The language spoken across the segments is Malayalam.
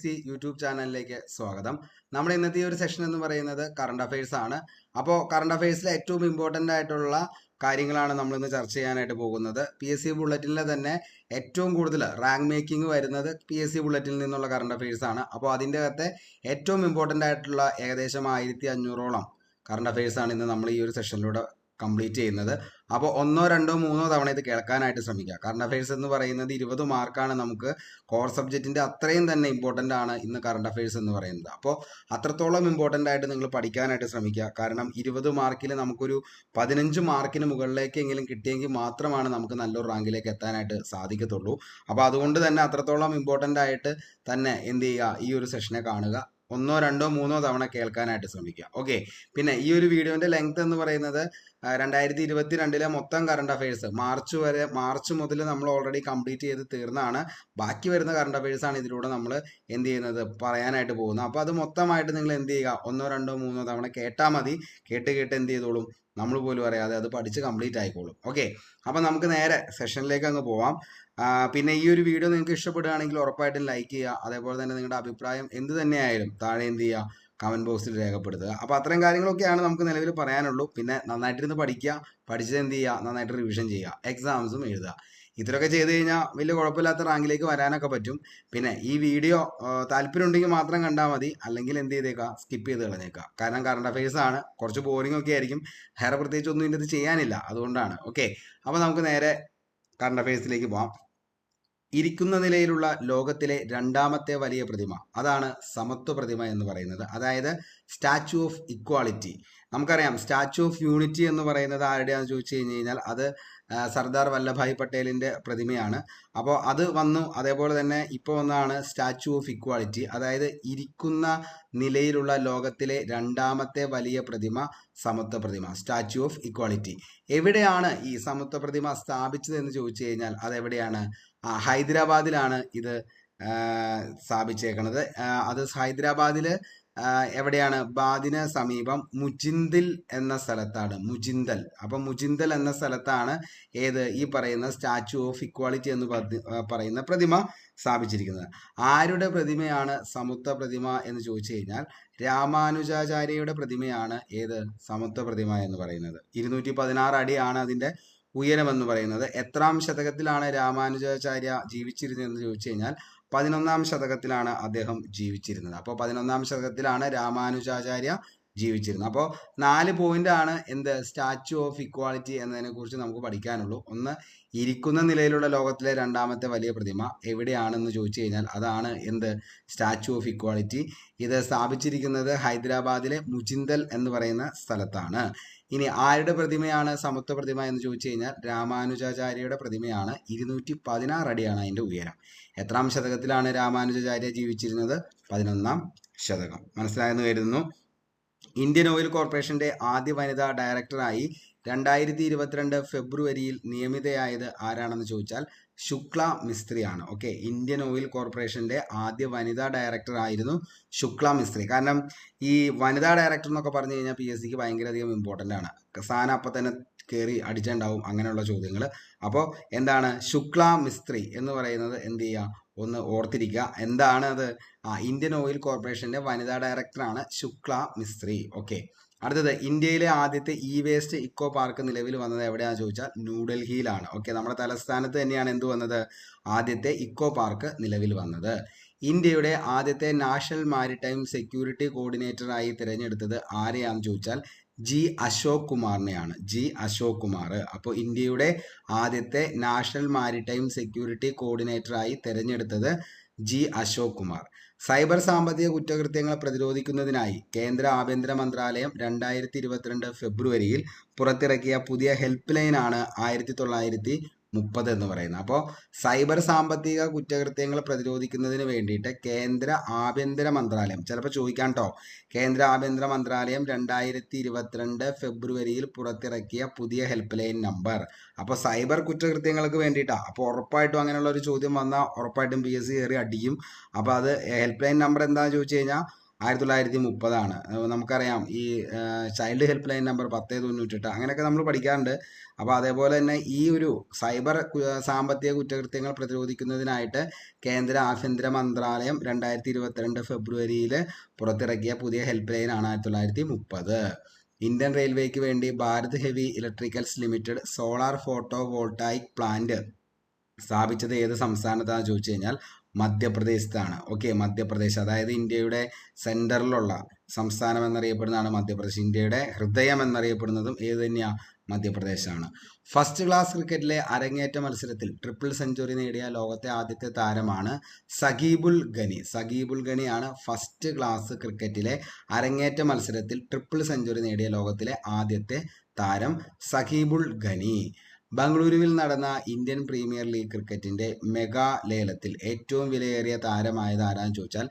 PSC യൂട്യൂബ് ചാനലിലേക്ക് സ്വാഗതം. നമ്മുടെ ഇന്നത്തെ ഈ ഒരു സെഷൻ എന്ന് പറയുന്നത് കറണ്ട് അഫയേഴ്സ് ആണ്. അപ്പോൾ കറണ്ട് അഫയേഴ്സിലെ ഏറ്റവും ഇമ്പോർട്ടൻ്റ് ആയിട്ടുള്ള കാര്യങ്ങളാണ് നമ്മൾ ഇന്ന് ചർച്ച ചെയ്യാനായിട്ട് പോകുന്നത്. PSC ബുള്ളറ്റിനിലെ തന്നെ ഏറ്റവും കൂടുതൽ റാങ്ക് മേക്കിംഗ് വരുന്നത് PSC ബുള്ളറ്റിനിൽ നിന്നുള്ള കറണ്ട് അഫയേഴ്സ് ആണ്. അപ്പോൾ അതിൻ്റെ അകത്തെ ഏറ്റവും ഇമ്പോർട്ടൻ്റ് ആയിട്ടുള്ള ഏകദേശം 1500ഓളം കറണ്ട് അഫയേഴ്സ് ആണ് ഇന്ന് നമ്മൾ ഈ ഒരു സെഷനിലൂടെ കംപ്ലീറ്റ് ചെയ്യുന്നത്. അപ്പോൾ 1, 2, 3 തവണ ഇത് കേൾക്കാനായിട്ട് ശ്രമിക്കുക. കറണ്ട് അഫയേഴ്സ് എന്ന് പറയുന്നത് 20 മാർക്കാണ്. നമുക്ക് കോർ സബ്ജക്റ്റിൻ്റെ അത്രയും തന്നെ ഇമ്പോർട്ടൻ്റ് ആണ് ഇന്ന് കറണ്ട് അഫയേഴ്സ് എന്ന് പറയുന്നത്. അപ്പോൾ അത്രത്തോളം ഇമ്പോർട്ടൻ്റ് ആയിട്ട് നിങ്ങൾ പഠിക്കാനായിട്ട് ശ്രമിക്കുക. കാരണം 20 മാർക്കിൽ നമുക്കൊരു 15 മാർക്കിന് മുകളിലേക്കെങ്കിലും കിട്ടിയെങ്കിൽ മാത്രമാണ് നമുക്ക് നല്ലൊരു റാങ്കിലേക്ക് എത്താനായിട്ട് സാധിക്കത്തുള്ളൂ. അപ്പോൾ അതുകൊണ്ട് തന്നെ അത്രത്തോളം ഇമ്പോർട്ടൻ്റ് ആയിട്ട് തന്നെ എന്ത് ചെയ്യുക, ഈ ഒരു സെഷനെ കാണുക. 1, 2, 3 തവണ കേൾക്കാനായിട്ട് ശ്രമിക്കുക. ഓക്കെ, പിന്നെ ഈ ഒരു വീഡിയോന്റെ ലെങ്ത് എന്ന് പറയുന്നത് 2022 മൊത്തം കറണ്ട് അഫയേഴ്സ് മാർച്ച് മുതൽ നമ്മൾ ഓൾറെഡി കംപ്ലീറ്റ് ചെയ്ത് തീർന്നാണ്. ബാക്കി വരുന്ന കറണ്ട് അഫയേഴ്സ് ആണ് ഇതിലൂടെ നമ്മൾ എന്ത് ചെയ്യുന്നത്, പറയാനായിട്ട് പോകുന്നത്. അപ്പോൾ അത് മൊത്തമായിട്ട് നിങ്ങൾ എന്ത് ചെയ്യുക, 1, 2, 3 തവണ കേട്ടാൽ മതി. കേട്ട് എന്ത് ചെയ്തോളും, നമ്മൾ പോലും അറിയാതെ അത് പഠിച്ച് കംപ്ലീറ്റ് ആയിക്കോളും. ഓക്കെ, അപ്പം നമുക്ക് നേരെ സെഷനിലേക്ക് അങ്ങ് പോവാം. പിന്നെ ഈ ഒരു വീഡിയോ നിങ്ങൾക്ക് ഇഷ്ടപ്പെടുകയാണെങ്കിൽ ഉറപ്പായിട്ടും ലൈക്ക് ചെയ്യുക. അതേപോലെ തന്നെ നിങ്ങളുടെ അഭിപ്രായം എന്ത് തന്നെയായാലും താഴെ എന്ത് ചെയ്യുക, കമൻറ്റ് ബോക്സിൽ രേഖപ്പെടുത്തുക. അപ്പോൾ അത്രയും കാര്യങ്ങളൊക്കെയാണ് നമുക്ക് നിലവിൽ പറയാനുള്ളൂ. പിന്നെ നന്നായിട്ടിരുന്ന് പഠിക്കുക, പഠിച്ചത് എന്ത് ചെയ്യുക, നന്നായിട്ട് റിവിഷൻ ചെയ്യുക, എക്സാംസും എഴുതുക. ഇത്രയൊക്കെ ചെയ്ത് കഴിഞ്ഞാൽ വലിയ കുഴപ്പമില്ലാത്ത റാങ്കിലേക്ക് വരാനൊക്കെ പറ്റും. പിന്നെ ഈ വീഡിയോ താല്പര്യം ഉണ്ടെങ്കിൽ മാത്രം കണ്ടാൽ മതി, അല്ലെങ്കിൽ എന്ത് ചെയ്തേക്കുക, സ്കിപ്പ് ചെയ്ത് കളഞ്ഞേക്കുക. കാരണം കറണ്ട് അഫയേഴ്സ് ആണ്, കുറച്ച് ബോറിംഗ് ഒക്കെ ആയിരിക്കും. വേറെ പ്രത്യേകിച്ച് ഒന്നും ഇതിൻ്റെ ചെയ്യാനില്ല, അതുകൊണ്ടാണ്. ഓക്കെ, അപ്പോൾ നമുക്ക് നേരെ കറണ്ട് അഫയേഴ്സിലേക്ക് പോകാം. ഇരിക്കുന്ന നിലയിലുള്ള ലോകത്തിലെ രണ്ടാമത്തെ വലിയ പ്രതിമ, അതാണ് സമത്വ പ്രതിമ എന്ന് പറയുന്നത്. അതായത് സ്റ്റാച്യു ഓഫ് ഇക്വാളിറ്റി. നമുക്കറിയാം സ്റ്റാച്യു ഓഫ് യൂണിറ്റി എന്ന് പറയുന്നത് ആരുടെയാണെന്ന് ചോദിച്ചു കഴിഞ്ഞാൽ അത് സർദാർ വല്ലഭായ് പട്ടേലിൻ്റെ പ്രതിമയാണ്. അപ്പോൾ അത് വന്നു. അതേപോലെ തന്നെ ഇപ്പോൾ വന്നതാണ് സ്റ്റാച്യു ഓഫ് ഇക്വാളിറ്റി. അതായത് ഇരിക്കുന്ന നിലയിലുള്ള ലോകത്തിലെ രണ്ടാമത്തെ വലിയ പ്രതിമ സമത്വ പ്രതിമ, സ്റ്റാച്യു ഓഫ് ഇക്വാളിറ്റി. എവിടെയാണ് ഈ സമത്വ പ്രതിമ സ്ഥാപിച്ചത് എന്ന് ചോദിച്ചു കഴിഞ്ഞാൽ അതെവിടെയാണ്, ഹൈദരാബാദിലാണ് ഇത് സ്ഥാപിച്ചേക്കുന്നത്. അത് ഹൈദരാബാദിൽ എവിടെയാണ്, ബാദിന് സമീപം മുജിന്ദിൽ എന്ന സ്ഥലത്താണ്. മുജിന്തൽ. അപ്പം മുജിന്തൽ എന്ന സ്ഥലത്താണ് ഏത് ഈ പറയുന്ന സ്റ്റാച്യു ഓഫ് ഇക്വാളിറ്റി എന്ന് പറയുന്ന പ്രതിമ സ്ഥാപിച്ചിരിക്കുന്നത്. ആരുടെ പ്രതിമയാണ് സമത്വ പ്രതിമ എന്ന് ചോദിച്ചു കഴിഞ്ഞാൽ രാമാനുജാചാര്യയുടെ പ്രതിമയാണ് ഏത് സമത്വ പ്രതിമ എന്ന് പറയുന്നത്. 216 അടിയാണ് അതിൻ്റെ ഉയരമെന്ന് പറയുന്നത്. എത്രാം ശതകത്തിലാണ് രാമാനുജാചാര്യ ജീവിച്ചിരുന്നതെന്ന് ചോദിച്ചു കഴിഞ്ഞാൽ 11ാം ശതകത്തിലാണ് അദ്ദേഹം ജീവിച്ചിരുന്നത്. അപ്പോൾ 11ാം ശതകത്തിലാണ് രാമാനുജാചാര്യ ജീവിച്ചിരുന്നത്. അപ്പോൾ 4 പോയിന്റാണ് എന്ത് സ്റ്റാച്യു ഓഫ് ഇക്വാളിറ്റി എന്നതിനെ കുറിച്ച് നമുക്ക് പഠിക്കാനുള്ളൂ. ഒന്ന്, ഇരിക്കുന്ന നിലയിലുള്ള ലോകത്തിലെ രണ്ടാമത്തെ വലിയ പ്രതിമ എവിടെയാണെന്ന് ചോദിച്ചു കഴിഞ്ഞാൽ അതാണ് എന്ത് സ്റ്റാച്യു ഓഫ് ഇക്വാളിറ്റി. ഇത് സ്ഥാപിച്ചിരിക്കുന്നത് ഹൈദരാബാദിലെ മുജിന്തൽ എന്ന് പറയുന്ന സ്ഥലത്താണ്. ഇനി ആരുടെ പ്രതിമയാണ് സമത്വ പ്രതിമ എന്ന് ചോദിച്ചു കഴിഞ്ഞാൽ രാമാനുജാചാര്യയുടെ പ്രതിമയാണ്. 216 അടിയാണ് അതിൻ്റെ ഉയരം. എത്രാം ശതകത്തിലാണ് രാമാനുജാചാര്യ ജീവിച്ചിരുന്നത്? 11ാം ശതകം. മനസ്സിലായെന്ന് കരുതുന്നു. ഇന്ത്യൻ ഓയിൽ കോർപ്പറേഷന്റെ ആദ്യ വനിതാ ഡയറക്ടറായി 2022 ഫെബ്രുവരിയിൽ നിയമിതയായത് ആരാണെന്ന് ചോദിച്ചാൽ ശുക്ല മിസ്ത്രിയാണ്. ഓക്കെ, ഇന്ത്യൻ ഓയിൽ കോർപ്പറേഷന്റെ ആദ്യ വനിതാ ഡയറക്ടർ ആയിരുന്നു ശുക്ല മിസ്ത്രി. കാരണം ഈ വനിതാ ഡയറക്ടർ എന്നൊക്കെ പറഞ്ഞു കഴിഞ്ഞാൽ PSCക്ക് ഭയങ്കരധികം ഇമ്പോർട്ടൻ്റ് ആണ്. സ്ഥാനം അപ്പം തന്നെ കയറി അടിച്ചുണ്ടാവും അങ്ങനെയുള്ള ചോദ്യങ്ങൾ. അപ്പോൾ എന്താണ് ശുക്ല മിസ്ത്രി എന്ന് പറയുന്നത്, എന്ത് ചെയ്യുക, ഒന്ന് ഓർത്തിരിക്കുക. എന്താണ് അത്? ഇന്ത്യൻ ഓയിൽ കോർപ്പറേഷന്റെ വനിതാ ഡയറക്ടറാണ് ശുക്ല മിസ്ത്രി. ഓക്കെ, അടുത്തത്, ഇന്ത്യയിലെ ആദ്യത്തെ ഇ വേസ്റ്റ് ഇക്കോ പാർക്ക് നിലവിൽ വന്നത് എവിടെയാണെന്ന് ചോദിച്ചാൽ ന്യൂഡൽഹിയിലാണ്. ഓക്കെ, നമ്മുടെ തലസ്ഥാനത്ത് തന്നെയാണ് എന്ത് വന്നത്, ആദ്യത്തെ ഇക്കോ പാർക്ക് നിലവിൽ വന്നത്. ഇന്ത്യയുടെ ആദ്യത്തെ നാഷണൽ മാരിടൈം സെക്യൂരിറ്റി കോർഡിനേറ്ററായി തിരഞ്ഞെടുത്തത് ആരെയാണെന്ന് ചോദിച്ചാൽ ജി അശോക് കുമാറിനെയാണ്. ജി അശോക് കുമാർ. അപ്പോൾ ഇന്ത്യയുടെ ആദ്യത്തെ നാഷണൽ മാരിടൈം സെക്യൂരിറ്റി കോർഡിനേറ്ററായി തിരഞ്ഞെടുത്തത് ജി അശോക് കുമാർ. സൈബർ സാമ്പത്തിക കുറ്റകൃത്യങ്ങൾ പ്രതിരോധിക്കുന്നതിനായി കേന്ദ്ര ആഭ്യന്തര മന്ത്രാലയം 2022 ഫെബ്രുവരിയിൽ പുറത്തിറക്കിയ പുതിയ ഹെൽപ്പ് ലൈനാണ് 1930 എന്ന് പറയുന്നത്. അപ്പോൾ സൈബർ സാമ്പത്തിക കുറ്റകൃത്യങ്ങൾ പ്രതിരോധിക്കുന്നതിന് വേണ്ടിയിട്ട് കേന്ദ്ര ആഭ്യന്തര മന്ത്രാലയം, ചിലപ്പോൾ ചോദിക്കാൻ കേട്ടോ, കേന്ദ്ര ആഭ്യന്തര മന്ത്രാലയം 2022 ഫെബ്രുവരിയിൽ പുറത്തിറക്കിയ പുതിയ ഹെൽപ്പ് ലൈൻ നമ്പർ. അപ്പോൾ സൈബർ കുറ്റകൃത്യങ്ങൾക്ക് വേണ്ടിയിട്ടാണ്. അപ്പോൾ ഉറപ്പായിട്ടും അങ്ങനെയുള്ള ഒരു ചോദ്യം വന്നാൽ ഉറപ്പായിട്ടും PSC കയറി അടിക്കും. അപ്പോൾ അത് ഹെൽപ്പ് ലൈൻ നമ്പർ എന്താണെന്ന് ചോദിച്ചു കഴിഞ്ഞാൽ 1930 നമുക്കറിയാം ഈ ചൈൽഡ് ഹെൽപ്പ് ലൈൻ നമ്പർ 1098 അങ്ങനെയൊക്കെ നമ്മൾ പഠിക്കാറുണ്ട്. അപ്പോൾ അതേപോലെ തന്നെ ഈ ഒരു സൈബർ സാമ്പത്തിക കുറ്റകൃത്യങ്ങൾ പ്രതിരോധിക്കുന്നതിനായിട്ട് കേന്ദ്ര ആഭ്യന്തര മന്ത്രാലയം 2022 ഫെബ്രുവരിയിൽ പുറത്തിറക്കിയ പുതിയ ഹെൽപ്പ് ലൈനാണ് 1930. ഇന്ത്യൻ റെയിൽവേക്ക് വേണ്ടി Bharat heavy electricals limited solar photo voltaic plant സ്ഥാപിച്ചത് ഏത് സംസ്ഥാനത്താണെന്ന് ചോദിച്ചു കഴിഞ്ഞാൽ മധ്യപ്രദേശത്താണ്. ഓക്കെ, മധ്യപ്രദേശ്, അതായത് ഇന്ത്യയുടെ സെൻറ്ററിലുള്ള സംസ്ഥാനം എന്നറിയപ്പെടുന്നതാണ് മധ്യപ്രദേശ്. ഇന്ത്യയുടെ ഹൃദയം എന്നറിയപ്പെടുന്നതും ഏത് തന്നെയാണ്? മധ്യപ്രദേശാണ്. ഫസ്റ്റ് ക്ലാസ് ക്രിക്കറ്റിലെ അരങ്ങേറ്റ മത്സരത്തിൽ ട്രിപ്പിൾ സെഞ്ചുറി നേടിയ ലോകത്തെ ആദ്യത്തെ താരമാണ് സഖീബുൽ ഗനി. സഖീബുൽ ഗനിയാണ് ഫസ്റ്റ് ക്ലാസ് ക്രിക്കറ്റിലെ അരങ്ങേറ്റ മത്സരത്തിൽ ട്രിപ്പിൾ സെഞ്ചുറി നേടിയ ലോകത്തിലെ ആദ്യത്തെ താരം സഖീബുൽ ഗനി. ബംഗളൂരുവിൽ നടന്ന ഇന്ത്യൻ പ്രീമിയർ ലീഗ് ക്രിക്കറ്റിന്റെ മെഗാ ലേലത്തിൽ ഏറ്റവും വിലയേറിയ താരമായത് ആരാന്ന് ചോദിച്ചാൽ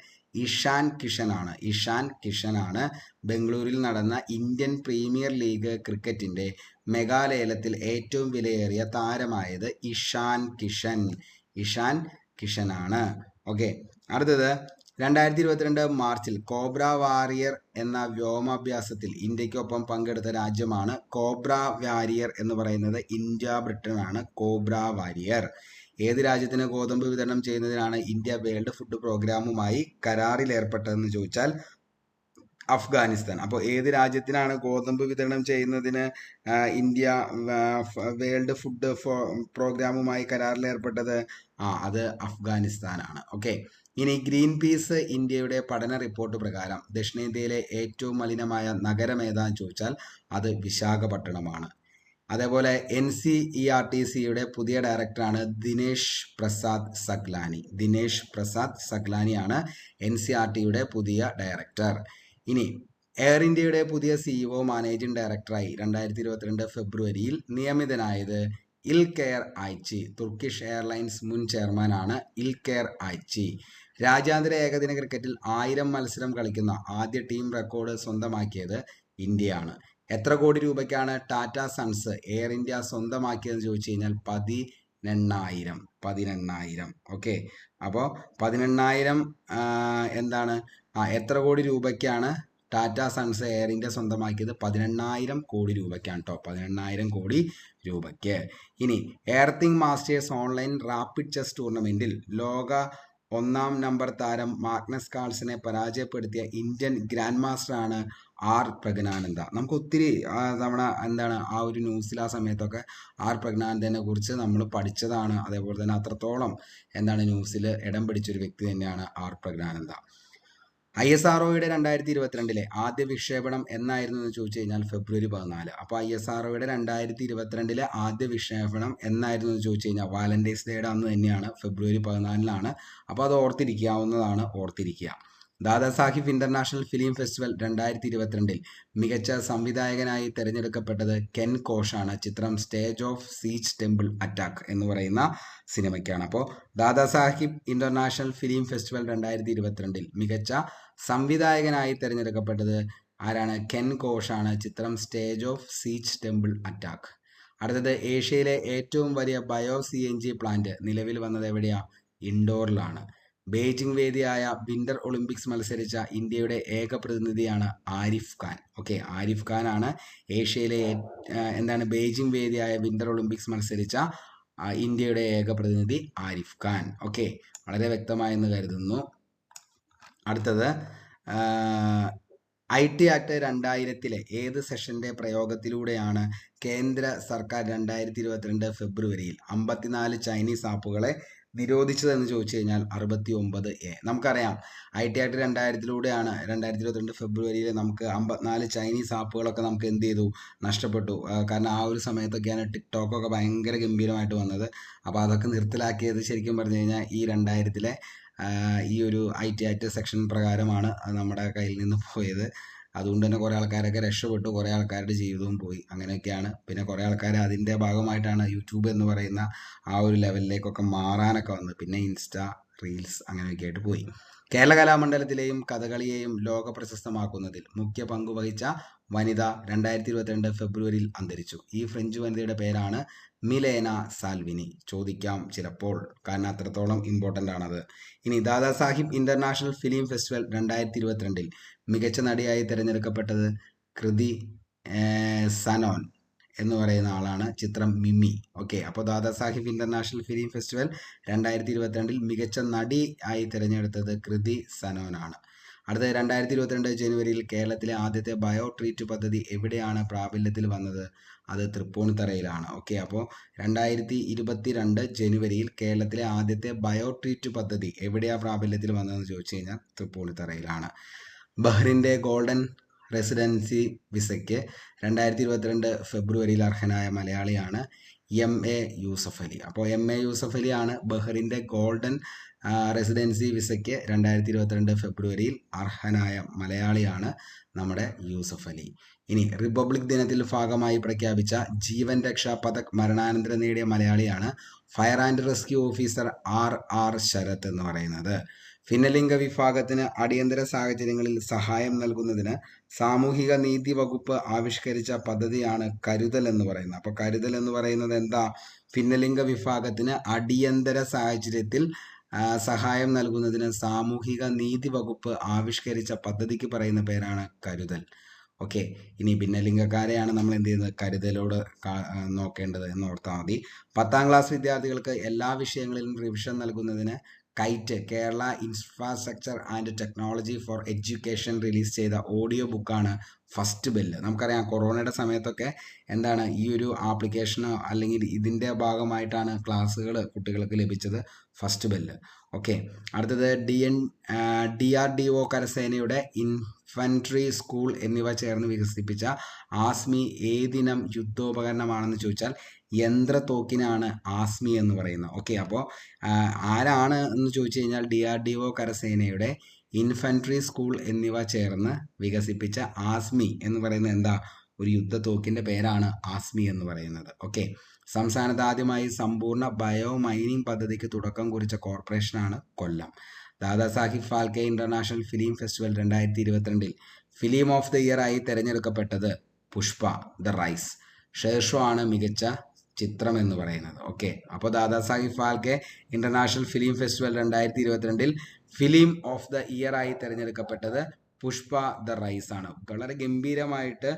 ഇഷാൻ കിഷനാണ്. ഇഷാൻ കിഷനാണ് ബംഗളൂരുവിൽ നടന്ന ഇന്ത്യൻ പ്രീമിയർ ലീഗ് ക്രിക്കറ്റിന്റെ മെഗാ ലേലത്തിൽ ഏറ്റവും വിലയേറിയ താരമായത് ഇഷാൻ കിഷൻ. ഇഷാൻ കിഷനാണ്. ഓക്കെ, അടുത്തത് 2022 മാർച്ചിൽ കോബ്ര വാരിയർ എന്ന വ്യോമാഭ്യാസത്തിൽ ഇന്ത്യക്കൊപ്പം പങ്കെടുത്ത രാജ്യമാണ്. കോബ്ര വാരിയർ എന്ന് പറയുന്നത് ഇന്ത്യ ബ്രിട്ടനാണ്. കോബ്ര വാരിയർ ഏത് രാജ്യത്തിന് ഗോതമ്പ് വിതരണം ചെയ്യുന്നതിനാണ് ഇന്ത്യ വേൾഡ് ഫുഡ് പ്രോഗ്രാമുമായി കരാറിൽ ഏർപ്പെട്ടതെന്ന് ചോദിച്ചാൽ അഫ്ഗാനിസ്ഥാൻ. അപ്പോൾ ഏത് രാജ്യത്തിനാണ് ഗോതമ്പ് വിതരണം ചെയ്യുന്നതിന് ഇന്ത്യ വേൾഡ് ഫുഡ് പ്രോഗ്രാമുമായി കരാറിൽ ഏർപ്പെട്ടത്? അത് അഫ്ഗാനിസ്ഥാനാണ്. ഓക്കെ, ഇനി ഗ്രീൻ പീസ് ഇന്ത്യയുടെ പഠന റിപ്പോർട്ട് പ്രകാരം ദക്ഷിണേന്ത്യയിലെ ഏറ്റവും മലിനമായ നഗരം ഏതാന്ന് ചോദിച്ചാൽ അത് വിശാഖപട്ടണമാണ്. അതേപോലെ NCERTCയുടെ പുതിയ ഡയറക്ടറാണ് ദിനേശ് പ്രസാദ് സഗ്ലാനി. ദിനേശ് പ്രസാദ് സഗ്ലാനിയാണ് NCERTയുടെ പുതിയ ഡയറക്ടർ. ഇനി എയർ ഇന്ത്യയുടെ പുതിയ CEO മാനേജിംഗ് ഡയറക്ടറായി 2022 ഫെബ്രുവരിയിൽ നിയമിതനായത് ഇൽക്കെയർ ഐച്ചി. തുർക്കിഷ് എയർലൈൻസ് മുൻ ചെയർമാനാണ് ഇൽക്കെയർ ഐച്ചി. രാജ്യാന്തര ഏകദിന ക്രിക്കറ്റിൽ 1000 മത്സരം കളിക്കുന്ന ആദ്യ ടീം റെക്കോർഡ് സ്വന്തമാക്കിയത് ഇന്ത്യയാണ്. എത്ര കോടി രൂപയ്ക്കാണ് ടാറ്റ സൺസ് എയർ ഇന്ത്യ സ്വന്തമാക്കിയതെന്ന് ചോദിച്ചു കഴിഞ്ഞാൽ 18,000. ഓക്കെ, അപ്പോൾ 18,000 എന്താണ് എത്ര കോടി രൂപയ്ക്കാണ് ടാറ്റ സൺസ് എയർ ഇന്ത്യ സ്വന്തമാക്കിയത്? 18,000 കോടി രൂപയ്ക്കാണ് കേട്ടോ. 18,000 കോടി രൂപയ്ക്ക്. ഇനി earthing masters online rapid chess ടൂർണമെന്റിൽ ലോക 1-ാം നമ്പർ താരം മാഗ്നസ് കാൾസനെ പരാജയപ്പെടുത്തിയ ഇന്ത്യൻ ഗ്രാൻഡ് മാസ്റ്ററാണ് ആർ പ്രജ്ഞാനന്ദ. നമുക്ക് ഒത്തിരി തവണ എന്താണ് ആ ഒരു ന്യൂസിൽ ആ സമയത്തൊക്കെ ആർ പ്രജ്ഞാനന്ദനെ കുറിച്ച് നമ്മൾ പഠിച്ചതാണ്. അതേപോലെ തന്നെ അത്രത്തോളം എന്താണ് ന്യൂസിൽ ഇടം പിടിച്ചൊരു വ്യക്തി തന്നെയാണ് ആർ പ്രജ്ഞാനന്ദ. ISROയുടെ 2022 ആദ്യ വിക്ഷേപണം എന്നായിരുന്നു എന്ന് ചോദിച്ചു കഴിഞ്ഞാൽ ഫെബ്രുവരി 14. അപ്പോൾ ISROയുടെ 2022 ആദ്യ വിക്ഷേപണം എന്നായിരുന്നു എന്ന് ചോദിച്ചു കഴിഞ്ഞാൽ വാലന്റൈൻസ് ഡേയുടെ അന്ന് തന്നെയാണ്, ഫെബ്രുവരി 14. അപ്പോൾ അത് ഓർത്തിരിക്കാവുന്നതാണ്, ഓർത്തിരിക്കുക. ദാദാസാഹിബ് ഇന്റർനാഷണൽ ഫിലിം ഫെസ്റ്റിവൽ 2022 മികച്ച സംവിധായകനായി തിരഞ്ഞെടുക്കപ്പെട്ടത് കെൻ ഘോഷാണ്. ചിത്രം സ്റ്റേജ് ഓഫ് സീച്ച് ടെമ്പിൾ അറ്റാക്ക് എന്ന് പറയുന്ന സിനിമയ്ക്കാണ്. അപ്പോൾ ദാദാസാഹിബ് ഇന്റർനാഷണൽ ഫിലിം ഫെസ്റ്റിവൽ 2022 മികച്ച സംവിധായകനായി തിരഞ്ഞെടുക്കപ്പെട്ടത് ആരാണ്? കെൻ ഘോഷാണ്. ചിത്രം സ്റ്റേജ് ഓഫ് സീച്ച് ടെമ്പിൾ അറ്റാക്ക്. അടുത്തത് ഏഷ്യയിലെ ഏറ്റവും വലിയ ബയോ CNG പ്ലാന്റ് നിലവിൽ വന്നത് എവിടെയാണ്? ഇൻഡോറിലാണ്. ബെയ്ജിംഗ് വേദിയായ വിന്റർ ഒളിമ്പിക്സ് മത്സരിച്ച ഇന്ത്യയുടെ ഏക പ്രതിനിധിയാണ് ആരിഫ് ഖാൻ. ഓക്കെ, ആരിഫ് ഖാൻ ആണ് ഏഷ്യയിലെ ബെയ്ജിംഗ് വേദിയായ വിന്റർ ഒളിമ്പിക്സ് മത്സരിച്ച ഇന്ത്യയുടെ ഏക പ്രതിനിധി ആരിഫ് ഖാൻ. ഓക്കെ, വളരെ വ്യക്തമായെന്ന് കരുതുന്നു. അടുത്തത് IT ആക്ട് 2000 ഏത് സെഷന്റെ പ്രയോഗത്തിലൂടെയാണ് കേന്ദ്ര സർക്കാർ 2022 ഫെബ്രുവരിയിൽ 54 ചൈനീസ് ആപ്പുകളെ നിരോധിച്ചതെന്ന് ചോദിച്ചു കഴിഞ്ഞാൽ 69A. നമുക്കറിയാം IT ആക്ട് 2000 2022 ഫെബ്രുവരിയിൽ നമുക്ക് 54 ചൈനീസ് ആപ്പുകളൊക്കെ നമുക്ക് എന്ത് ചെയ്തു? നഷ്ടപ്പെട്ടു. കാരണം ആ ഒരു സമയത്തൊക്കെയാണ് ടിക്ടോക്കൊക്കെ ഭയങ്കര ഗംഭീരമായിട്ട് വന്നത്. അപ്പോൾ അതൊക്കെ നിർത്തലാക്കിയത് ശരിക്കും പറഞ്ഞു കഴിഞ്ഞാൽ ഈ 2000 ഈ ഒരു IT ആക്ട് സെക്ഷൻ പ്രകാരമാണ് അത് നമ്മുടെ കയ്യിൽ നിന്ന് പോയത്. അതുകൊണ്ട് തന്നെ കുറേ ആൾക്കാരൊക്കെ രക്ഷപ്പെട്ടു, കുറേ ആൾക്കാരുടെ ജീവിതവും പോയി. അങ്ങനെയൊക്കെയാണ്. പിന്നെ കുറേ ആൾക്കാർ അതിൻ്റെ ഭാഗമായിട്ടാണ് യൂട്യൂബ് എന്ന് പറയുന്ന ആ ഒരു ലെവലിലേക്കൊക്കെ മാറാനൊക്കെ വന്നത്. പിന്നെ ഇൻസ്റ്റ റീൽസ് അങ്ങനെയൊക്കെ ആയിട്ട് പോയി. കേരള കലാമണ്ഡലത്തിലെയും കഥകളിയെയും ലോക പ്രശസ്തമാക്കുന്നതിൽ മുഖ്യ പങ്കുവഹിച്ച വനിത 2022 ഫെബ്രുവരിയിൽ അന്തരിച്ചു. ഈ ഫ്രഞ്ച് വനിതയുടെ പേരാണ് മിലേന സാൽവിനി. ചോദിക്കാം ചിലപ്പോൾ, കാരണം അത്രത്തോളം ഇമ്പോർട്ടൻ്റ് ആണത്. ഇനി Dada Sahib international film festival 2022 മികച്ച നടിയായി തിരഞ്ഞെടുക്കപ്പെട്ടത് കൃതി സനോൻ എന്ന് പറയുന്ന ആളാണ്. ചിത്രം മിമി. ഓക്കെ, അപ്പോൾ Dada Sahib international film festival 2022 മികച്ച നടി ആയി തിരഞ്ഞെടുത്തത് കൃതി സനോൻ ആണ്. അടുത്ത 2022 ജനുവരിയിൽ കേരളത്തിലെ ആദ്യത്തെ ബയോ ട്രീറ്റ് പദ്ധതി എവിടെയാണ് പ്രാബല്യത്തിൽ വന്നത്? അത് തൃപ്പൂണിത്തറയിലാണ്. ഓക്കെ, അപ്പോൾ 2022 ജനുവരിയിൽ കേരളത്തിലെ ആദ്യത്തെ ബയോ ട്രീറ്റ് പദ്ധതി എവിടെയാണ് പ്രാബല്യത്തിൽ വന്നതെന്ന് ചോദിച്ചു കഴിഞ്ഞാൽ തൃപ്പൂണിത്തറയിലാണ്. ബഹ്റിൻ്റെ ഗോൾഡൻ റെസിഡൻസി വിസയ്ക്ക് 2022 ഫെബ്രുവരിയിൽ അർഹനായ മലയാളിയാണ് MA യൂസഫ് അലി. അപ്പോൾ MA യൂസഫ് അലിയാണ് ബഹ്റിൻ്റെ ഗോൾഡൻ റെസിഡൻസി വിസയ്ക്ക് 2022 ഫെബ്രുവരിയിൽ അർഹനായ മലയാളിയാണ് നമ്മുടെ യൂസഫ് അലി. ഇനി റിപ്പബ്ലിക് ദിനത്തിൽ ഭാഗമായി പ്രഖ്യാപിച്ച ജീവൻ രക്ഷാ പതക് മരണാനന്തരം നേടിയ മലയാളിയാണ് fire and rescue officer RR Sarath എന്ന് പറയുന്നത്. ഭിന്നലിംഗ വിഭാഗത്തിന് അടിയന്തര സാഹചര്യങ്ങളിൽ സഹായം നൽകുന്നതിന് സാമൂഹിക നീതി വകുപ്പ് ആവിഷ്കരിച്ച പദ്ധതിയാണ് കരുതൽ എന്ന് പറയുന്നത്. അപ്പോൾ കരുതൽ എന്ന് പറയുന്നത് എന്താ? ഭിന്നലിംഗ വിഭാഗത്തിന് അടിയന്തര സാഹചര്യത്തിൽ സഹായം നൽകുന്നതിന് സാമൂഹിക നീതി വകുപ്പ് ആവിഷ്കരിച്ച പദ്ധതിക്ക് പറയുന്ന പേരാണ് കരുതൽ. ഓക്കെ, ഇനി ഭിന്നലിംഗക്കാരെയാണ് നമ്മൾ എന്ത് ചെയ്യുന്നത്? കരുതലോട് നോക്കേണ്ടത് എന്ന് ഓർത്താൽ മതി. 10ാം ക്ലാസ് വിദ്യാർത്ഥികൾക്ക് എല്ലാ വിഷയങ്ങളിലും റിവിഷൻ നൽകുന്നതിന് KITE Kerala infrastructure and technology for education release ചെയ്ത ഓഡിയോ ബുക്കാണ് ഫസ്റ്റ് ബെല്ല്. നമുക്കറിയാം കൊറോണയുടെ സമയത്തൊക്കെ എന്താണ് ഈ ഒരു ആപ്ലിക്കേഷനോ അല്ലെങ്കിൽ ഇതിൻ്റെ ഭാഗമായിട്ടാണ് ക്ലാസ്സുകൾ കുട്ടികൾക്ക് ലഭിച്ചത്, ഫസ്റ്റ് ബെല്ല്. ഓക്കെ, അടുത്തത് DRDO കരസേനയുടെ ഇൻഫൻട്രി സ്കൂൾ എന്നിവ ചേർന്ന് വികസിപ്പിച്ച ആസ്മി ഏതിനം യുദ്ധോപകരണമാണെന്ന് ചോദിച്ചാൽ യന്ത്രത്തോക്കിനാണ് ആസ്മി എന്ന് പറയുന്നത്. ഓക്കെ, അപ്പോൾ ആരാണ് എന്ന് ചോദിച്ചു കഴിഞ്ഞാൽ DRDO കരസേനയുടെ ഇൻഫൻട്രി സ്കൂൾ എന്നിവ ചേർന്ന് വികസിപ്പിച്ച ആസ്മി എന്ന് പറയുന്നത് എന്താ? ഒരു യുദ്ധത്തോക്കിൻ്റെ പേരാണ് ആസ്മി എന്ന് പറയുന്നത്. ഓക്കെ, സംസ്ഥാനത്ത് ആദ്യമായി സമ്പൂർണ്ണ ബയോ മൈനിങ് പദ്ധതിക്ക് തുടക്കം കുറിച്ച കോർപ്പറേഷനാണ് Kollam. Dada Saheb Phalke international film festival 2022 film of the year ആയി തിരഞ്ഞെടുക്കപ്പെട്ടത് പുഷ്പ ദ റൈസ്. ഷേർഷോ ആണ് മികച്ച ചിത്രം എന്ന് പറയുന്നത്. ഓക്കെ, അപ്പോൾ Dada Saheb Phalke international film festival 2022 film of the year ആയി തിരഞ്ഞെടുക്കപ്പെട്ടത് പുഷ്പ ദ റൈസ് ആണ്. വളരെ ഗംഭീരമായിട്ട്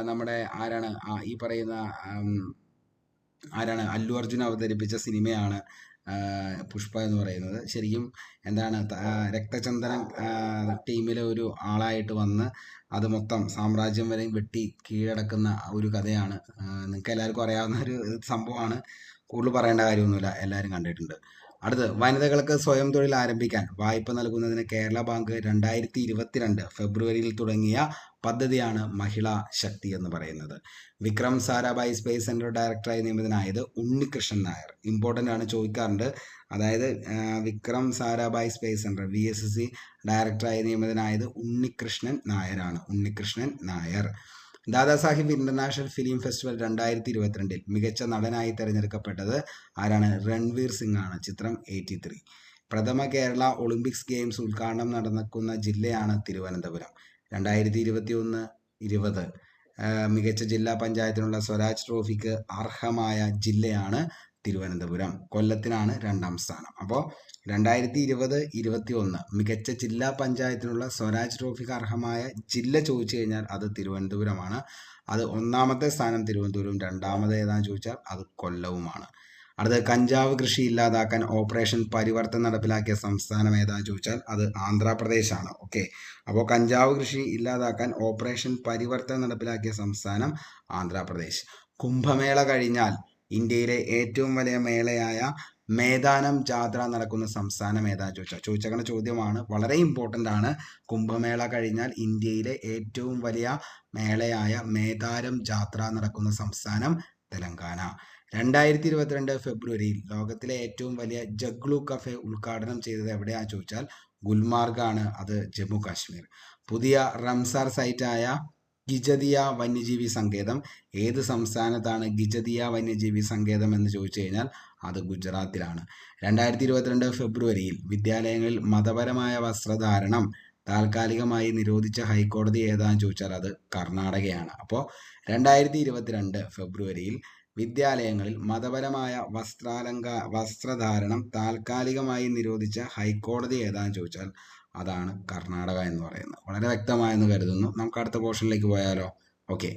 നമ്മുടെ ഈ പറയുന്ന അല്ലു അർജുൻ അവതരിപ്പിച്ച സിനിമയാണ് പുഷ്പ എന്ന് പറയുന്നത്. ശരിക്കും രക്തചന്ദനം ടീമിലെ ഒരു ആളായിട്ട് വന്ന് അത് മൊത്തം സാമ്രാജ്യം വരെ വെട്ടി കീഴടക്കുന്ന ഒരു കഥയാണ്. നിങ്ങൾക്ക് എല്ലാവർക്കും അറിയാവുന്ന ഒരു സംഭവമാണ്, കൂടുതൽ പറയേണ്ട കാര്യമൊന്നുമില്ല, എല്ലാവരും കണ്ടിട്ടുണ്ട്. അടുത്ത്, വനിതകൾക്ക് സ്വയം തൊഴിൽ ആരംഭിക്കാൻ വായ്പ നൽകുന്നതിന് കേരള ബാങ്ക് 2022 ഫെബ്രുവരിയിൽ തുടങ്ങിയ പദ്ധതിയാണ് മഹിളാ ശക്തി എന്ന് പറയുന്നത്. വിക്രം സാരാഭായ് സ്പേസ് സെന്റർ ഡയറക്ടറായി നിയമിതനായത് ഉണ്ണികൃഷ്ണൻ നായർ. ഇമ്പോർട്ടൻ്റ് ആണ്, ചോദിക്കാറുണ്ട്. അതായത് Vikram Sarabhai space centre VSSC ഡയറക്ടറായി നിയമിതനായത് ഉണ്ണികൃഷ്ണൻ നായരാണ്. Unnikrishnan Nair. Dada Sahib international film festival 2022 മികച്ച നടനായി തിരഞ്ഞെടുക്കപ്പെട്ടത് ആരാണ്? രൺവീർ സിംഗ് ആണ്. ചിത്രം 83. പ്രഥമ കേരള ഒളിമ്പിക്സ് ഗെയിംസ് ഉദ്ഘാടനം നടക്കുന്ന ജില്ലയാണ് തിരുവനന്തപുരം. 2021-20 മികച്ച ജില്ലാ പഞ്ചായത്തിനുള്ള സ്വരാജ് ട്രോഫിക്ക് അർഹമായ ജില്ലയാണ് തിരുവനന്തപുരം. കൊല്ലത്തിനാണ് 2ാം സ്ഥാനം. അപ്പോൾ 2020-21 മികച്ച ജില്ലാ പഞ്ചായത്തിനുള്ള സ്വരാജ് ട്രോഫിക്ക് അർഹമായ ജില്ല ചോദിച്ചു കഴിഞ്ഞാൽ അത് തിരുവനന്തപുരമാണ്. അത് 1ാമത്തെ സ്ഥാനം തിരുവനന്തപുരം, 2ാമത് ഏതാണെന്ന് ചോദിച്ചാൽ അത് കൊല്ലവുമാണ്. അടുത്ത, കഞ്ചാവ് കൃഷി ഇല്ലാതാക്കാൻ ഓപ്പറേഷൻ പരിവർത്തൻ നടപ്പിലാക്കിയ സംസ്ഥാനം ഏതാണെന്ന് ചോദിച്ചാൽ അത് ആന്ധ്രാപ്രദേശാണ്. ഓക്കെ, അപ്പോൾ കഞ്ചാവ് കൃഷി ഇല്ലാതാക്കാൻ ഓപ്പറേഷൻ പരിവർത്തൻ നടപ്പിലാക്കിയ സംസ്ഥാനം ആന്ധ്രാപ്രദേശ്. കുംഭമേള കഴിഞ്ഞാൽ ഇന്ത്യയിലെ ഏറ്റവും വലിയ മേളയായ മേദാനം ജാത്ര നടക്കുന്ന സംസ്ഥാനം ഏതാണെന്ന് ചോദിച്ചേക്കുന്ന ചോദ്യമാണ്, വളരെ ഇമ്പോർട്ടൻ്റ് ആണ്. കുംഭമേള കഴിഞ്ഞാൽ ഇന്ത്യയിലെ ഏറ്റവും വലിയ മേളയായ മേദാനം ജാത്ര നടക്കുന്ന സംസ്ഥാനം തെലങ്കാന. 2022 ഫെബ്രുവരിയിൽ ലോകത്തിലെ ഏറ്റവും വലിയ ജഗ്ലു കഫേ ഉദ്ഘാടനം ചെയ്തത് എവിടെയാണെന്ന് ചോദിച്ചാൽ ഗുൽമാർഗാണ്. അത് ജമ്മു കാശ്മീർ. പുതിയ റംസാർ സൈറ്റായ ഗിജദിയ വന്യജീവി സങ്കേതം ഏത് സംസ്ഥാനത്താണ് ഗിജദിയ വന്യജീവി സങ്കേതം എന്ന് ചോദിച്ചു കഴിഞ്ഞാൽ അത് ഗുജറാത്തിലാണ്. 2022 ഫെബ്രുവരിയിൽ വിദ്യാലയങ്ങളിൽ മതപരമായ വസ്ത്രധാരണം താൽക്കാലികമായി നിരോധിച്ച ഹൈക്കോടതി ഏതാന്ന് ചോദിച്ചാൽ അത് കർണാടകയാണ്. അപ്പോൾ 2022 ഫെബ്രുവരിയിൽ വിദ്യാലയങ്ങളിൽ മതപരമായ വസ്ത്രധാരണം താൽക്കാലികമായി നിരോധിച്ച ഹൈക്കോടതി ഏതാന്ന് ചോദിച്ചാൽ അതാണ് കർണാടക എന്ന് പറയുന്നത്. വളരെ വ്യക്തമായെന്ന് കരുതുന്നു. നമുക്ക് അടുത്ത പോർഷനിലേക്ക് പോയാലോ? ഓക്കെ.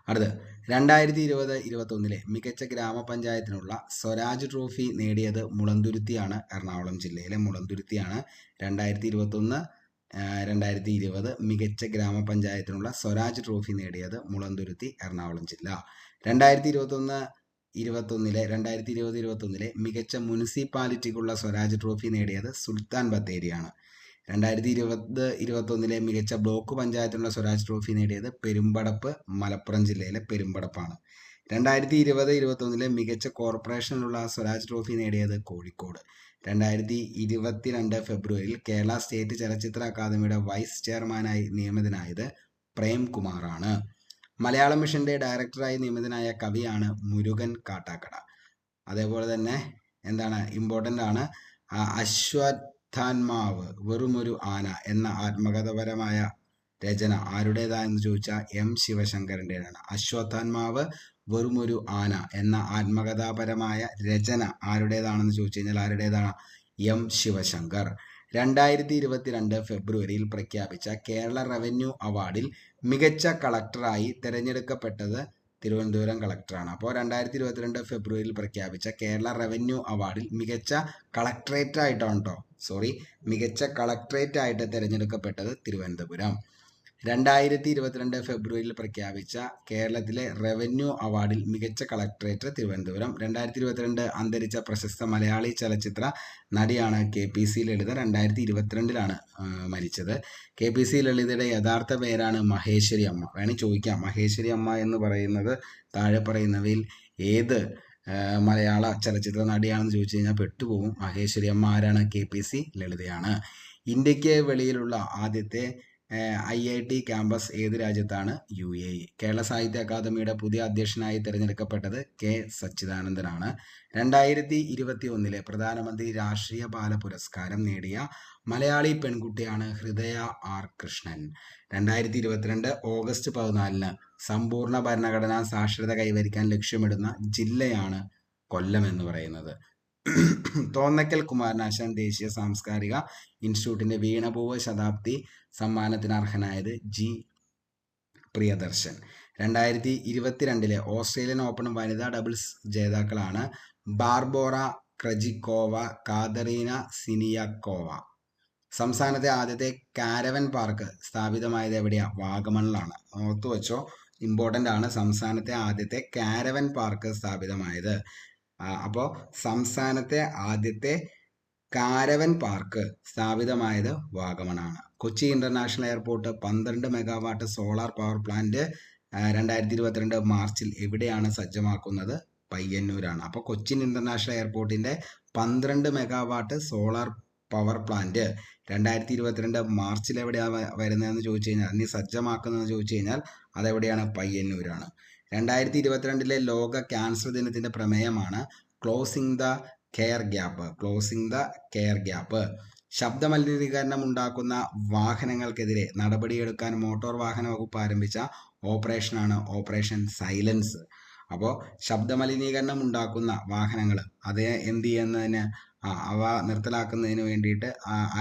അടുത്ത് 2020-21 മികച്ച ഗ്രാമപഞ്ചായത്തിനുള്ള സ്വരാജ് ട്രോഫി നേടിയത് മുളന്തുരുത്തിയാണ്. എറണാകുളം ജില്ലയിലെ മുളന്തുരുത്തിയാണ് 2021-2020 മികച്ച ഗ്രാമപഞ്ചായത്തിനുള്ള സ്വരാജ് ട്രോഫി നേടിയത് മുളന്തുരുത്തി, എറണാകുളം ജില്ല. 2020-21 മികച്ച മുനിസിപ്പാലിറ്റിക്കുള്ള സ്വരാജ് ട്രോഫി നേടിയത് സുൽത്താൻ ബത്തേരിയാണ്. 2020-21 മികച്ച ബ്ലോക്ക് പഞ്ചായത്തിനുള്ള സ്വരാജ് ട്രോഫി നേടിയത് പെരുമ്പടപ്പ്, മലപ്പുറം ജില്ലയിലെ പെരുമ്പടപ്പാണ്. 2020-21 മികച്ച കോർപ്പറേഷനിലുള്ള സ്വരാജ് ട്രോഫി നേടിയത് കോഴിക്കോട്. 2022 ഫെബ്രുവരിയിൽ കേരള സ്റ്റേറ്റ് ചലച്ചിത്ര അക്കാദമിയുടെ വൈസ് ചെയർമാനായി നിയമിതനായത് പ്രേംകുമാറാണ്. മലയാളം മിഷന്റെ ഡയറക്ടറായി നിയമിതനായ കവിയാണ് മുരുകൻ കാട്ടാക്കട. അതേപോലെ തന്നെ ഇമ്പോർട്ടൻ്റ് ആണ്, അശ്വത്ഥാത്മാവ് വെറുമൊരു ആന എന്ന ആത്മകഥാപരമായ രചന ആരുടേതായെന്ന് ചോദിച്ചാൽ എം ശിവശങ്കരൻ്റെതാണ്. അശ്വത്ഥാത്മാവ് വെറുമൊരു ആന എന്ന ആത്മകഥാപരമായ രചന ആരുടേതാണെന്ന് ചോദിച്ചു കഴിഞ്ഞാൽ ആരുടേതാണ്? എം ശിവശങ്കർ. 2022 ഫെബ്രുവരിയിൽ പ്രഖ്യാപിച്ച കേരള റവന്യൂ അവാർഡിൽ മികച്ച കളക്ടറായി തിരഞ്ഞെടുക്കപ്പെട്ടത് തിരുവനന്തപുരം കളക്ടറാണ്. അപ്പോൾ 2022 ഫെബ്രുവരിയിൽ പ്രഖ്യാപിച്ച കേരള റവന്യൂ അവാർഡിൽ മികച്ച കളക്ടറേറ്റ് ആയിട്ട് തിരഞ്ഞെടുക്കപ്പെട്ടത് തിരുവനന്തപുരം. 2022 ഫെബ്രുവരിയിൽ പ്രഖ്യാപിച്ച കേരളത്തിലെ റവന്യൂ അവാർഡിൽ മികച്ച കളക്ടറേറ്റ് തിരുവനന്തപുരം. 2022 അന്തരിച്ച പ്രശസ്ത മലയാളി ചലച്ചിത്ര നടിയാണ് KPC ലളിത. 2022 മരിച്ചത്. KPC ലളിതയുടെ യഥാർത്ഥ പേരാണ് മഹേശ്വരി അമ്മ. വേണമെങ്കിൽ ചോദിക്കാം, മഹേശ്വരി അമ്മ എന്ന് പറയുന്നത് താഴെ പറയുന്നവയിൽ ഏത് മലയാള ചലച്ചിത്ര നടിയാണെന്ന് ചോദിച്ചു കഴിഞ്ഞാൽ പെട്ടുപോകും. മഹേശ്വരി അമ്മ ആരാണ്? KPC ലളിതയാണ്. ഇന്ത്യക്ക് വെളിയിലുള്ള ആദ്യത്തെ IIT ക്യാമ്പസ് ഏത് രാജ്യത്താണ്? UAE. കേരള സാഹിത്യ അക്കാദമിയുടെ പുതിയ അധ്യക്ഷനായി തിരഞ്ഞെടുക്കപ്പെട്ടത് K. സച്ചിദാനന്ദനാണ്. 2021 പ്രധാനമന്ത്രി രാഷ്ട്രീയ ബാല പുരസ്കാരം നേടിയ മലയാളി പെൺകുട്ടിയാണ് ഹൃദയ R. കൃഷ്ണൻ. 2022 ഓഗസ്റ്റ് 14 സമ്പൂർണ്ണ ഭരണഘടനാ സാക്ഷരത കൈവരിക്കാൻ ലക്ഷ്യമിടുന്ന ജില്ലയാണ് കൊല്ലം എന്ന് പറയുന്നത്. തോന്നക്കൽ കുമാരനാശാൻ ദേശീയ സാംസ്കാരിക ഇൻസ്റ്റിറ്റ്യൂട്ടിന്റെ വീണപൂവ് ശതാബ്ദി സമ്മാനത്തിന് അർഹനായത് G. പ്രിയദർശൻ. 2022 ഓസ്ട്രേലിയൻ ഓപ്പൺ വനിതാ ഡബിൾസ് ജേതാക്കളാണ് ബാർബോറ ക്രജിക്കോവ, കാതറീന സിനിയാക്കോവ. സംസ്ഥാനത്തെ ആദ്യത്തെ കാരവൻ പാർക്ക് സ്ഥാപിതമായത് എവിടെയാ? വാഗമണിലാണ്. ഓർത്തു വെച്ചോ, ഇമ്പോർട്ടൻ്റ് ആണ്. സംസ്ഥാനത്തെ ആദ്യത്തെ കാരവൻ പാർക്ക് സ്ഥാപിതമായത്. അപ്പോൾ സംസ്ഥാനത്തെ ആദ്യത്തെ കാരവൻ പാർക്ക് സ്ഥാപിതമായത് വാഗമണാണ്. Kochi international airport 12 megawatt solar power plant 2022 മാർച്ചിൽ എവിടെയാണ് സജ്ജമാക്കുന്നത്? പയ്യന്നൂരാണ്. അപ്പോൾ കൊച്ചിൻ ഇന്റർനാഷണൽ എയർപോർട്ടിന്റെ 12 മെഗാവാട്ട് സോളാർ പവർ പ്ലാന്റ് 2022 മാർച്ചിൽ എവിടെയാണ് വരുന്നതെന്ന് ചോദിച്ചു കഴിഞ്ഞാൽ, നീ സജ്ജമാക്കുന്നതെന്ന് ചോദിച്ചു കഴിഞ്ഞാൽ അതെവിടെയാണ്? പയ്യന്നൂരാണ്. 2022 ലോക ക്യാൻസർ ദിനത്തിന്റെ പ്രമേയമാണ് ക്ലോസിംഗ് ദ കെയർ ഗ്യാപ്പ്. ശബ്ദ മലിനീകരണം ഉണ്ടാക്കുന്ന വാഹനങ്ങൾക്കെതിരെ നടപടിയെടുക്കാൻ മോട്ടോർ വാഹന വകുപ്പ് ആരംഭിച്ച ഓപ്പറേഷനാണ് ഓപ്പറേഷൻ സൈലൻസ്. അപ്പോൾ ശബ്ദ മലിനീകരണം ഉണ്ടാക്കുന്ന വാഹനങ്ങൾ അത് എന്ത് ചെയ്യുന്നതിന് അവ നിർത്തലാക്കുന്നതിന് വേണ്ടിയിട്ട്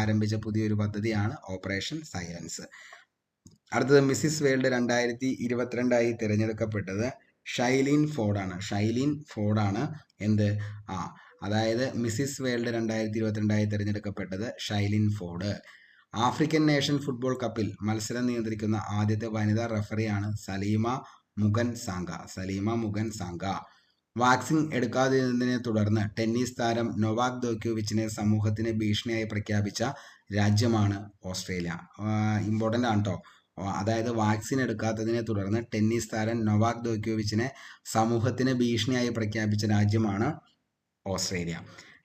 ആരംഭിച്ച പുതിയൊരു പദ്ധതിയാണ് ഓപ്പറേഷൻ സൈലൻസ്. അടുത്തത് മിസ്സിസ് വേൾഡ് 2022 തിരഞ്ഞെടുക്കപ്പെട്ടത് ഷൈലീൻ ഫോർഡാണ്. അതായത് മിസ്സിസ് വേൾഡ് 2022 തിരഞ്ഞെടുക്കപ്പെട്ടത് ഷൈലീൻ ഫോർഡ്. ആഫ്രിക്കൻ നേഷൻ ഫുട്ബോൾ കപ്പിൽ മത്സരം നിയന്ത്രിക്കുന്ന ആദ്യത്തെ വനിതാ റഫറിയാണ് സലീമ മുഗൻ സാങ്ക. വാക്സിൻ എടുക്കാതിരുന്നതിനെ തുടർന്ന് ടെന്നീസ് താരം നൊവാക് ജോക്കോവിച്ചിനെ സമൂഹത്തിന് ഭീഷണിയായി പ്രഖ്യാപിച്ച രാജ്യമാണ് ഓസ്ട്രേലിയ. ഇമ്പോർട്ടൻ്റ് ആണ് കേട്ടോ. അതായത് വാക്സിൻ എടുക്കാത്തതിനെ തുടർന്ന് ടെന്നീസ് താരം നൊവാക് ജോക്കോവിച്ചിനെ സമൂഹത്തിന് ഭീഷണിയായി പ്രഖ്യാപിച്ച രാജ്യമാണ് ഓസ്ട്രേലിയ.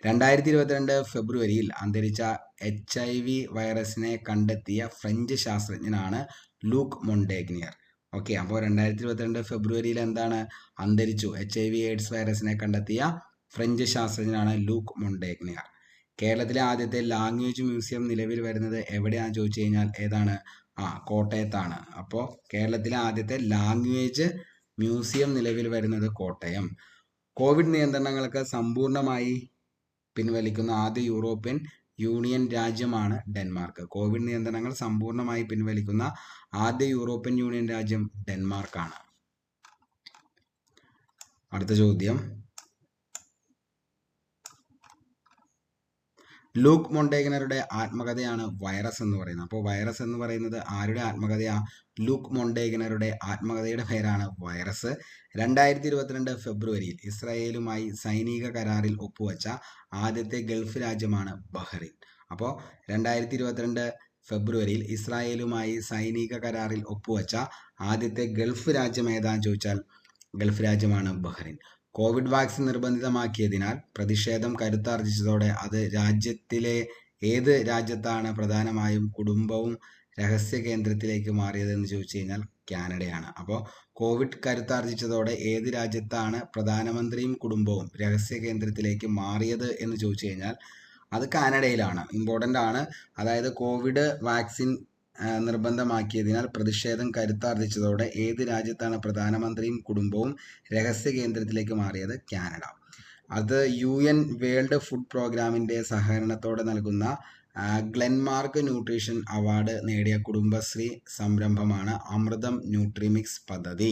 2022 ഫെബ്രുവരിയിൽ അന്തരിച്ച HIV വൈറസിനെ കണ്ടെത്തിയ ഫ്രഞ്ച് ശാസ്ത്രജ്ഞനാണ് ലൂക്ക് മൊണ്ടേഗ്നിയർ. ഓക്കെ, അപ്പോൾ 2022 ഫെബ്രുവരിയിൽ എന്താണ് അന്തരിച്ചു? HIV എയ്ഡ്സ് വൈറസിനെ കണ്ടെത്തിയ ഫ്രഞ്ച് ശാസ്ത്രജ്ഞനാണ് ലൂക്ക് മൊണ്ടേഗ്നിയർ. കേരളത്തിലെ ആദ്യത്തെ ലാംഗ്വേജ് മ്യൂസിയം നിലവിൽ വരുന്നത് എവിടെയാണെന്ന് ചോദിച്ചു കഴിഞ്ഞാൽ ഏതാണ്? കോട്ടയത്താണ്. അപ്പോൾ കേരളത്തിലെ ആദ്യത്തെ ലാംഗ്വേജ് മ്യൂസിയം നിലവിൽ വരുന്നത് കോട്ടയം. കോവിഡ് നിയന്ത്രണങ്ങൾക്ക് സമ്പൂർണ്ണമായി പിൻവലിക്കുന്ന ആദ്യ യൂറോപ്യൻ യൂണിയൻ രാജ്യമാണ് ഡെൻമാർക്ക്. കോവിഡ് നിയന്ത്രണങ്ങൾ സമ്പൂർണ്ണമായി പിൻവലിക്കുന്ന ആദ്യ യൂറോപ്യൻ യൂണിയൻ രാജ്യം ഡെൻമാർക്കാണ്. അടുത്ത ചോദ്യം, ലൂക്ക് മൊണ്ടേഗ്നറുടെ ആത്മകഥയാണ് വൈറസ് എന്ന് പറയുന്നത്. അപ്പോൾ വൈറസ് എന്ന് പറയുന്നത് ആരുടെ ആത്മകഥയാ? ലൂക്ക് മൊണ്ടേഗ്നറുടെ ആത്മകഥയുടെ പേരാണ് വൈറസ്. 2022 ഫെബ്രുവരിയിൽ ഇസ്രായേലുമായി സൈനിക കരാറിൽ ഒപ്പുവെച്ച ആദ്യത്തെ ഗൾഫ് രാജ്യമാണ് ബഹ്റിൻ. അപ്പോൾ 2022 ഫെബ്രുവരിയിൽ ഇസ്രായേലുമായി സൈനിക കരാറിൽ ഒപ്പുവെച്ച ആദ്യത്തെ ഗൾഫ് രാജ്യം ഏതാണെന്ന് ചോദിച്ചാൽ ഗൾഫ് രാജ്യമാണ് ബഹ്റിൻ. കോവിഡ് വാക്സിൻ നിർബന്ധിതമാക്കിയതിനാൽ പ്രതിഷേധം കരുത്താർജിച്ചതോടെ അത് രാജ്യത്തിലെ ഏത് രാജ്യത്താണ് പ്രധാനമായും കുടുംബവും രഹസ്യ കേന്ദ്രത്തിലേക്ക് മാറിയതെന്ന് ചോദിച്ചു കഴിഞ്ഞാൽ കാനഡയാണ്. അപ്പോൾ കോവിഡ് കരുത്താർജിച്ചതോടെ ഏത് രാജ്യത്താണ് പ്രധാനമന്ത്രിയും കുടുംബവും രഹസ്യ കേന്ദ്രത്തിലേക്ക് മാറിയത് എന്ന് ചോദിച്ചു കഴിഞ്ഞാൽ അത് കാനഡയിലാണ്. ഇമ്പോർട്ടൻ്റ് ആണ്. അതായത് കോവിഡ് വാക്സിൻ നിർബന്ധമാക്കിയതിനാൽ പ്രതിഷേധം കരുത്താർജിച്ചതോടെ ഏത് രാജ്യത്താണ് പ്രധാനമന്ത്രിയും കുടുംബവും രഹസ്യ കേന്ദ്രത്തിലേക്ക് മാറിയത്? കാനഡ. അത് UN വേൾഡ് ഫുഡ് പ്രോഗ്രാമിൻ്റെ സഹകരണത്തോടെ നൽകുന്ന ഗ്ലെൻമാർക്ക് ന്യൂട്രീഷൻ അവാർഡ് നേടിയ കുടുംബശ്രീ സംരംഭമാണ് അമൃതം ന്യൂട്രിമിക്സ് പദ്ധതി.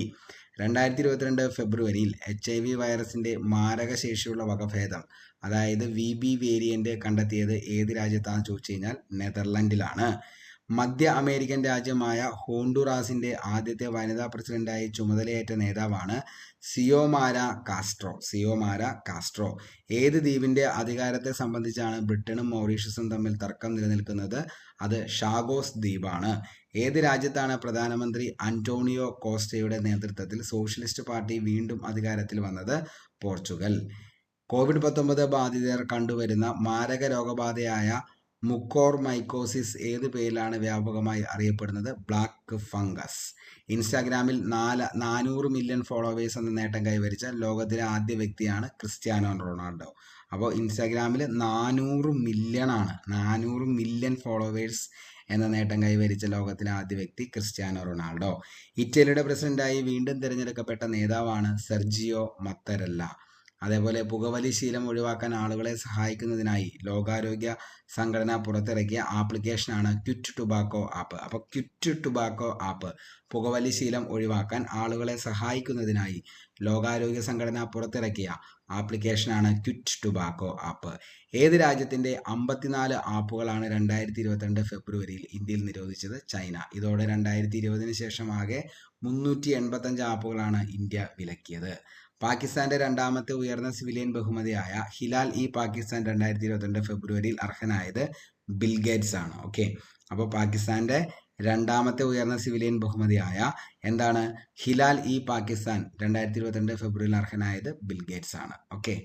2022 ഫെബ്രുവരിയിൽ HIV വൈറസിൻ്റെ മാരകശേഷിയുള്ള വകഭേദം അതായത് VB വേരിയൻ്റ് കണ്ടെത്തിയത് ഏത് രാജ്യത്താണെന്ന് ചോദിച്ചു കഴിഞ്ഞാൽ നെതർലൻഡിലാണ്. മധ്യ അമേരിക്കൻ രാജ്യമായ ഹോണ്ടുറാസിൻ്റെ ആദ്യത്തെ വനിതാ പ്രസിഡന്റായി ചുമതലയേറ്റ നേതാവാണ് സിയോമാര കാസ്ട്രോ. ഏത് ദ്വീപിൻ്റെ അധികാരത്തെ സംബന്ധിച്ചാണ് ബ്രിട്ടനും മൗറീഷ്യസും തമ്മിൽ തർക്കം നിലനിൽക്കുന്നത്? അത് ഷാഗോസ് ദ്വീപാണ്. ഏത് രാജ്യത്താണ് പ്രധാനമന്ത്രി അന്റോണിയോ കോസ്റ്റയുടെ നേതൃത്വത്തിൽ സോഷ്യലിസ്റ്റ് പാർട്ടി വീണ്ടും അധികാരത്തിൽ വന്നത്? പോർച്ചുഗൽ. COVID-19 ബാധിതർ കണ്ടുവരുന്ന മാരക രോഗബാധയായ മുക്കോർമൈക്കോസിസ് ഏത് പേരിലാണ് വ്യാപകമായി അറിയപ്പെടുന്നത്? Black fungus. ഇൻസ്റ്റാഗ്രാമിൽ 400 മില്യൺ ഫോളോവേഴ്സ് എന്ന നേട്ടം കൈവരിച്ച ലോകത്തിലെ ആദ്യ വ്യക്തിയാണ് ക്രിസ്ത്യാനോ റൊണാൾഡോ. അപ്പോൾ ഇൻസ്റ്റാഗ്രാമിൽ 400 മില്യൺ ഫോളോവേഴ്സ് എന്ന നേട്ടം കൈവരിച്ച ലോകത്തിലെ ആദ്യ വ്യക്തി ക്രിസ്ത്യാനോ റൊണാൾഡോ. ഇറ്റലിയുടെ പ്രസിഡന്റായി വീണ്ടും തിരഞ്ഞെടുക്കപ്പെട്ട നേതാവാണ് സെർജിയോ മത്തരല്ല. അതേപോലെ പുകവലി ശീലം ഒഴിവാക്കാൻ ആളുകളെ സഹായിക്കുന്നതിനായി ലോകാരോഗ്യ സംഘടന പുറത്തിറക്കിയ ആപ്ലിക്കേഷനാണ് ക്വിറ്റ് ടുബാക്കോ ആപ്പ്. അപ്പോൾ ക്വിറ്റ് ടുബാക്കോ ആപ്പ് പുകവലി ശീലം ഒഴിവാക്കാൻ ആളുകളെ സഹായിക്കുന്നതിനായി ലോകാരോഗ്യ സംഘടന പുറത്തിറക്കിയ ആപ്ലിക്കേഷനാണ് ക്വിറ്റ് ടുബാക്കോ ആപ്പ്. ഏത് രാജ്യത്തിൻ്റെ 54 ആപ്പുകളാണ് 2022 ഫെബ്രുവരിയിൽ ഇന്ത്യയിൽ നിരോധിച്ചത്? ചൈന. ഇതോടെ 2020 ശേഷം ആകെ 385 ആപ്പുകളാണ് ഇന്ത്യ വിലക്കിയത്. പാകിസ്ഥാന്റെ രണ്ടാമത്തെ ഉയർന്ന സിവിലിയൻ ബഹുമതിയായ ഹിലാൽ ഇ പാകിസ്ഥാൻ 2022 ഫെബ്രുവരിയിൽ അർഹനായത് ബിൽഗേറ്റ്സ് ആണ്. ഓക്കെ, അപ്പോൾ പാകിസ്ഥാന്റെ രണ്ടാമത്തെ ഉയർന്ന സിവിലിയൻ ബഹുമതിയായ എന്താണ്? ഹിലാൽ ഇ പാകിസ്ഥാൻ 2022 ഫെബ്രുവരിയിൽ അർഹനായത് ബിൽഗേറ്റ്സ് ആണ്. ഓക്കെ,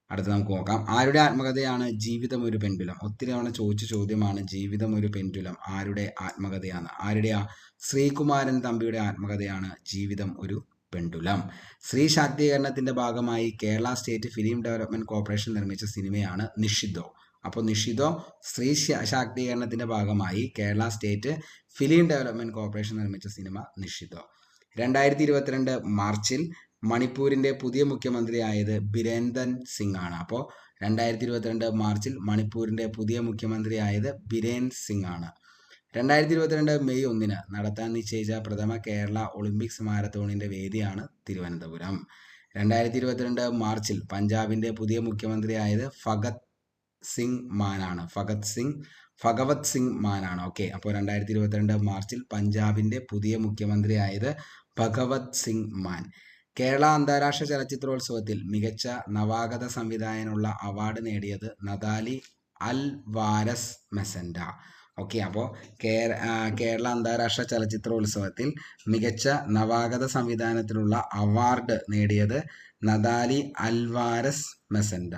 അടുത്ത് നമുക്ക് നോക്കാം. ആരുടെ ആത്മകഥയാണ് ജീവിതം ഒരു പെൻഡുലം? ഒത്തിരി തവണ ചോദിച്ച ചോദ്യമാണ്. ജീവിതം ഒരു പെൻഡുലം ആരുടെ ആത്മകഥയാണ്? ആരുടെയാ? ശ്രീകുമാരൻ തമ്പിയുടെ ആത്മകഥയാണ് ജീവിതം ഒരു പെൻഡുലം. സ്ത്രീ ശാക്തീകരണത്തിന്റെ ഭാഗമായി Kerala state film development corporation നിർമ്മിച്ച സിനിമയാണ് നിഷിദോ. അപ്പോൾ നിഷിദോ സ്ത്രീ ശാക്തീകരണത്തിന്റെ ഭാഗമായി Kerala state film development corporation നിർമ്മിച്ച സിനിമ നിഷിദോ. 2022 മാർച്ചിൽ മണിപ്പൂരിന്റെ പുതിയ മുഖ്യമന്ത്രിയായത് ബിരേന്ദർ സിംഗ് ആണ്. അപ്പോൾ 2022 മാർച്ചിൽ മണിപ്പൂരിന്റെ പുതിയ മുഖ്യമന്ത്രിയായത് ബിരേൻ സിംഗ് ആണ്. 2022 മെയ് 1 നടത്താൻ നിശ്ചയിച്ച പ്രഥമ കേരള ഒളിമ്പിക്സ് മാരത്തോണിന്റെ വേദിയാണ് തിരുവനന്തപുരം. 2022 മാർച്ചിൽ പഞ്ചാബിന്റെ പുതിയ മുഖ്യമന്ത്രിയായത് ഭഗത് സിംഗ് മാൻ ആണ്. ഓക്കെ, അപ്പോൾ 2022 മാർച്ചിൽ പഞ്ചാബിന്റെ പുതിയ മുഖ്യമന്ത്രിയായത് ഭഗവത് സിംഗ് മാൻ. കേരള അന്താരാഷ്ട്ര ചലച്ചിത്രോത്സവത്തിൽ മികച്ച നവാഗത സംവിധായകനുള്ള അവാർഡ് നേടിയത് നതാലി അൽവാരസ് മെസൻഡ. ഓക്കെ, അപ്പോൾ കേരള അന്താരാഷ്ട്ര ചലച്ചിത്രോത്സവത്തിൽ മികച്ച നവാഗത സംവിധാനത്തിനുള്ള അവാർഡ് നേടിയത് നതാലി അൽവാരസ് മെസൻഡ.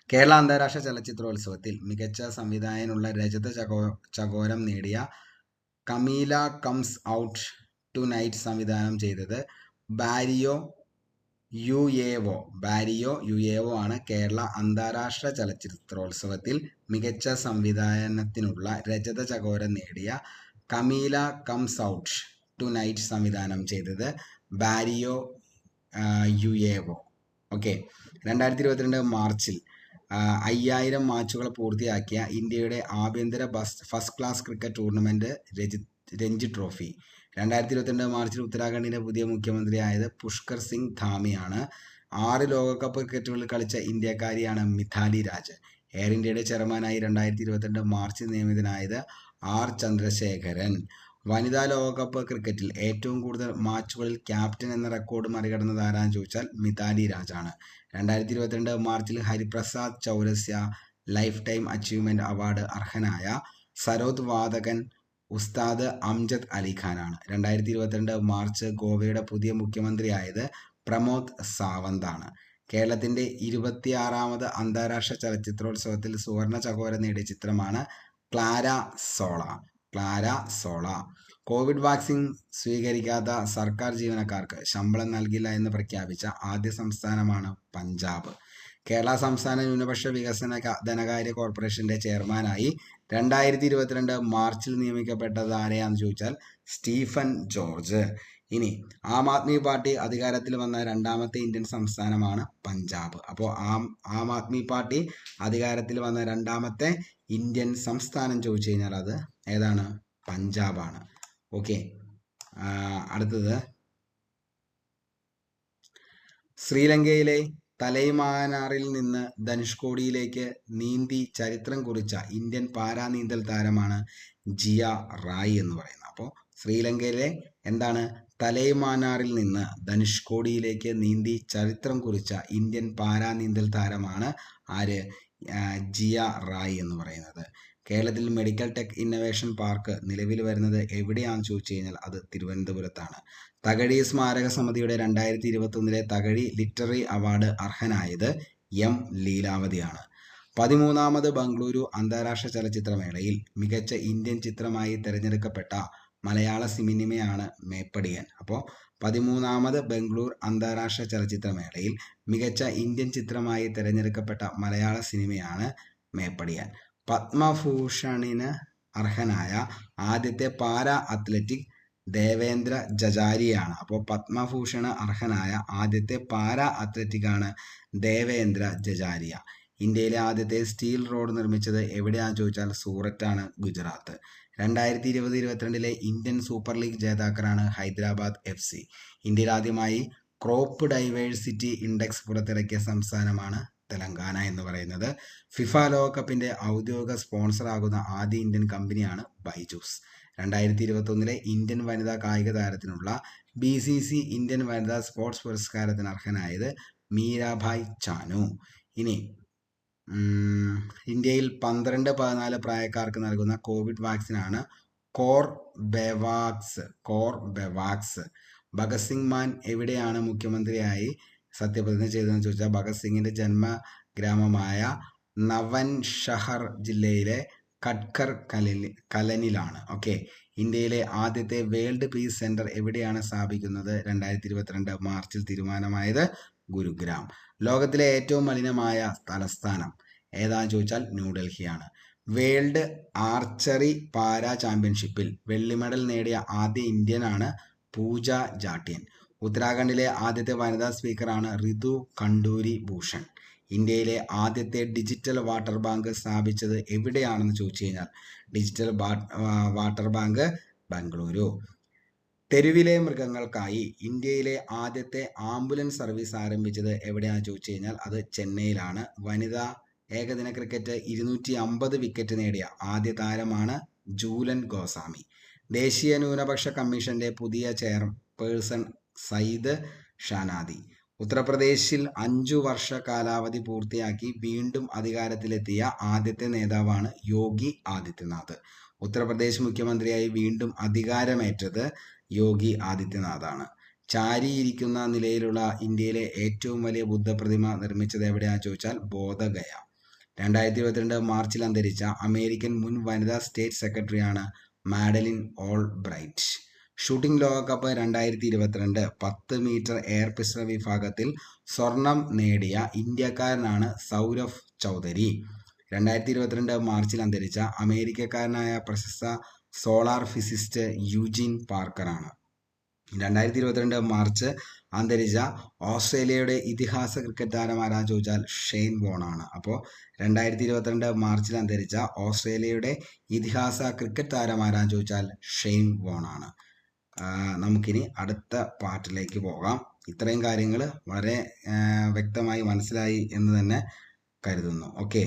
കേരള അന്താരാഷ്ട്ര ചലച്ചിത്രോത്സവത്തിൽ മികച്ച സംവിധായകനുള്ള രജത ചകോരം നേടിയ Camila comes out tonight സംവിധാനം ചെയ്തത് ബാരിയോ യുഎവോ ആണ്. കേരള അന്താരാഷ്ട്ര ചലച്ചിത്രോത്സവത്തിൽ മികച്ച സംവിധാനത്തിനുള്ള രജത ചകോരം നേടിയ Camila comes out tonight സംവിധാനം ചെയ്തത് ബാരിയോ യുഎവോ. ഓക്കെ. 2022 മാർച്ചിൽ 5000 മാച്ചുകൾ പൂർത്തിയാക്കിയ ഇന്ത്യയുടെ ആഭ്യന്തര first class cricket tournament Ranji trophy. 2022 മാർച്ചിൽ ഉത്തരാഖണ്ഡിന്റെ പുതിയ മുഖ്യമന്ത്രിയായത് പുഷ്കർ സിംഗ് ധാമിയാണ്. 6 ലോകകപ്പ് ക്രിക്കറ്റുകളിൽ കളിച്ച ഇന്ത്യക്കാരിയാണ് മിഥാലി രാജ്. എയർ ഇന്ത്യയുടെ ചെയർമാനായി 2022 മാർച്ചിൽ നിയമിതനായത് ആർ ചന്ദ്രശേഖരൻ. വനിതാ ലോകകപ്പ് ക്രിക്കറ്റിൽ ഏറ്റവും കൂടുതൽ മാച്ചുകളിൽ ക്യാപ്റ്റൻ എന്ന റെക്കോർഡ് മറികടന്നത് ആരാന്ന് ചോദിച്ചാൽ മിതാലി രാജാണ്. 2022 മാർച്ചിൽ Hariprasad Chaurasia lifetime achievement award അർഹനായ സരോദ് വാദകൻ ഉസ്താദ് അംജദ് അലി ഖാനാണ്. 2022 മാർച്ച് ഗോവയുടെ പുതിയ മുഖ്യമന്ത്രിയായത് പ്രമോദ് സാവന്താണ്. കേരളത്തിന്റെ 26ാമത് അന്താരാഷ്ട്ര ചലച്ചിത്രോത്സവത്തിൽ സുവർണ ചകോരം നേടിയ ചിത്രമാണ് ക്ലാര സോള. കോവിഡ് വാക്സിൻ സ്വീകരിക്കാത്ത സർക്കാർ ജീവനക്കാർക്ക് ശമ്പളം നൽകില്ല എന്ന് പ്രഖ്യാപിച്ച ആദ്യ സംസ്ഥാനമാണ് പഞ്ചാബ്. കേരള സംസ്ഥാന ന്യൂനപക്ഷ വികസന ധനകാര്യ കോർപ്പറേഷന്റെ ചെയർമാനായി 2022 മാർച്ചിൽ നിയമിക്കപ്പെട്ടത് ആരെയാന്ന് ചോദിച്ചാൽ സ്റ്റീഫൻ ജോർജ്. ഇനി ആം ആദ്മി പാർട്ടി അധികാരത്തിൽ വന്ന രണ്ടാമത്തെ ഇന്ത്യൻ സംസ്ഥാനമാണ് പഞ്ചാബ്. അപ്പോൾ ആം ആദ്മി പാർട്ടി അധികാരത്തിൽ വന്ന രണ്ടാമത്തെ ഇന്ത്യൻ സംസ്ഥാനം ചോദിച്ചു കഴിഞ്ഞാൽ അത് ഏതാണ്? പഞ്ചാബാണ്. ഓക്കെ. അടുത്തത് ശ്രീലങ്കയിലെ തലൈമാനാറിൽ നിന്ന് ധനുഷ്കോടിയിലേക്ക് നീന്തി ചരിത്രം കുറിച്ച ഇന്ത്യൻ പാരാ നീന്തൽ താരമാണ് ജിയ റായ് എന്ന് പറയുന്നത്. അപ്പോൾ ശ്രീലങ്കയിലെ എന്താണ് തലൈമാനാറിൽ നിന്ന് ധനുഷ്കോടിയിലേക്ക് നീന്തി ചരിത്രം കുറിച്ച ഇന്ത്യൻ പാരാ നീന്തൽ താരമാണ് ആര്? ജിയ റായ് എന്ന് പറയുന്നത്. കേരളത്തിൽ മെഡിക്കൽ ടെക് ഇന്നൊവേഷൻ പാർക്ക് നിലവിൽ വരുന്നത് എവിടെയാണെന്ന് ചോദിച്ചു കഴിഞ്ഞാൽ അത് തിരുവനന്തപുരത്താണ്. തകഴി സ്മാരക സമിതിയുടെ 2021 തകഴി ലിറ്റററി അവാർഡ് അർഹനായത് എം ലീലാവതിയാണ്. 13ാമത് ബംഗളൂരു അന്താരാഷ്ട്ര ചലച്ചിത്രമേളയിൽ മികച്ച ഇന്ത്യൻ ചിത്രമായി തിരഞ്ഞെടുക്കപ്പെട്ട മലയാള സിനിമയാണ് മേപ്പടിയൻ. അപ്പോൾ 13ാമത് ബംഗളൂർ അന്താരാഷ്ട്ര ചലച്ചിത്രമേളയിൽ മികച്ച ഇന്ത്യൻ ചിത്രമായി തിരഞ്ഞെടുക്കപ്പെട്ട മലയാള സിനിമയാണ് മേപ്പടിയൻ. പത്മഭൂഷണിന് അർഹനായ ആദ്യത്തെ പാരാ അത്ലറ്റിക് ദേവേന്ദ്ര ജജാരിയാണ്. അപ്പോൾ പത്മഭൂഷണ് അർഹനായ ആദ്യത്തെ പാരാ അത്ലറ്റിക്കാണ് ദേവേന്ദ്ര ജജാരിയ. ഇന്ത്യയിലെ ആദ്യത്തെ സ്റ്റീൽ റോഡ് നിർമ്മിച്ചത് എവിടെയാണെന്ന് ചോദിച്ചാൽ സൂററ്റാണ്, ഗുജറാത്ത്. 2020-22 ഇന്ത്യൻ സൂപ്പർ ലീഗ് ജേതാക്കളാണ് ഹൈദരാബാദ് FC. ഇന്ത്യയിൽ ആദ്യമായി ക്രോപ്പ് ഡൈവേഴ്സിറ്റി ഇൻഡെക്സ് പുറത്തിറക്കിയ സംസ്ഥാനമാണ് തെലങ്കാന എന്ന് പറയുന്നത്. ഫിഫ ലോകകപ്പിന്റെ ഔദ്യോഗിക സ്പോൺസർ ആകുന്ന ആദ്യ ഇന്ത്യൻ കമ്പനിയാണ് ബൈജൂസ്. 2021 ഇന്ത്യൻ വനിതാ കായിക താരത്തിനുള്ള BCC ഇന്ത്യൻ വനിതാ സ്പോർട്സ് പുരസ്കാരത്തിന് അർഹനായത് മീരാഭായ് ചാനു. ഇനി ഇന്ത്യയിൽ 12-14 പ്രായക്കാർക്ക് നൽകുന്ന കോവിഡ് വാക്സിനാണ് കോർബെവാക്സ്. ഭഗത് സിംഗ് മാൻ എവിടെയാണ് മുഖ്യമന്ത്രിയായി സത്യപ്രതിജ്ഞ ചെയ്തതെന്ന് ചോദിച്ചാൽ ഭഗത് സിംഗിന്റെ ജന്മഗ്രാമമായ നവൻഷഹർ ജില്ലയിലെ കട്കർ കലനിലാണ്. ഓക്കെ. ഇന്ത്യയിലെ ആദ്യത്തെ വേൾഡ് പീസ് സെന്റർ എവിടെയാണ് സ്ഥാപിക്കുന്നത്? 2022 മാർച്ചിൽ തീരുമാനമായത് ഗുരുഗ്രാം. ലോകത്തിലെ ഏറ്റവും മലിനമായ തലസ്ഥാനം ഏതാണെന്ന് ചോദിച്ചാൽ ന്യൂഡൽഹിയാണ്. വേൾഡ് ആർച്ചറി പാരാ ചാമ്പ്യൻഷിപ്പിൽ വെള്ളി മെഡൽ നേടിയ ആദ്യ ഇന്ത്യനാണ് പൂജ ജാട്യൻ. ഉത്തരാഖണ്ഡിലെ ആദ്യത്തെ വനിതാ സ്പീക്കറാണ് ഋതു കണ്ടൂരി ഭൂഷൺ. ഇന്ത്യയിലെ ആദ്യത്തെ ഡിജിറ്റൽ വാട്ടർ ബാങ്ക് സ്ഥാപിച്ചത് എവിടെയാണെന്ന് ചോദിച്ചു കഴിഞ്ഞാൽ ഡിജിറ്റൽ വാട്ടർ ബാങ്ക് ബംഗളൂരു. തെരുവിലെ മൃഗങ്ങൾക്കായി ഇന്ത്യയിലെ ആദ്യത്തെ ആംബുലൻസ് സർവീസ് ആരംഭിച്ചത് എവിടെയാണെന്ന് ചോദിച്ചു കഴിഞ്ഞാൽ അത് ചെന്നൈയിലാണ്. വനിതാ ഏകദിന ക്രിക്കറ്റ് 250 വിക്കറ്റ് നേടിയ ആദ്യ താരമാണ് ജൂലൻ ഗോസ്വാമി. ദേശീയ ന്യൂനപക്ഷ കമ്മീഷന്റെ പുതിയ ചെയർപേഴ്സൺ സയ്യിദ് ഷാനാദി. ഉത്തർപ്രദേശിൽ 5 വർഷ കാലാവധി പൂർത്തിയാക്കി വീണ്ടും അധികാരത്തിലെത്തിയ ആദ്യത്തെ നേതാവാണ് യോഗി ആദിത്യനാഥ്. ഉത്തർപ്രദേശ് മുഖ്യമന്ത്രിയായി വീണ്ടും അധികാരമേറ്റത് യോഗി ആദിത്യനാഥാണ്. ചാരിയിരിക്കുന്ന നിലയിലുള്ള ഇന്ത്യയിലെ ഏറ്റവും വലിയ ബുദ്ധപ്രതിമ നിർമ്മിച്ചത് എവിടെയാണെന്ന് ചോദിച്ചാൽ ബോധഗയ. 2022 മാർച്ചിൽ അന്തരിച്ച അമേരിക്കൻ മുൻ വനിതാ സ്റ്റേറ്റ് സെക്രട്ടറിയാണ് മാഡലിൻ ഓൾ ബ്രൈറ്റ്. ഷൂട്ടിംഗ് ലോകകപ്പ് 2022 10 മീറ്റർ എയർ പിസ്റ്റൾ വിഭാഗത്തിൽ സ്വർണം നേടിയ ഇന്ത്യക്കാരനാണ് സൗരഭ് ചൗധരി. 2022 മാർച്ചിൽ അന്തരിച്ച അമേരിക്കക്കാരനായ പ്രശസ്ത സോളാർ ഫിസിസ്റ്റ് യൂജിൻ പാർക്കറാണ്. 2022 മാർച്ച് അന്തരിച്ച ഓസ്ട്രേലിയയുടെ ഇതിഹാസ ക്രിക്കറ്റ് താരം ആരാന്ന് ചോദിച്ചാൽ ഷെയ്ൻ വോണാണ്. അപ്പോൾ 2022 മാർച്ചിൽ അന്തരിച്ച ഓസ്ട്രേലിയയുടെ ഇതിഹാസ ക്രിക്കറ്റ് താരം ആരാന്ന് ചോദിച്ചാൽ ഷെയ്ൻ വോണാണ്. നമുക്കിനി അടുത്ത പാർട്ടിലേക്ക് പോകാം. ഇത്രയും കാര്യങ്ങൾ വളരെ വ്യക്തമായി മനസ്സിലായി എന്ന് തന്നെ കരുതുന്നു. ഓക്കെ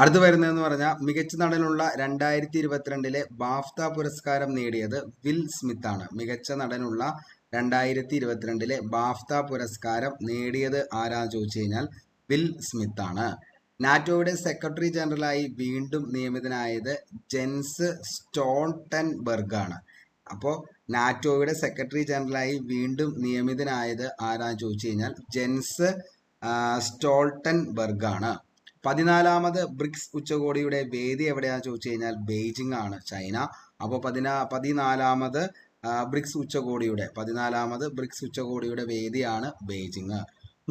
അടുത്ത് വരുന്നതെന്ന് പറഞ്ഞാൽ മികച്ച നടനുള്ള 2022 ബാഫ്ത പുരസ്കാരം നേടിയത് വിൽ സ്മിത്ത് ആണ്. മികച്ച നടനുള്ള 2022 ബാഫ്ത പുരസ്കാരം നേടിയത് ആരാന്ന് ചോദിച്ചു കഴിഞ്ഞാൽ വിൽ സ്മിത്ത് ആണ്. നാറ്റോയുടെ സെക്രട്ടറി ജനറലായി വീണ്ടും നിയമിതനായത് ജെൻസ് സ്റ്റോൾട്ടൻബർഗ് ആണ്. അപ്പോൾ നാറ്റോയുടെ സെക്രട്ടറി ജനറലായി വീണ്ടും നിയമിതനായത് ആരാന്ന് ചോദിച്ചു കഴിഞ്ഞാൽ ജെൻസ് സ്റ്റോൾട്ടൻബർഗ് ആണ്. 14ാമത് ബ്രിക്സ് ഉച്ചകോടിയുടെ വേദി എവിടെയാണെന്ന് ചോദിച്ചു കഴിഞ്ഞാൽ ബെയ്ജിംഗ് ആണ്, ചൈന. അപ്പോൾ 14ാമത് ബ്രിക്സ് ഉച്ചകോടിയുടെ വേദിയാണ് ബെയ്ജിംഗ്.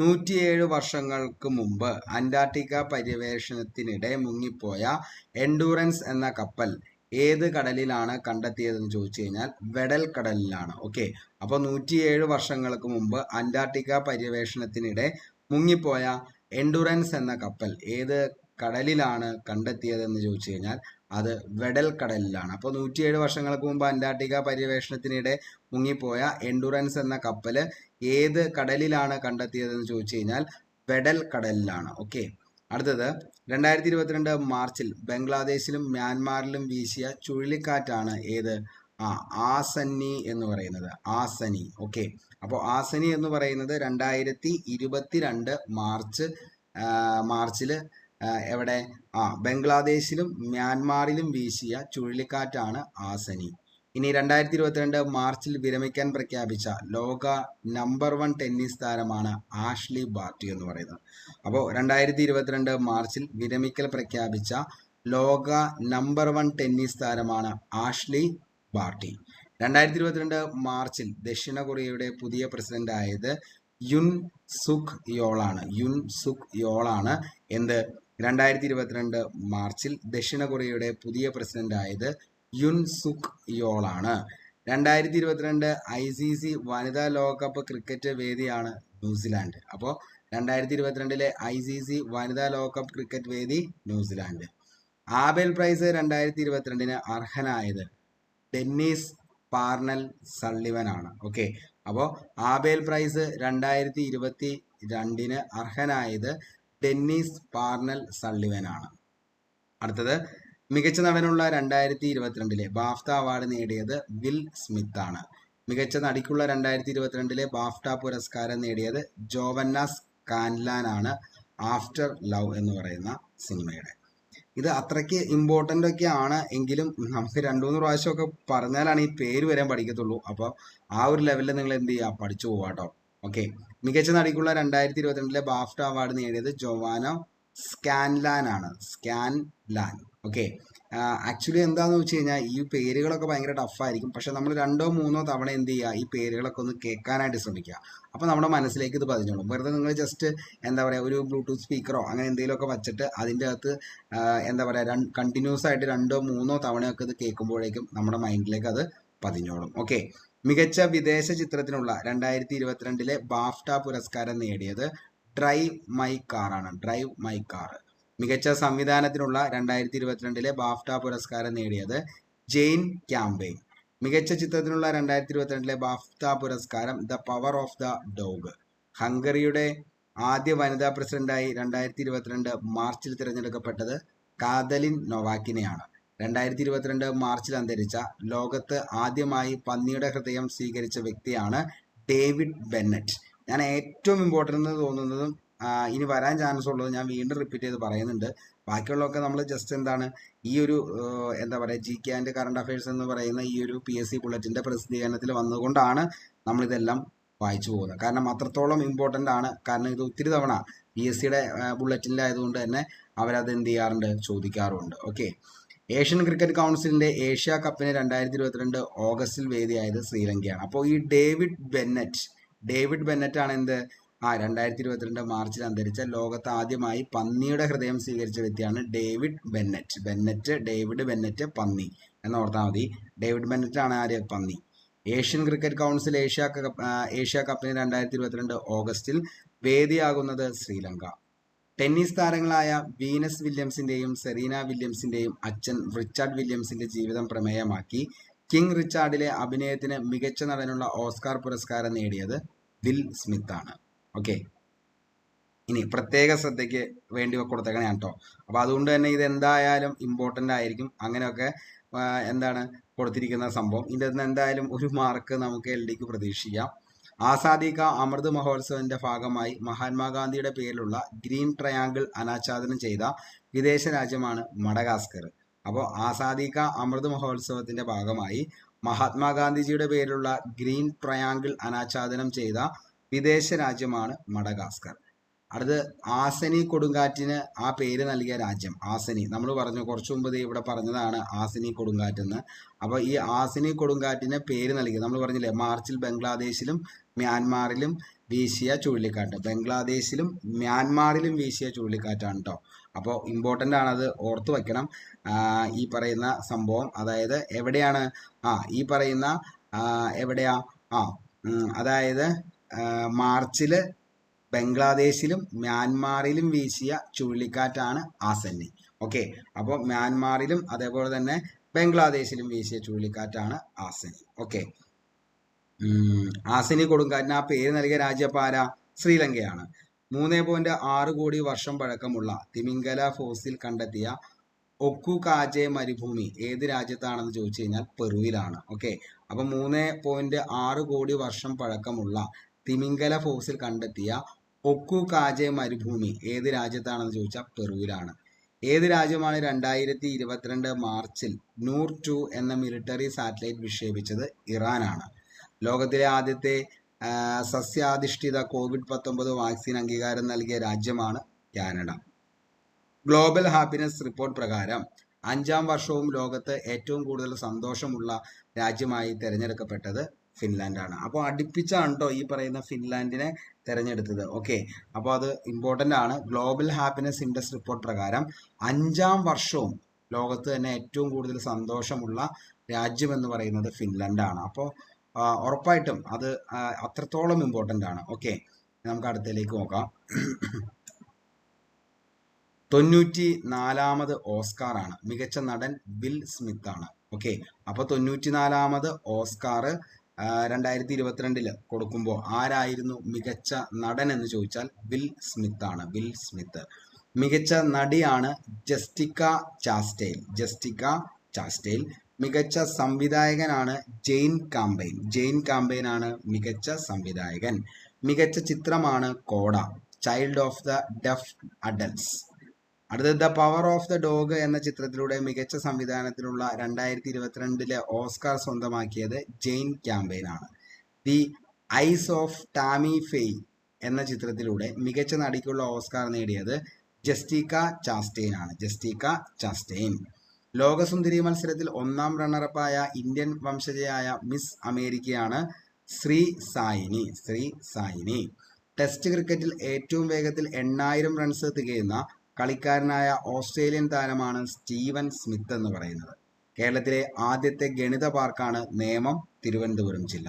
107 വർഷങ്ങൾക്ക് മുമ്പ് അന്റാർട്ടിക്ക പര്യവേഷണത്തിനിടെ മുങ്ങിപ്പോയ എൻഡൂറൻസ് എന്ന കപ്പൽ ഏത് കടലിലാണ് കണ്ടെത്തിയതെന്ന് ചോദിച്ചു കഴിഞ്ഞാൽ വെഡൽ കടലിലാണ്. അപ്പോൾ 107 വർഷങ്ങൾക്ക് മുമ്പ് അന്റാർട്ടിക്ക പര്യവേഷണത്തിനിടെ മുങ്ങിപ്പോയ എൻഡുറൻസ് എന്ന കപ്പൽ ഏത് കടലിലാണ് കണ്ടെത്തിയതെന്ന് ചോദിച്ചു കഴിഞ്ഞാൽ അത് വെഡൽ കടലിലാണ്. അപ്പോൾ 107 വർഷങ്ങൾക്ക് മുമ്പ് അന്റാർട്ടിക്ക പര്യവേഷണത്തിനിടെ മുങ്ങിപ്പോയ എൻഡുറൻസ് എന്ന കപ്പൽ ഏത് കടലിലാണ് കണ്ടെത്തിയതെന്ന് ചോദിച്ചു കഴിഞ്ഞാൽ വെഡൽ കടലിലാണ്. അടുത്തത് 2022 മാർച്ചിൽ ബംഗ്ലാദേശിലും മ്യാൻമാറിലും വീശിയ ചുഴലിക്കാറ്റാണ് ഏത്? ആസനി എന്ന് പറയുന്നത്. ആസനി. അപ്പോൾ ആസനി എന്ന് പറയുന്നത് 2022 മാർച്ചിൽ എവിടെ ബംഗ്ലാദേശിലും മ്യാൻമാറിലും വീശിയ ചുഴലിക്കാറ്റാണ് ആസനി. ഇനി 2022 മാർച്ചിൽ വിരമിക്കാൻ പ്രഖ്യാപിച്ച ലോക നമ്പർ 1 ടെന്നീസ് താരമാണ് ആഷ്ലി ബാർട്ടി എന്ന് പറയുന്നത്. അപ്പോൾ 2022 മാർച്ചിൽ വിരമിക്കൽ പ്രഖ്യാപിച്ച ലോക നമ്പർ 1 ടെന്നീസ് താരമാണ് ആഷ്ലി ബാർട്ടി. 2022 മാർച്ചിൽ ദക്ഷിണ കൊറിയയുടെ പുതിയ പ്രസിഡന്റ് ആയത് യുൻ സുക് യോളാണ്. എന്ത്? 2022 മാർച്ചിൽ ദക്ഷിണ കൊറിയയുടെ പുതിയ പ്രസിഡന്റ് ആയത് യുൻ സുക് യോളാണ്. 2022 ICC വനിതാ ലോകകപ്പ് ക്രിക്കറ്റ് വേദിയാണ് ന്യൂസിലാൻഡ്. അപ്പോൾ 2022 ICC വനിതാ ലോകകപ്പ് ക്രിക്കറ്റ് വേദി ന്യൂസിലാൻഡ്. ആബേൽ പ്രൈസ് 2022 അർഹനായത് ഡെന്നീസ് പാർണൽ സള്ളിവൻ ആണ്. അപ്പോൾ ആബേൽ പ്രൈസ് 2022 അർഹനായത് ഡെന്നീസ് പാർണൽ സള്ളിവൻ ആണ്. അടുത്തത് മികച്ച നടനുള്ള 2022 ബാഫ്ത അവാർഡ് നേടിയത് വിൽ സ്മിത്ത് ആണ്. മികച്ച നടിക്കുള്ള 2022 ബാഫ്ത പുരസ്കാരം നേടിയത് ജോവന്ന സ്കാൻലാൻ ആണ്. ആഫ്റ്റർ ലവ് എന്ന് പറയുന്ന സിനിമയുടെ. ഇത് അത്രയ്ക്ക് ഇമ്പോർട്ടൻ്റ് ഒക്കെ ആണ് എങ്കിലും നമുക്ക് 2-3 പ്രാവശ്യമൊക്കെ പറഞ്ഞാലാണ് ഈ പേര് വരാൻ പഠിക്കത്തുള്ളൂ. അപ്പോൾ ആ ഒരു ലെവലിൽ നിങ്ങൾ എന്ത് ചെയ്യുക, പഠിച്ചു പോവാട്ടോ. മികച്ച നടിക്കുള്ള 2022 ബാഫ്ത അവാർഡ് നേടിയത് ജോവാന സ്കാൻലാൻ ആണ്. സ്കാൻലാൻ. ആക്ച്വലി എന്താണെന്ന് വെച്ച് കഴിഞ്ഞാൽ ഈ പേരുകളൊക്കെ ഭയങ്കര ടഫായിരിക്കും. പക്ഷെ നമ്മൾ 2-3 തവണ എന്ത് ചെയ്യുക, ഈ പേരുകളൊക്കെ ഒന്ന് കേൾക്കാനായിട്ട് ശ്രമിക്കുക. അപ്പോൾ നമ്മുടെ മനസ്സിലേക്ക് ഇത് പതിഞ്ഞോളും. വെറുതെ നിങ്ങൾ ജസ്റ്റ് എന്താ പറയുക, ഒരു ബ്ലൂടൂത്ത് സ്പീക്കറോ അങ്ങനെ എന്തെങ്കിലുമൊക്കെ വെച്ചിട്ട് അതിൻ്റെ അകത്ത് എന്താ പറയുക കണ്ടിന്യൂസ് ആയിട്ട് 2-3 തവണയൊക്കെ ഇത് കേൾക്കുമ്പോഴേക്കും നമ്മുടെ മൈൻഡിലേക്ക് അത് പതിഞ്ഞോളും. മികച്ച വിദേശ ചിത്രത്തിനുള്ള 2022 ബാഫ്ത പുരസ്കാരം നേടിയത് ഡ്രൈവ് മൈ കാർ ആണ്. Drive my car. മികച്ച സംവിധാനത്തിനുള്ള 2022 ബാഫ്ത പുരസ്കാരം നേടിയത് ജെയിൻ ക്യാമ്പെയിൻ. മികച്ച ചിത്രത്തിനുള്ള 2022 ബാഫ്ത പുരസ്കാരം the power of the dog. ഹംഗറിയുടെ ആദ്യ വനിതാ പ്രസിഡന്റായി 2022 മാർച്ചിൽ തിരഞ്ഞെടുക്കപ്പെട്ടത് കാതലിൻ നൊവാക്കിനെയാണ്. 2022 മാർച്ചിൽ അന്തരിച്ച ലോകത്ത് ആദ്യമായി പന്നിയുടെ ഹൃദയം സ്വീകരിച്ച വ്യക്തിയാണ് ഡേവിഡ് ബെന്നറ്റ്. ഞാൻ ഏറ്റവും ഇമ്പോർട്ടൻ്റ് എന്ന് തോന്നുന്നതും ഇനി വരാൻ ചാൻസ് ഉള്ളത് ഞാൻ വീണ്ടും റിപ്പീറ്റ് ചെയ്ത് പറയുന്നുണ്ട്. ബാക്കിയുള്ളതൊക്കെ നമ്മൾ ജസ്റ്റ് എന്താണ് ഈ ഒരു എന്താ പറയുക GK ആൻഡ് കറണ്ട് അഫയേഴ്സ് എന്ന് പറയുന്ന ഈ ഒരു PSC ബുള്ളറ്റിൻ്റെ പ്രസിദ്ധീകരണത്തിൽ വന്നതുകൊണ്ടാണ് നമ്മളിതെല്ലാം വായിച്ചു പോകുന്നത്. കാരണം അത്രത്തോളം ഇമ്പോർട്ടൻ്റ് ആണ്. കാരണം ഇത് ഒത്തിരി തവണ PSCയുടെ ബുള്ളറ്റിനിലായതുകൊണ്ട് തന്നെ അവരത് എന്ത് ചെയ്യാറുണ്ട്, ചോദിക്കാറുണ്ട്. ഓക്കെ. ഏഷ്യൻ ക്രിക്കറ്റ് കൗൺസിലിന്റെ ഏഷ്യ കപ്പിന് 2022 ഓഗസ്റ്റിൽ വേദിയായത് ശ്രീലങ്കയാണ്. അപ്പോൾ ഈ ഡേവിഡ് ബെന്നറ്റ് ആണ് എന്ത് 2022 മാർച്ചിൽ അന്തരിച്ച ലോകത്ത് ആദ്യമായി പന്നിയുടെ ഹൃദയം സ്വീകരിച്ച വ്യക്തിയാണ് ഡേവിഡ് ബെന്നറ്റ്. ഡേവിഡ് ബെന്നറ്റ് പന്നി എന്നോർത്താൽ മതി. ഡേവിഡ് ബെന്നറ്റ് ആണ് ആര്, പന്നി. ഏഷ്യൻ ക്രിക്കറ്റ് കൗൺസിൽ ഏഷ്യ കപ്പിന് 2022 ഓഗസ്റ്റിൽ വേദിയാകുന്നത് ശ്രീലങ്ക. ടെന്നീസ് താരങ്ങളായ വീനസ് വില്യംസിന്റെയും സെറീന വില്യംസിന്റെയും അച്ഛൻ റിച്ചാർഡ് വില്യംസിന്റെ ജീവിതം പ്രമേയമാക്കി കിങ് റിച്ചാർഡിലെ അഭിനയത്തിന് മികച്ച നടനുള്ള ഓസ്കാർ പുരസ്കാരം നേടിയത് വിൽ സ്മിത്ത് ആണ്. ഓക്കെ, ഇനി പ്രത്യേക ശ്രദ്ധയ്ക്ക് വേണ്ടി കൊടുത്തേക്കണേ കേട്ടോ. അപ്പൊ അതുകൊണ്ട് തന്നെ ഇത് എന്തായാലും ഇമ്പോർട്ടൻ്റ് ആയിരിക്കും. അങ്ങനെയൊക്കെ എന്താണ് കൊടുത്തിരിക്കുന്ന സംഭവം. ഇതിൽ നിന്ന് എന്തായാലും ഒരു മാർക്ക് നമുക്ക് LDക്ക് പ്രതീക്ഷിക്കാം. ആസാദി കാ അമൃത് മഹോത്സവിന്റെ ഭാഗമായി മഹാത്മാഗാന്ധിയുടെ പേരിലുള്ള ഗ്രീൻ ട്രയാങ്കിൾ അനാച്ഛാദനം ചെയ്ത വിദേശ രാജ്യമാണ് മഡഗാസ്കർ. അപ്പോൾ ആസാദി കാ അമൃത് മഹോത്സവത്തിന്റെ ഭാഗമായി മഹാത്മാഗാന്ധിജിയുടെ പേരിലുള്ള ഗ്രീൻ ട്രയാങ്കിൾ അനാച്ഛാദനം ചെയ്ത വിദേശ രാജ്യമാണ് മഡഗാസ്കർ. അടുത്ത് ആസനി കൊടുങ്കാറ്റിന് ആ പേര് നൽകിയ രാജ്യം ആസനി. നമ്മൾ പറഞ്ഞു കുറച്ചു മുമ്പ് ഇവിടെ പറഞ്ഞതാണ് ആസനി കൊടുങ്കാറ്റെന്ന്. അപ്പോൾ ഈ ആസനി കൊടുങ്കാറ്റിന് പേര് നൽകി നമ്മൾ പറഞ്ഞില്ലേ, മാർച്ചിൽ ബംഗ്ലാദേശിലും മ്യാൻമാറിലും വീശിയ ചുഴലിക്കാറ്റ്. ബംഗ്ലാദേശിലും മ്യാൻമാറിലും വീശിയ ചുഴലിക്കാറ്റാണ് കേട്ടോ. അപ്പോൾ ഇമ്പോർട്ടൻ്റ് ആണ്, അത് ഓർത്തു വയ്ക്കണം. ഈ പറയുന്ന സംഭവം അതായത് എവിടെയാണ് ഈ പറയുന്ന എവിടെയാ അതായത് മാർച്ചിൽ ബംഗ്ലാദേശിലും മ്യാൻമാറിലും വീശിയ ചുഴലിക്കാറ്റാണ് ആസനി. ഓക്കെ, അപ്പോൾ മ്യാൻമാറിലും അതേപോലെ തന്നെ ബംഗ്ലാദേശിലും വീശിയ ചുഴലിക്കാറ്റാണ് ആസനി. ഓക്കെ, ആസനി കൊടുങ്കാറ്റിന് ആ പേര് നൽകിയ രാജ്യം ആരാ? ശ്രീലങ്കയാണ്. 3.6 കോടി വർഷം പഴക്കമുള്ള തിമിംഗല ഫോസിൽ കണ്ടെത്തിയ ഒക്കുകാജെ മരുഭൂമി ഏത് രാജ്യത്താണെന്ന് ചോദിച്ചു കഴിഞ്ഞാൽ പെറുവിലാണ്. ഓക്കെ, അപ്പം 3.6 കോടി വർഷം പഴക്കമുള്ള തിമിംഗല ഫോസിൽ കണ്ടെത്തിയ ഒക്കുകാജെ മരുഭൂമി ഏത് രാജ്യത്താണെന്ന് ചോദിച്ചാൽ പെറുവിലാണ്. ഏത് രാജ്യമാണ് 2022 മാർച്ചിൽ നൂർ 2 എന്ന മിലിറ്ററി സാറ്റലൈറ്റ് വിക്ഷേപിച്ചത്? ഇറാനാണ്. ലോകത്തിലെ ആദ്യത്തെ സസ്യാധിഷ്ഠിത COVID-19 വാക്സിൻ അംഗീകാരം നൽകിയ രാജ്യമാണ് കാനഡ. ഗ്ലോബൽ ഹാപ്പിനെസ് റിപ്പോർട്ട് പ്രകാരം 5ാം വർഷവും ലോകത്ത് ഏറ്റവും കൂടുതൽ സന്തോഷമുള്ള രാജ്യമായി തിരഞ്ഞെടുക്കപ്പെട്ടത് ഫിൻലാൻഡാണ്. അപ്പോൾ അടുപ്പിച്ചാണ് കേട്ടോ ഈ പറയുന്ന ഫിൻലാൻഡിനെ തിരഞ്ഞെടുത്തത്. ഓക്കെ, അപ്പോൾ അത് ഇമ്പോർട്ടൻ്റ് ആണ്. ഗ്ലോബൽ ഹാപ്പിനെസ് ഇൻഡെക്സ് റിപ്പോർട്ട് പ്രകാരം 5ാം വർഷവും ലോകത്ത് തന്നെ ഏറ്റവും കൂടുതൽ സന്തോഷമുള്ള രാജ്യം എന്ന് പറയുന്നത് ഫിൻലാൻഡാണ്. അപ്പോൾ ഉറപ്പായിട്ടും അത് അത്രത്തോളം ഇമ്പോർട്ടൻ്റ് ആണ്. ഓക്കെ, നമുക്ക് അടുത്തതിലേക്ക് നോക്കാം. 94ാമത് ഓസ്കാർ ആണ്. മികച്ച നടൻ വിൽ സ്മിത്ത് ആണ്. ഓക്കെ, അപ്പോൾ 94ാമത് ഓസ്കാർ 2022 കൊടുക്കുമ്പോൾ ആരായിരുന്നു മികച്ച നടൻ എന്ന് ചോദിച്ചാൽ വിൽ സ്മിത്ത് ആണ്. Will Smith. മികച്ച നടിയാണ് ജസ്റ്റിക്ക ചാസ്റ്റെയിൽ. മികച്ച സംവിധായകനാണ് ജെയിൻ കാമ്പെയിൻ ആണ് മികച്ച സംവിധായകൻ. മികച്ച ചിത്രമാണ് CODA, child of the deaf adults. അടുത്തത് the power of the dog എന്ന ചിത്രത്തിലൂടെ മികച്ച സംവിധാനത്തിനുള്ള 2022 ഓസ്കാർ സ്വന്തമാക്കിയത് ജെയിൻ കാമ്പെയിൻ ആണ്. ദി ഐസ് ഓഫ് ടാമി ഫെയ് എന്ന ചിത്രത്തിലൂടെ മികച്ച നടിക്കുള്ള ഓസ്കാർ നേടിയത് ജസ്റ്റിക്ക ചാസ്റ്റെയിൻ. ലോകസുന്ദരി മത്സരത്തിൽ 1ാം റണ്ണറപ്പായ ഇന്ത്യൻ വംശജയായ മിസ് അമേരിക്കയാണ് ശ്രീ സായിനി. ടെസ്റ്റ് ക്രിക്കറ്റിൽ ഏറ്റവും വേഗത്തിൽ 8000 റൺസ് തികയുന്ന കളിക്കാരനായ ഓസ്ട്രേലിയൻ താരമാണ് സ്റ്റീവൻ സ്മിത്ത് എന്ന് പറയുന്നത്. കേരളത്തിലെ ആദ്യത്തെ ഗണിത പാർക്കാണ് നേമം, തിരുവനന്തപുരം ജില്ല.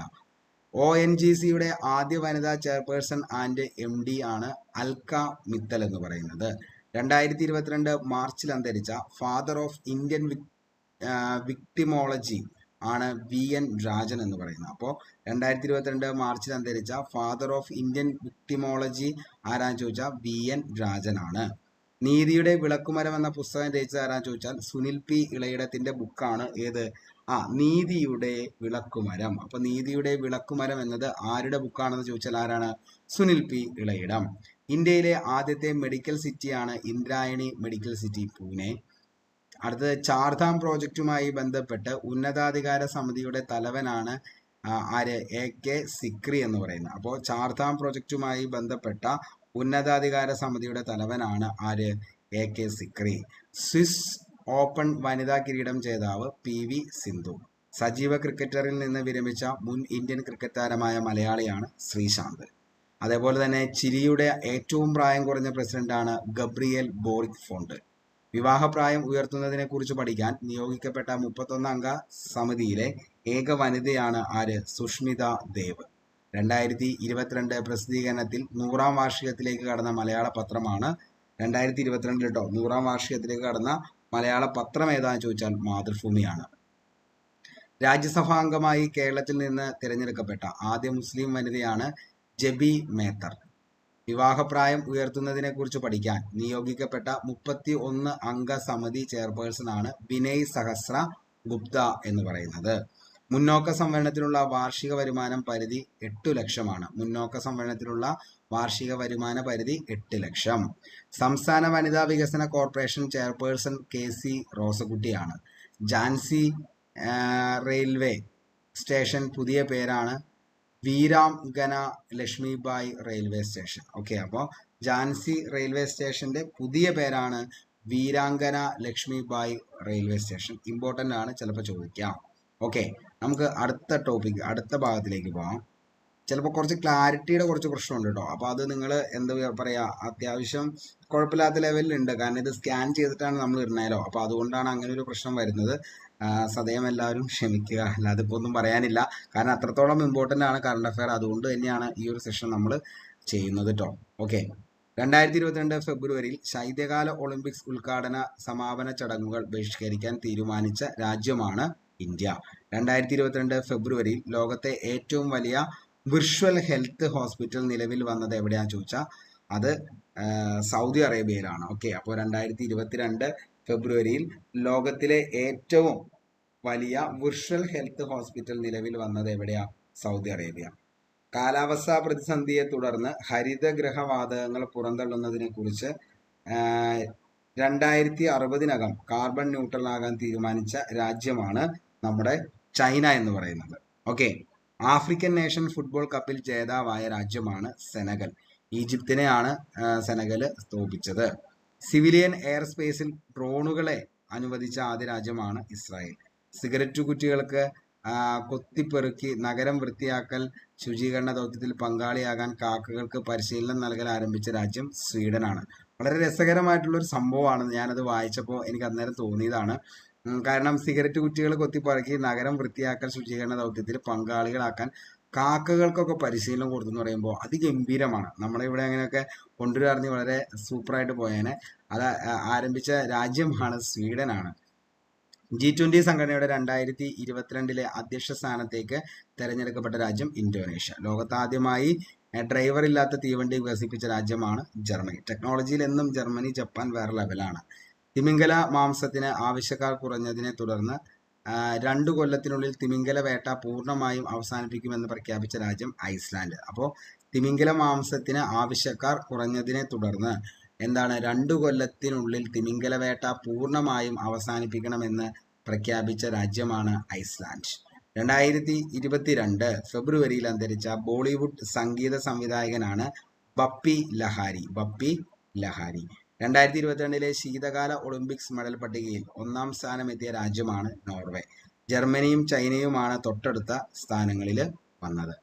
ONGCയുടെ ആദ്യ വനിതാ ചെയർപേഴ്സൺ ആൻഡ് MD ആണ് അൽക്ക മിത്തൽ എന്ന് പറയുന്നത്. 2022 മാർച്ചിൽ അന്തരിച്ച ഫാദർ ഓഫ് ഇന്ത്യൻ വിക്ടിമോളജി ആണ് VN രാജൻ എന്ന് പറയുന്നത്. അപ്പോൾ 2022 മാർച്ചിൽ അന്തരിച്ച ഫാദർ ഓഫ് ഇന്ത്യൻ വിക്ടിമോളജി ആരാന്ന് ചോദിച്ചാൽ VN രാജനാണ്. നീതിയുടെ വിളക്കുമരം എന്ന പുസ്തകം രചിച്ചത് ആരാന്ന് ചോദിച്ചാൽ സുനിൽ P ഇളയിടത്തിന്റെ ബുക്കാണ് ഏത്? നീതിയുടെ വിളക്കുമരം. അപ്പൊ നീതിയുടെ വിളക്കുമരം എന്നത് ആരുടെ ബുക്കാണെന്ന് ചോദിച്ചാൽ ആരാണ്? സുനിൽ P ഇളയിടം. ഇന്ത്യയിലെ ആദ്യത്തെ മെഡിക്കൽ സിറ്റിയാണ് ഇന്ദ്രായണി മെഡിക്കൽ സിറ്റി, പൂനെ. അടുത്തത് ചാർധാം പ്രോജക്റ്റുമായി ബന്ധപ്പെട്ട് ഉന്നതാധികാര സമിതിയുടെ തലവനാണ് ആര് AK സിക്രി എന്ന് പറയുന്നത്. അപ്പോൾ ചാർധാം പ്രൊജക്റ്റുമായി ബന്ധപ്പെട്ട ഉന്നതാധികാര സമിതിയുടെ തലവനാണ് ആര് AK സിക്രി. സ്വിസ് ഓപ്പൺ വനിതാ കിരീടം ജേതാവ് PV സിന്ധു. സജീവ ക്രിക്കറ്ററിൽ നിന്ന് വിരമിച്ച മുൻ ഇന്ത്യൻ ക്രിക്കറ്റ് താരമായ മലയാളിയാണ് ശ്രീശാന്ത്. അതേപോലെ തന്നെ ചിലിയുടെ ഏറ്റവും പ്രായം കുറഞ്ഞ പ്രസിഡന്റാണ് ഗബ്രിയേൽ ബോറിക് ഫോണ്ട്. വിവാഹപ്രായം ഉയർത്തുന്നതിനെ കുറിച്ച് പഠിക്കാൻ നിയോഗിക്കപ്പെട്ട 31 അംഗ സമിതിയിലെ ഏക വനിതയാണ് ആര് സുഷ്മിത ദേവ്. 2022 പ്രസിദ്ധീകരണത്തിൽ 100ാം വാർഷികത്തിലേക്ക് കടന്ന മലയാള പത്രമാണ് 2022 കേട്ടോ 100ാം വാർഷികത്തിലേക്ക് കടന്ന മലയാള പത്രം ഏതാണെന്ന് ചോദിച്ചാൽ മാതൃഭൂമിയാണ്. രാജ്യസഭാ അംഗമായി കേരളത്തിൽ നിന്ന് തിരഞ്ഞെടുക്കപ്പെട്ട ആദ്യ മുസ്ലിം വനിതയാണ് ജബി മേത്തർ. വിവാഹപ്രായം ഉയർത്തുന്നതിനെ കുറിച്ച് പഠിക്കാൻ നിയോഗിക്കപ്പെട്ട 31 അംഗ സമിതി ചെയർപേഴ്സണാണ് വിനയ് സഹസ്ര ഗുപ്ത എന്ന് പറയുന്നത്. മുന്നോക്ക സംവരണത്തിനുള്ള വാർഷിക വരുമാനം പരിധി 8 ലക്ഷമാണ്. മുന്നോക്ക സംവരണത്തിലുള്ള വാർഷിക വരുമാന പരിധി 8 ലക്ഷം. സംസ്ഥാന വനിതാ വികസന കോർപ്പറേഷൻ ചെയർപേഴ്സൺ KC റോസകുട്ടിയാണ്. ഝാൻസി റെയിൽവേ സ്റ്റേഷൻ പുതിയ പേരാണ് Veerangana Lakshmibai railway station. Okay, അപ്പോൾ ഝാൻസി റെയിൽവേ സ്റ്റേഷന്റെ പുതിയ പേരാണ് Veerangana Lakshmibai railway station. Important ആണ്, ചിലപ്പോൾ ചോദിക്കാം. ഓക്കെ, നമുക്ക് അടുത്ത ഭാഗത്തിലേക്ക് പോകാം. ചിലപ്പോൾ കുറച്ച് ക്ലാരിറ്റിയുടെ കുറച്ച് പ്രശ്നമുണ്ട് കേട്ടോ. അപ്പോൾ അത് നിങ്ങൾ എന്താ പറയുക, അത്യാവശ്യം കുഴപ്പമില്ലാത്ത ലെവലിലുണ്ട്. കാരണം ഇത് സ്കാൻ ചെയ്തിട്ടാണ് നമ്മൾ ഇടുന്നതല്ലോ. അപ്പോൾ അതുകൊണ്ടാണ് അങ്ങനെ ഒരു പ്രശ്നം വരുന്നത്. സദയം എല്ലാവരും ക്ഷമിക്കുക, അല്ലാതെ ഇപ്പോൾ ഒന്നും പറയാനില്ല. കാരണം അത്രത്തോളം ഇമ്പോർട്ടൻ്റ് ആണ് കറണ്ട് അഫെയർ. അതുകൊണ്ട് തന്നെയാണ് ഈ ഒരു സെഷൻ നമ്മൾ ചെയ്യുന്നത് കേട്ടോ. ഓക്കെ, 2022 ഫെബ്രുവരിയിൽ ശൈത്യകാല ഒളിമ്പിക്സ് ഉദ്ഘാടന സമാപന ചടങ്ങുകൾ ബഹിഷ്കരിക്കാൻ തീരുമാനിച്ച രാജ്യമാണ് ഇന്ത്യ. 2022 ഫെബ്രുവരിയിൽ ലോകത്തെ ഏറ്റവും വലിയ വിർച്വൽ ഹെൽത്ത് ഹോസ്പിറ്റൽ നിലവിൽ വന്നത് എവിടെയാണെന്ന് ചോദിച്ചാൽ അത് സൗദി അറേബ്യയിലാണ്. ഓക്കെ, അപ്പോൾ 2022 ഫെബ്രുവരിയിൽ ലോകത്തിലെ ഏറ്റവും വലിയ വിർച്വൽ ഹെൽത്ത് ഹോസ്പിറ്റൽ നിലവിൽ വന്നത് എവിടെയാ? Saudi Arabia. കാലാവസ്ഥാ പ്രതിസന്ധിയെ തുടർന്ന് ഹരിതഗൃഹവാതകങ്ങൾ പുറന്തള്ളുന്നതിനെ കുറിച്ച് 2060 കാർബൺ ന്യൂട്രൽ ആകാൻ തീരുമാനിച്ച രാജ്യമാണ് നമ്മുടെ ചൈന എന്ന് പറയുന്നത്. ഓക്കെ, ആഫ്രിക്കൻ നേഷൻ ഫുട്ബോൾ കപ്പിൽ ജേതാവായ രാജ്യമാണ് സെനഗൽ. ഈജിപ്തിനെയാണ് സെനഗൽ തോൽപ്പിച്ചത്. സിവിലിയൻ എയർ സ്പേസിൽ ഡ്രോണുകളെ അനുവദിച്ച ആദ്യ രാജ്യമാണ് ഇസ്രായേൽ. സിഗരറ്റ് കുറ്റികൾക്ക് കൊത്തിപ്പെറുക്കി നഗരം വൃത്തിയാക്കൽ ശുചീകരണ ദൗത്യത്തിൽ പങ്കാളിയാകാൻ കാക്കകൾക്ക് പരിശീലനം നൽകൽ ആരംഭിച്ച രാജ്യം സ്വീഡനാണ്. വളരെ രസകരമായിട്ടുള്ളൊരു സംഭവമാണ്. ഞാനത് വായിച്ചപ്പോൾ എനിക്ക് അന്നേരം തോന്നിയതാണ്. കാരണം സിഗരറ്റ് കുറ്റികൾ കൊത്തിപ്പറക്കി നഗരം വൃത്തിയാക്കൽ ശുചീകരണ ദൗത്യത്തിൽ പങ്കാളികളാക്കാൻ കാക്കകൾക്കൊക്കെ പരിശീലനം കൊടുത്തു എന്ന് പറയുമ്പോൾ അതിഗംഭീരമാണ്. നമ്മളിവിടെ അങ്ങനെയൊക്കെ കൊണ്ടുവരാറിഞ്ഞ് വളരെ സൂപ്പറായിട്ട് പോയേനെ. അത് ആരംഭിച്ച രാജ്യമാണ് സ്വീഡനാണ്. G20 സംഘടനയുടെ 2022 അധ്യക്ഷ സ്ഥാനത്തേക്ക് തെരഞ്ഞെടുക്കപ്പെട്ട രാജ്യം ഇന്തോനേഷ്യ. ലോകത്താദ്യമായി ഡ്രൈവർ ഇല്ലാത്ത തീവണ്ടി വികസിപ്പിച്ച രാജ്യമാണ് ജർമ്മനി. ടെക്നോളജിയിൽ എന്നും ജർമ്മനി, ജപ്പാൻ വേറെ ലെവലാണ്. തിമിംഗല മാംസത്തിന് ആവശ്യക്കാർ കുറഞ്ഞതിനെ തുടർന്ന് 2 കൊല്ലത്തിനുള്ളിൽ തിമിംഗല വേട്ട പൂർണ്ണമായും അവസാനിപ്പിക്കുമെന്ന് പ്രഖ്യാപിച്ച രാജ്യം ഐസ്ലാൻഡ്. അപ്പോൾ തിമിംഗല മാംസത്തിന് ആവശ്യക്കാർ കുറഞ്ഞതിനെ തുടർന്ന് 2 കൊല്ലത്തിനുള്ളിൽ തിമിംഗല വേട്ട പൂർണ്ണമായും അവസാനിപ്പിക്കണമെന്ന് പ്രഖ്യാപിച്ച രാജ്യമാണ് ഐസ്ലാൻഡ്. 2022 ഫെബ്രുവരിയിൽ അന്തരിച്ച ബോളിവുഡ് സംഗീത സംവിധായകനാണ് ബപ്പി ലഹാരി. 2022 ശീതകാല ഒളിമ്പിക്സ് മെഡൽ പട്ടികയിൽ 1ാം സ്ഥാനമെത്തിയ രാജ്യമാണ് നോർവേ. ജർമ്മനിയും ചൈനയുമാണ് തൊട്ടടുത്ത സ്ഥാനങ്ങളിൽ വന്നത്.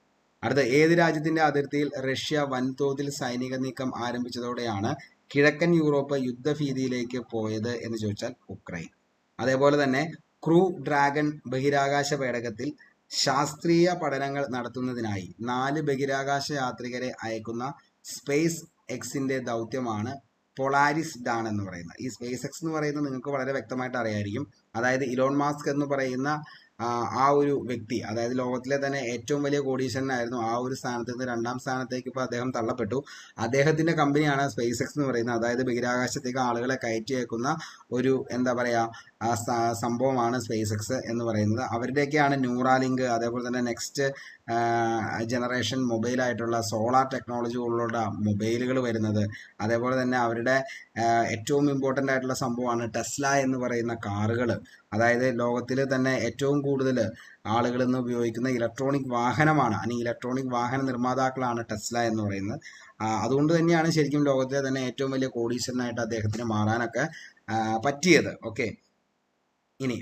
അടുത്ത, ഏത് രാജ്യത്തിന്റെ അതിർത്തിയിൽ റഷ്യ വൻതോതിൽ സൈനിക നീക്കം ആരംഭിച്ചതോടെയാണ് കിഴക്കൻ യൂറോപ്പ് യുദ്ധഭീതിയിലേക്ക് പോയത് എന്ന് ചോദിച്ചാൽ ഉക്രൈൻ. അതേപോലെ തന്നെ ക്രൂ ഡ്രാഗൺ ബഹിരാകാശ പേടകത്തിൽ ശാസ്ത്രീയ പഠനങ്ങൾ നടത്തുന്നതിനായി 4 ബഹിരാകാശ യാത്രികരെ അയക്കുന്ന സ്പേസ് എക്സിന്റെ ദൗത്യമാണ് പൊളാരിസ് ഡാൺ എന്ന് പറയുന്നത്. ഈ സ്പേസ് എക്സ് എന്ന് പറയുന്നത് നിങ്ങൾക്ക് വളരെ വ്യക്തമായിട്ട് അറിയായിരിക്കും. അതായത് ഇലോൺ മാസ്ക് എന്ന് പറയുന്ന ആ ഒരു വ്യക്തി, അതായത് ലോകത്തിലെ തന്നെ ഏറ്റവും വലിയ കോടീശ്വരനായിരുന്നു. ആ ഒരു സ്ഥാനത്ത് നിന്ന് 2ാം സ്ഥാനത്തേക്ക് ഇപ്പോൾ അദ്ദേഹം തള്ളപ്പെട്ടു. അദ്ദേഹത്തിന്റെ കമ്പനിയാണ് സ്പേസ് എക്സ് എന്ന് പറയുന്നത്. അതായത് ബഹിരാകാശത്തേക്ക് ആളുകളെ കയറ്റി അയക്കുന്ന ഒരു സംഭവമാണ് സ്പേസ് എക്സ് എന്ന് പറയുന്നത്. അവരുടെയൊക്കെയാണ് ന്യൂറാലിങ്ക്, അതേപോലെ തന്നെ നെക്സ്റ്റ് ജനറേഷൻ മൊബൈലായിട്ടുള്ള സോളാർ ടെക്നോളജികളുള്ള മൊബൈലുകൾ വരുന്നത്. അതേപോലെ തന്നെ അവരുടെ ഏറ്റവും ഇമ്പോർട്ടൻ്റ് ആയിട്ടുള്ള സംഭവമാണ് ടെസ്ല എന്ന് പറയുന്ന കാറുകൾ. അതായത് ലോകത്തിൽ തന്നെ ഏറ്റവും കൂടുതൽ ആളുകൾ ഇന്ന് ഉപയോഗിക്കുന്ന ഇലക്ട്രോണിക് വാഹനമാണ്, അല്ലെങ്കിൽ ഇലക്ട്രോണിക് വാഹന നിർമ്മാതാക്കളാണ് ടെസ്ല എന്ന് പറയുന്നത്. അതുകൊണ്ട് തന്നെയാണ് ശരിക്കും ലോകത്തിലെ തന്നെ ഏറ്റവും വലിയ കോടീശ്വരനായിട്ട് അദ്ദേഹത്തിന് മാറാനൊക്കെ പറ്റിയത്. ഓക്കെ, ഇനി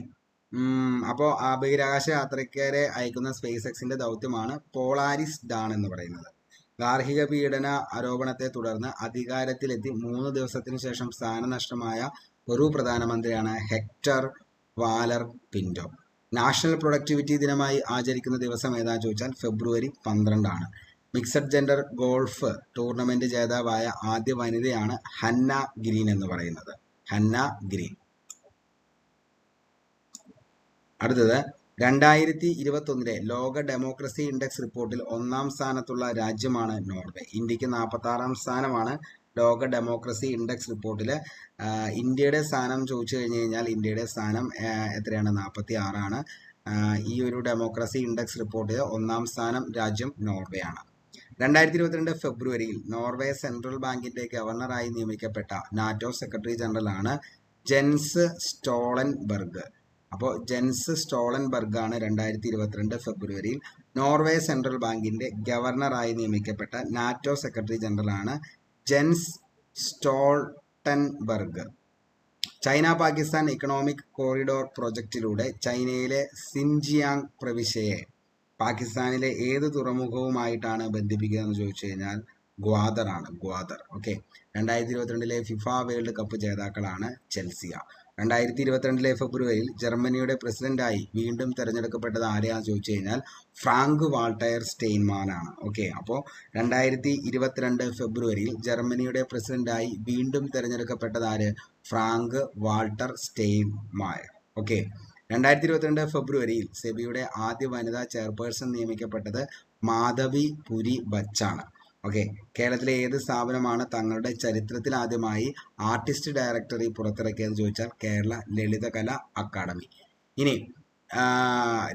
അപ്പോൾ ബഹിരാകാശ യാത്രക്കാരെ അയക്കുന്ന സ്പേസ് എക്സിന്റെ ദൗത്യമാണ് പോളാരിസ് ഡാൺ എന്ന് പറയുന്നത്. ഗാർഹിക പീഡന ആരോപണത്തെ തുടർന്ന് അധികാരത്തിലെത്തി 3 ദിവസത്തിനു ശേഷം സ്ഥാനനഷ്ടമായ പെറു പ്രധാനമന്ത്രിയാണ് Hector Valer Pinto. National productivity ദിനമായി ആചരിക്കുന്ന ദിവസം ഏതാണെന്ന് ചോദിച്ചാൽ ഫെബ്രുവരി 12 ആണ്. മിക്സഡ് ജെൻഡർ ഗോൾഫ് ടൂർണമെന്റ് ജേതാവായ ആദ്യ വനിതയാണ് ഹന്ന ഗ്രീൻ എന്ന് പറയുന്നത്. Hannah Green. അടുത്തത് 2021 ലോക ഡെമോക്രസി ഇൻഡെക്സ് റിപ്പോർട്ടിൽ 1-ാം സ്ഥാനത്തുള്ള രാജ്യമാണ് നോർവേ. ഇന്ത്യക്ക് 46-ാം സ്ഥാനമാണ് ലോക ഡെമോക്രസി ഇൻഡെക്സ് റിപ്പോർട്ടിൽ. ഇന്ത്യയുടെ സ്ഥാനം ചോദിച്ചു കഴിഞ്ഞു കഴിഞ്ഞാൽ ഇന്ത്യയുടെ സ്ഥാനം എത്രയാണ്? 46 ആണ്. ഈ ഒരു ഡെമോക്രസി ഇൻഡെക്സ് റിപ്പോർട്ടിൽ 1-ാം സ്ഥാനം രാജ്യം നോർവേ ആണ്. 2022 ഫെബ്രുവരിയിൽ നോർവേ സെൻട്രൽ ബാങ്കിന്റെ ഗവർണറായി നിയമിക്കപ്പെട്ട നാറ്റോ സെക്രട്ടറി ജനറൽ ആണ് ജെൻസ് സ്റ്റോളൻബർഗ്. അപ്പോൾ ജെൻസ് സ്റ്റോളൻബർഗ് ആണ് 2022 ഫെബ്രുവരിയിൽ നോർവേ സെൻട്രൽ ബാങ്കിന്റെ ഗവർണറായി നിയമിക്കപ്പെട്ട നാറ്റോ സെക്രട്ടറി ജനറൽ ആണ് Jens Stoltenberg. China Pakistan economic corridor പ്രൊജക്റ്റിലൂടെ ചൈനയിലെ സിൻജിയാങ് പ്രവിശ്യയെ പാകിസ്ഥാനിലെ ഏത് തുറമുഖവുമായിട്ടാണ് ബന്ധിപ്പിക്കുക എന്ന് ചോദിച്ചു കഴിഞ്ഞാൽ ഗ്വാദർ ആണ്. Gwadar. Okay, 2022 FIFA world cup ജേതാക്കളാണ് ചെൽസിയ. 2022 ഫെബ്രുവരിയിൽ ജർമ്മനിയുടെ പ്രസിഡന്റായി വീണ്ടും തെരഞ്ഞെടുക്കപ്പെട്ടത് ആരെയാണെന്ന് ചോദിച്ചു കഴിഞ്ഞാൽ ഫ്രാങ്ക് വാൾട്ടയർ സ്റ്റെയിൻമാൻ ആണ്. ഓക്കെ, അപ്പോൾ 2022 ഫെബ്രുവരിയിൽ ജർമ്മനിയുടെ പ്രസിഡന്റായി വീണ്ടും തെരഞ്ഞെടുക്കപ്പെട്ടത് ആര്? Frank Walter സ്റ്റെയിൻമാൻ. ഓക്കെ, 2022 ഫെബ്രുവരിയിൽ സെബിയുടെ ആദ്യ വനിതാ ചെയർപേഴ്സൺ നിയമിക്കപ്പെട്ടത് മാധവി പുരി ബച്ചാണ്. ഓക്കെ, കേരളത്തിലെ ഏത് സ്ഥാപനമാണ് തങ്ങളുടെ ചരിത്രത്തിൽ ആദ്യമായി ആർട്ടിസ്റ്റ് ഡയറക്ടറി പുറത്തിറക്കിയെന്ന് ചോദിച്ചാൽ കേരള ലളിതകല അക്കാദമി. ഇനി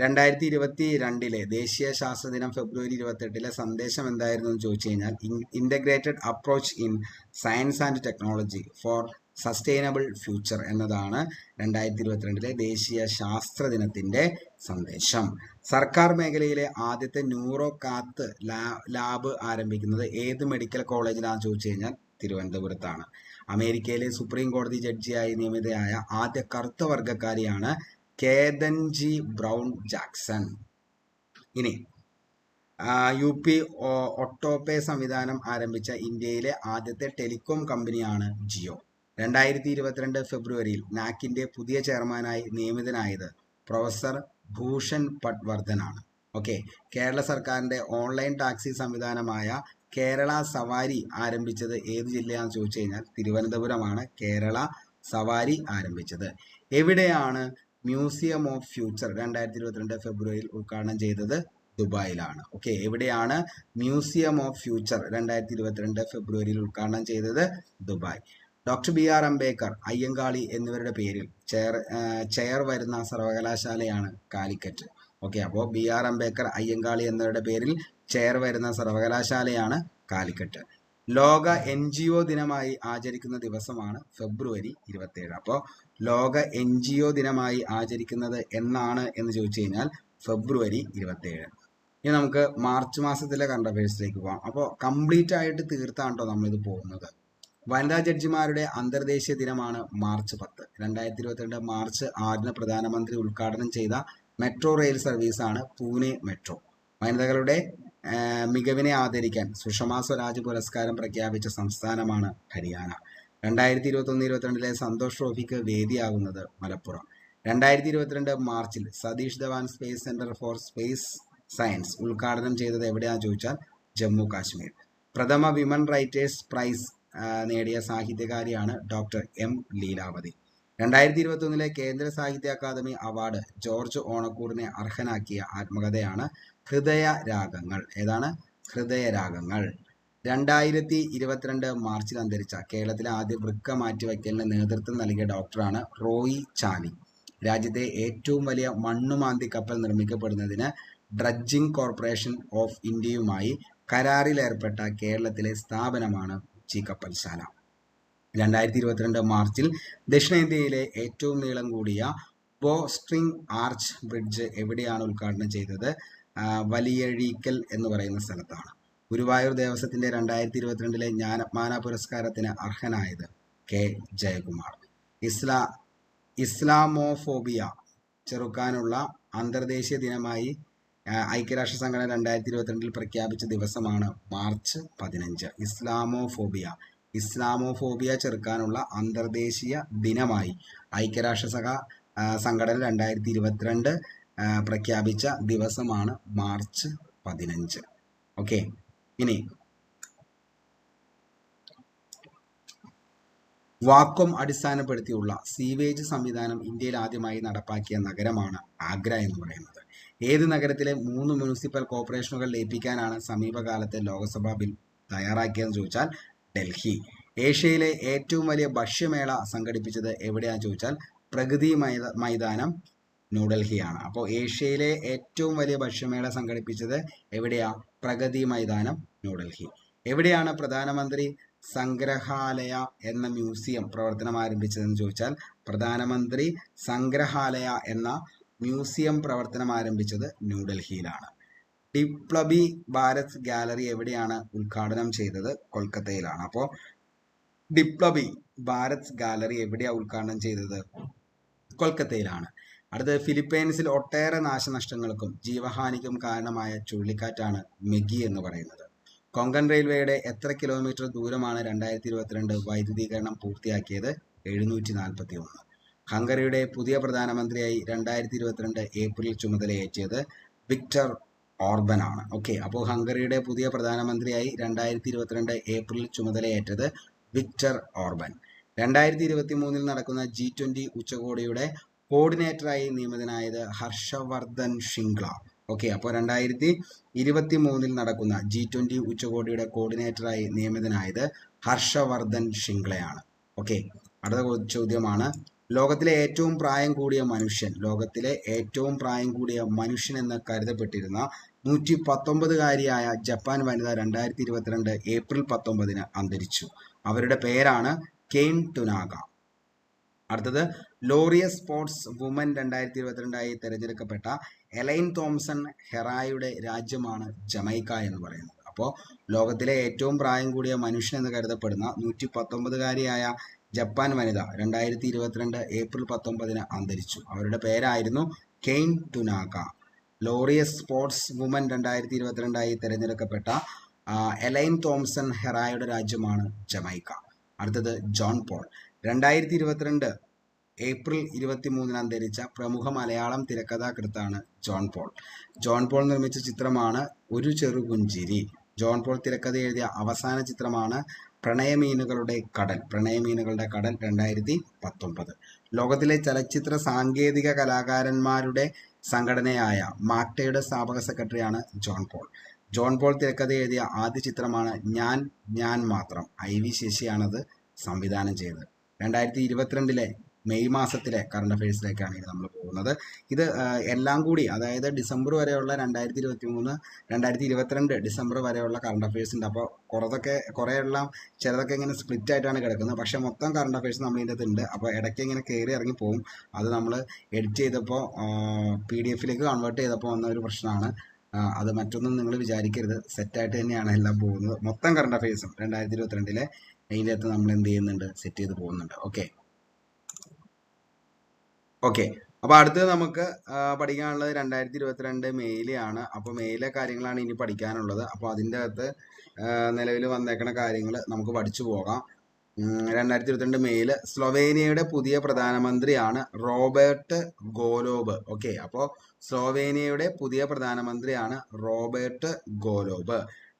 2022 ദേശീയ ശാസ്ത്ര ദിനം ഫെബ്രുവരി 28 സന്ദേശം എന്തായിരുന്നു എന്ന് ചോദിച്ചു കഴിഞ്ഞാൽ integrated approach in science and technology for sustainable future എന്നതാണ് 2022 ദേശീയ ശാസ്ത്ര ദിനത്തിന്റെ സന്ദേശം. സർക്കാർ മേഖലയിലെ ആദ്യത്തെ ന്യൂറോ കാത്ത് ലാബ് ആരംഭിക്കുന്നത് ഏത് മെഡിക്കൽ കോളേജിലാണെന്ന് ചോദിച്ചു കഴിഞ്ഞാൽ തിരുവനന്തപുരത്താണ്. അമേരിക്കയിലെ സുപ്രീം കോടതി ജഡ്ജിയായി നിയമിതയായ ആദ്യ കറുത്ത വർഗക്കാരിയാണ് കേതൻജി ബ്രൗൺ ജാക്സൺ. ഇനി UP ഒട്ടോപേ സംവിധാനം ആരംഭിച്ച ഇന്ത്യയിലെ ആദ്യത്തെ ടെലികോം കമ്പനിയാണ് ജിയോ. 2022 ഫെബ്രുവരിയിൽ നാക്കിന്റെ പുതിയ ചെയർമാനായി നിയമിതനായത് പ്രൊഫസർ ഭൂഷൺ പട്വർദ്ധനാണ്. ഓക്കെ, കേരള സർക്കാരിന്റെ ഓൺലൈൻ ടാക്സി സംവിധാനമായ കേരള സവാരി ആരംഭിച്ചത് ഏത് ജില്ലയാണെന്ന് ചോദിച്ചു കഴിഞ്ഞാൽ തിരുവനന്തപുരമാണ് കേരള സവാരി ആരംഭിച്ചത്. എവിടെയാണ് മ്യൂസിയം ഓഫ് ഫ്യൂച്ചർ 2022 ഫെബ്രുവരിയിൽ ഉദ്ഘാടനം ചെയ്തത്? ദുബായിലാണ്. ഓക്കെ, എവിടെയാണ് മ്യൂസിയം ഓഫ് ഫ്യൂച്ചർ 2022 ഫെബ്രുവരിയിൽ ഉദ്ഘാടനം ചെയ്തത്? Dubai. Doctor BR Ambedkar, Ayyankali എന്നിവരുടെ പേരിൽ ചെയർ വരുന്ന സർവകലാശാലയാണ് കാലിക്കറ്റ്. ഓക്കെ, അപ്പോൾ BR അംബേദ്കർ, അയ്യങ്കാളി എന്നിവരുടെ പേരിൽ ചെയർ വരുന്ന സർവകലാശാലയാണ് കാലിക്കറ്റ്. ലോക NGO ദിനമായി ആചരിക്കുന്ന ദിവസമാണ് ഫെബ്രുവരി 27. അപ്പോൾ ലോക NGO ദിനമായി ആചരിക്കുന്നത് എന്നാണ് എന്ന് ചോദിച്ചു കഴിഞ്ഞാൽ ഫെബ്രുവരി 27. ഇനി നമുക്ക് മാർച്ച് മാസത്തിലെ കറണ്ട് അഫയേഴ്സിലേക്ക് പോകാം. അപ്പോൾ കംപ്ലീറ്റ് ആയിട്ട് തീർത്താണ്ടോ നമ്മളിത് പോകുന്നത്. വനിതാ ജഡ്ജിമാരുടെ അന്തർദേശീയ ദിനമാണ് മാർച്ച് 10. 2022 മാർച്ച് 6 പ്രധാനമന്ത്രി ഉദ്ഘാടനം ചെയ്ത മെട്രോ റെയിൽ സർവീസാണ് പൂനെ മെട്രോ. വനിതകളുടെ മികവിനെ ആദരിക്കാൻ സുഷമ സ്വരാജ് പുരസ്കാരം പ്രഖ്യാപിച്ച സംസ്ഥാനമാണ് ഹരിയാന. 2021-22 സന്തോഷ് ട്രോഫിക്ക് വേദിയാകുന്നത് മലപ്പുറം. 2022 മാർച്ചിൽ Satish Dhawan space centre for space science ഉദ്ഘാടനം ചെയ്തത് എവിടെയാണെന്ന് ചോദിച്ചാൽ ജമ്മു കാശ്മീർ. പ്രഥമ വിമൻ റൈറ്റേഴ്സ് പ്രൈസ് നേടിയ സാഹിത്യകാരിയാണ് ഡോക്ടർ M ലീലാവതി. 2021 കേന്ദ്ര സാഹിത്യ അക്കാദമി അവാർഡ് ജോർജ് ഓണക്കൂറിനെ അർഹനാക്കിയ ആത്മകഥയാണ് ഹൃദയരാഗങ്ങൾ. ഏതാണ്? ഹൃദയരാഗങ്ങൾ. 2022 മാർച്ചിൽ അന്തരിച്ച കേരളത്തിലെ ആദ്യ വൃക്ക മാറ്റിവയ്ക്കലിന് നേതൃത്വം നൽകിയ ഡോക്ടറാണ് റോയി ചാനി. രാജ്യത്തെ ഏറ്റവും വലിയ മണ്ണുമാന്തി കപ്പൽ നിർമ്മിക്കപ്പെടുന്നതിന് ഡ്രഡ്ജിംഗ് കോർപ്പറേഷൻ ഓഫ് ഇന്ത്യയുമായി കരാറിലേർപ്പെട്ട കേരളത്തിലെ സ്ഥാപനമാണ് കൊച്ചി കപ്പൽശാല. 2022 മാർച്ചിൽ ദക്ഷിണേന്ത്യയിലെ ഏറ്റവും നീളം കൂടിയ ബോ സ്ട്രിംഗ് ആർച്ച് ബ്രിഡ്ജ് എവിടെയാണ് ഉദ്ഘാടനം ചെയ്തത്? വലിയഴീക്കൽ എന്ന് പറയുന്ന സ്ഥലത്താണ്. ഗുരുവായൂർ ദേവസ്വത്തിന്റെ 2022 ജ്ഞാനമാന പുരസ്കാരത്തിന് അർഹനായത് കെ ജയകുമാർ. ഇസ്ലാമോഫോബിയ ചെറുക്കാനുള്ള അന്തർദേശീയ ദിനമായി ഐക്യരാഷ്ട്ര സംഘടന 2022 പ്രഖ്യാപിച്ച ദിവസമാണ് മാർച്ച് 15. ഇസ്ലാമോഫോബിയ ചെറുക്കാനുള്ള അന്തർദേശീയ ദിനമായി ഐക്യരാഷ്ട്ര സംഘടന 2022 പ്രഖ്യാപിച്ച ദിവസമാണ് മാർച്ച് 15. ഓക്കെ, ഇനി വാക്വം അടിസ്ഥാനപ്പെടുത്തിയുള്ള സീവേജ് സംവിധാനം ഇന്ത്യയിൽ ആദ്യമായി നടപ്പാക്കിയ നഗരമാണ് ആഗ്ര എന്ന് പറയുന്നത്. ഏത് നഗരത്തിലെ 3 മുനിസിപ്പൽ കോർപ്പറേഷനുകൾ ലയിപ്പിക്കാനാണ് സമീപകാലത്തെ ലോക്സഭാ ബിൽ തയ്യാറാക്കിയതെന്ന് ചോദിച്ചാൽ ഡൽഹി. ഏഷ്യയിലെ ഏറ്റവും വലിയ ഭക്ഷ്യമേള സംഘടിപ്പിച്ചത് എവിടെയാണെന്ന് ചോദിച്ചാൽ പ്രഗതി മൈതാനം ന്യൂഡൽഹിയാണ്. അപ്പോൾ ഏഷ്യയിലെ ഏറ്റവും വലിയ ഭക്ഷ്യമേള സംഘടിപ്പിച്ചത് എവിടെയാ? പ്രഗതി മൈതാനം ന്യൂഡൽഹി. എവിടെയാണ് പ്രധാനമന്ത്രി സംഗ്രഹാലയ എന്ന മ്യൂസിയം പ്രവർത്തനം ആരംഭിച്ചതെന്ന് ചോദിച്ചാൽ പ്രധാനമന്ത്രി സംഗ്രഹാലയ എന്ന മ്യൂസിയം പ്രവർത്തനം ആരംഭിച്ചത് ന്യൂഡൽഹിയിലാണ്. ഡിപ്ലബി ഭാരത് ഗാലറി എവിടെയാണ് ഉദ്ഘാടനം ചെയ്തത്? കൊൽക്കത്തയിലാണ്. അപ്പോൾ ഡിപ്ലബി ഭാരത് ഗാലറി എവിടെയാണ് ഉദ്ഘാടനം ചെയ്തത്? കൊൽക്കത്തയിലാണ്. അടുത്തത് ഫിലിപ്പൈൻസിൽ ഒട്ടേറെ നാശനഷ്ടങ്ങൾക്കും ജീവഹാനിക്കും കാരണമായ ചുഴലിക്കാറ്റാണ് മെഗി എന്ന് പറയുന്നത്. കൊങ്കൺ റെയിൽവേയുടെ എത്ര കിലോമീറ്റർ ദൂരമാണ് 2022 വൈദ്യുതീകരണം പൂർത്തിയാക്കിയത്? 741. ഹംഗറിയുടെ പുതിയ പ്രധാനമന്ത്രിയായി 2022 ഏപ്രിൽ ചുമതലയേറ്റത് വിക്ടർ ഓർബൻ ആണ്. ഓക്കെ, അപ്പോൾ ഹംഗറിയുടെ പുതിയ പ്രധാനമന്ത്രിയായി 2022 ഏപ്രിൽ ചുമതലയേറ്റത് വിക്ടർ ഓർബൻ. 2023 നടക്കുന്ന G20 ഉച്ചകോടിയുടെ കോർഡിനേറ്ററായി നിയമിതനായത് ഹർഷവർദ്ധൻ ശൃംഗ്ല. ഓക്കെ, അപ്പോൾ 2023 നടക്കുന്ന G20 ഉച്ചകോടിയുടെ കോർഡിനേറ്ററായി നിയമിതനായത് ഹർഷവർദ്ധൻ ശൃംഗ്ലയാണ്. ഓക്കെ, അടുത്ത ചോദ്യമാണ് ലോകത്തിലെ ഏറ്റവും പ്രായം കൂടിയ മനുഷ്യൻ എന്ന് കരുതപ്പെട്ടിരുന്ന 119കാരിയായ ജപ്പാൻ വനിത 2022 ഏപ്രിൽ 19 അന്തരിച്ചു. അവരുടെ പേരാണ് കെയ്ൻ ടുനാഗ. അടുത്തത് ലോറിയസ് സ്പോർട്സ് വുമൻ 2022 തിരഞ്ഞെടുക്കപ്പെട്ട എലൈൻ തോംസൺ ഹെറായുടെ രാജ്യമാണ് ജമൈക്ക എന്ന് പറയുന്നത്. അപ്പോൾ ലോകത്തിലെ ഏറ്റവും പ്രായം കൂടിയ മനുഷ്യൻ എന്ന് കരുതപ്പെടുന്ന 119കാരിയായ ജപ്പാൻ വനിത 2022 ഏപ്രിൽ 19 അന്തരിച്ചു. അവരുടെ പേരായിരുന്നു കെയ്ൻ ടുനാഗ. ലോറിയസ് സ്പോർട്സ് വുമൻ 2022 തിരഞ്ഞെടുക്കപ്പെട്ട എലൈൻ തോംസൺ ഹെറായുടെ രാജ്യമാണ് ജമൈക്ക. അടുത്തത് ജോൺ പോൾ. 2022 ഏപ്രിൽ 23 അന്തരിച്ച പ്രമുഖ മലയാളം തിരക്കഥാകൃത്താണ് ജോൺ പോൾ. ജോൺ പോൾ നിർമ്മിച്ച ചിത്രമാണ് ഒരു ചെറുപുഞ്ചിരി. ജോൺ പോൾ തിരക്കഥ എഴുതിയ അവസാന ചിത്രമാണ് പ്രണയമീനുകളുടെ കടൽ 2019. ലോകത്തിലെ ചലച്ചിത്ര സാങ്കേതിക കലാകാരന്മാരുടെ സംഘടനയായ മാക്ടയുടെ സ്ഥാപക സെക്രട്ടറിയാണ് ജോൺ പോൾ. ജോൺ പോൾ തിരക്കഥ എഴുതിയ ആദ്യ ചിത്രമാണ് ഞാൻ മാത്രം. IV ശശിയാണത് സംവിധാനം ചെയ്തത്. 2022 മെയ് മാസത്തിലെ കറണ്ട് അഫയേഴ്സിലേക്കാണ് ഇത് നമ്മൾ പോകുന്നത്. ഇത് എല്ലാം കൂടി, അതായത് ഡിസംബർ വരെയുള്ള 2022 ഡിസംബർ വരെയുള്ള കറണ്ട് അഫയേഴ്സ് ഉണ്ട്. അപ്പോൾ കുറേയെല്ലാം ചിലതൊക്കെ ഇങ്ങനെ സ്പ്ലിറ്റ് ആയിട്ടാണ് കിടക്കുന്നത്. പക്ഷെ മൊത്തം കറണ്ട് അഫയേഴ്സ് നമ്മൾ ഇതിൻ്റെ ഉണ്ട്. അപ്പോൾ ഇടയ്ക്ക് ഇങ്ങനെ കയറി ഇറങ്ങി പോകും. അത് നമ്മൾ എഡിറ്റ് ചെയ്തപ്പോൾ PDF-ലേക്ക് കൺവേർട്ട് ചെയ്തപ്പോൾ വന്ന ഒരു പ്രശ്നമാണ്. അത് മറ്റൊന്നും നിങ്ങൾ വിചാരിക്കരുത്. സെറ്റായിട്ട് തന്നെയാണ് എല്ലാം പോകുന്നത്. മൊത്തം കറണ്ട് അഫയേഴ്സും 2022 അതിൻ്റെ അകത്ത് നമ്മൾ എന്ത് ചെയ്യുന്നുണ്ട്? സെറ്റ് ചെയ്ത് പോകുന്നുണ്ട്. ഓക്കെ, അപ്പോൾ അടുത്തത് നമുക്ക് പഠിക്കാനുള്ളത് 2022 മെയിലാണ്. അപ്പോൾ മെയിലെ കാര്യങ്ങളാണ് ഇനി പഠിക്കാനുള്ളത്. അപ്പോൾ അതിൻ്റെ അകത്ത് നിലവിൽ വന്നേക്കുന്ന കാര്യങ്ങൾ നമുക്ക് പഠിച്ചു പോകാം. 2022 മെയിൽ സ്ലൊവേനിയയുടെ പുതിയ പ്രധാനമന്ത്രിയാണ് റോബർട്ട് ഗോലോബ്. ഓക്കെ, അപ്പോൾ സ്ലൊവേനിയയുടെ പുതിയ പ്രധാനമന്ത്രിയാണ് റോബർട്ട് ഗോലോബ്.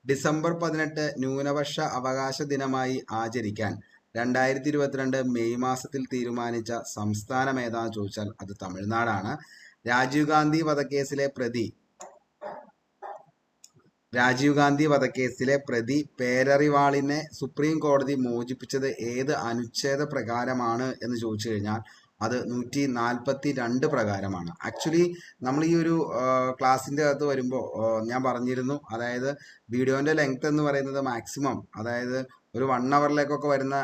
ഡിസംബർ 18 ന്യൂനപക്ഷ അവകാശ ദിനമായി ആചരിക്കാൻ 2022 മെയ് മാസത്തിൽ തീരുമാനിച്ച സംസ്ഥാനം ഏതാണെന്ന് ചോദിച്ചാൽ അത് തമിഴ്നാടാണ്. രാജീവ് ഗാന്ധി വധക്കേസിലെ പ്രതി പേരറിവാളിനെ സുപ്രീം കോടതി മോചിപ്പിച്ചത് ഏത് അനുച്ഛേദ പ്രകാരമാണ് എന്ന് ചോദിച്ചു കഴിഞ്ഞാൽ അത് 142 പ്രകാരമാണ്. ആക്ച്വലി നമ്മൾ ഈ ഒരു ക്ലാസ്സിൻ്റെ അകത്ത് വരുമ്പോൾ ഞാൻ പറഞ്ഞിരുന്നു, അതായത് വീഡിയോൻ്റെ ലെങ്ത് എന്ന് പറയുന്നത് മാക്സിമം, അതായത് ഒരു 1 അവറിലേക്കൊക്കെ വരുന്ന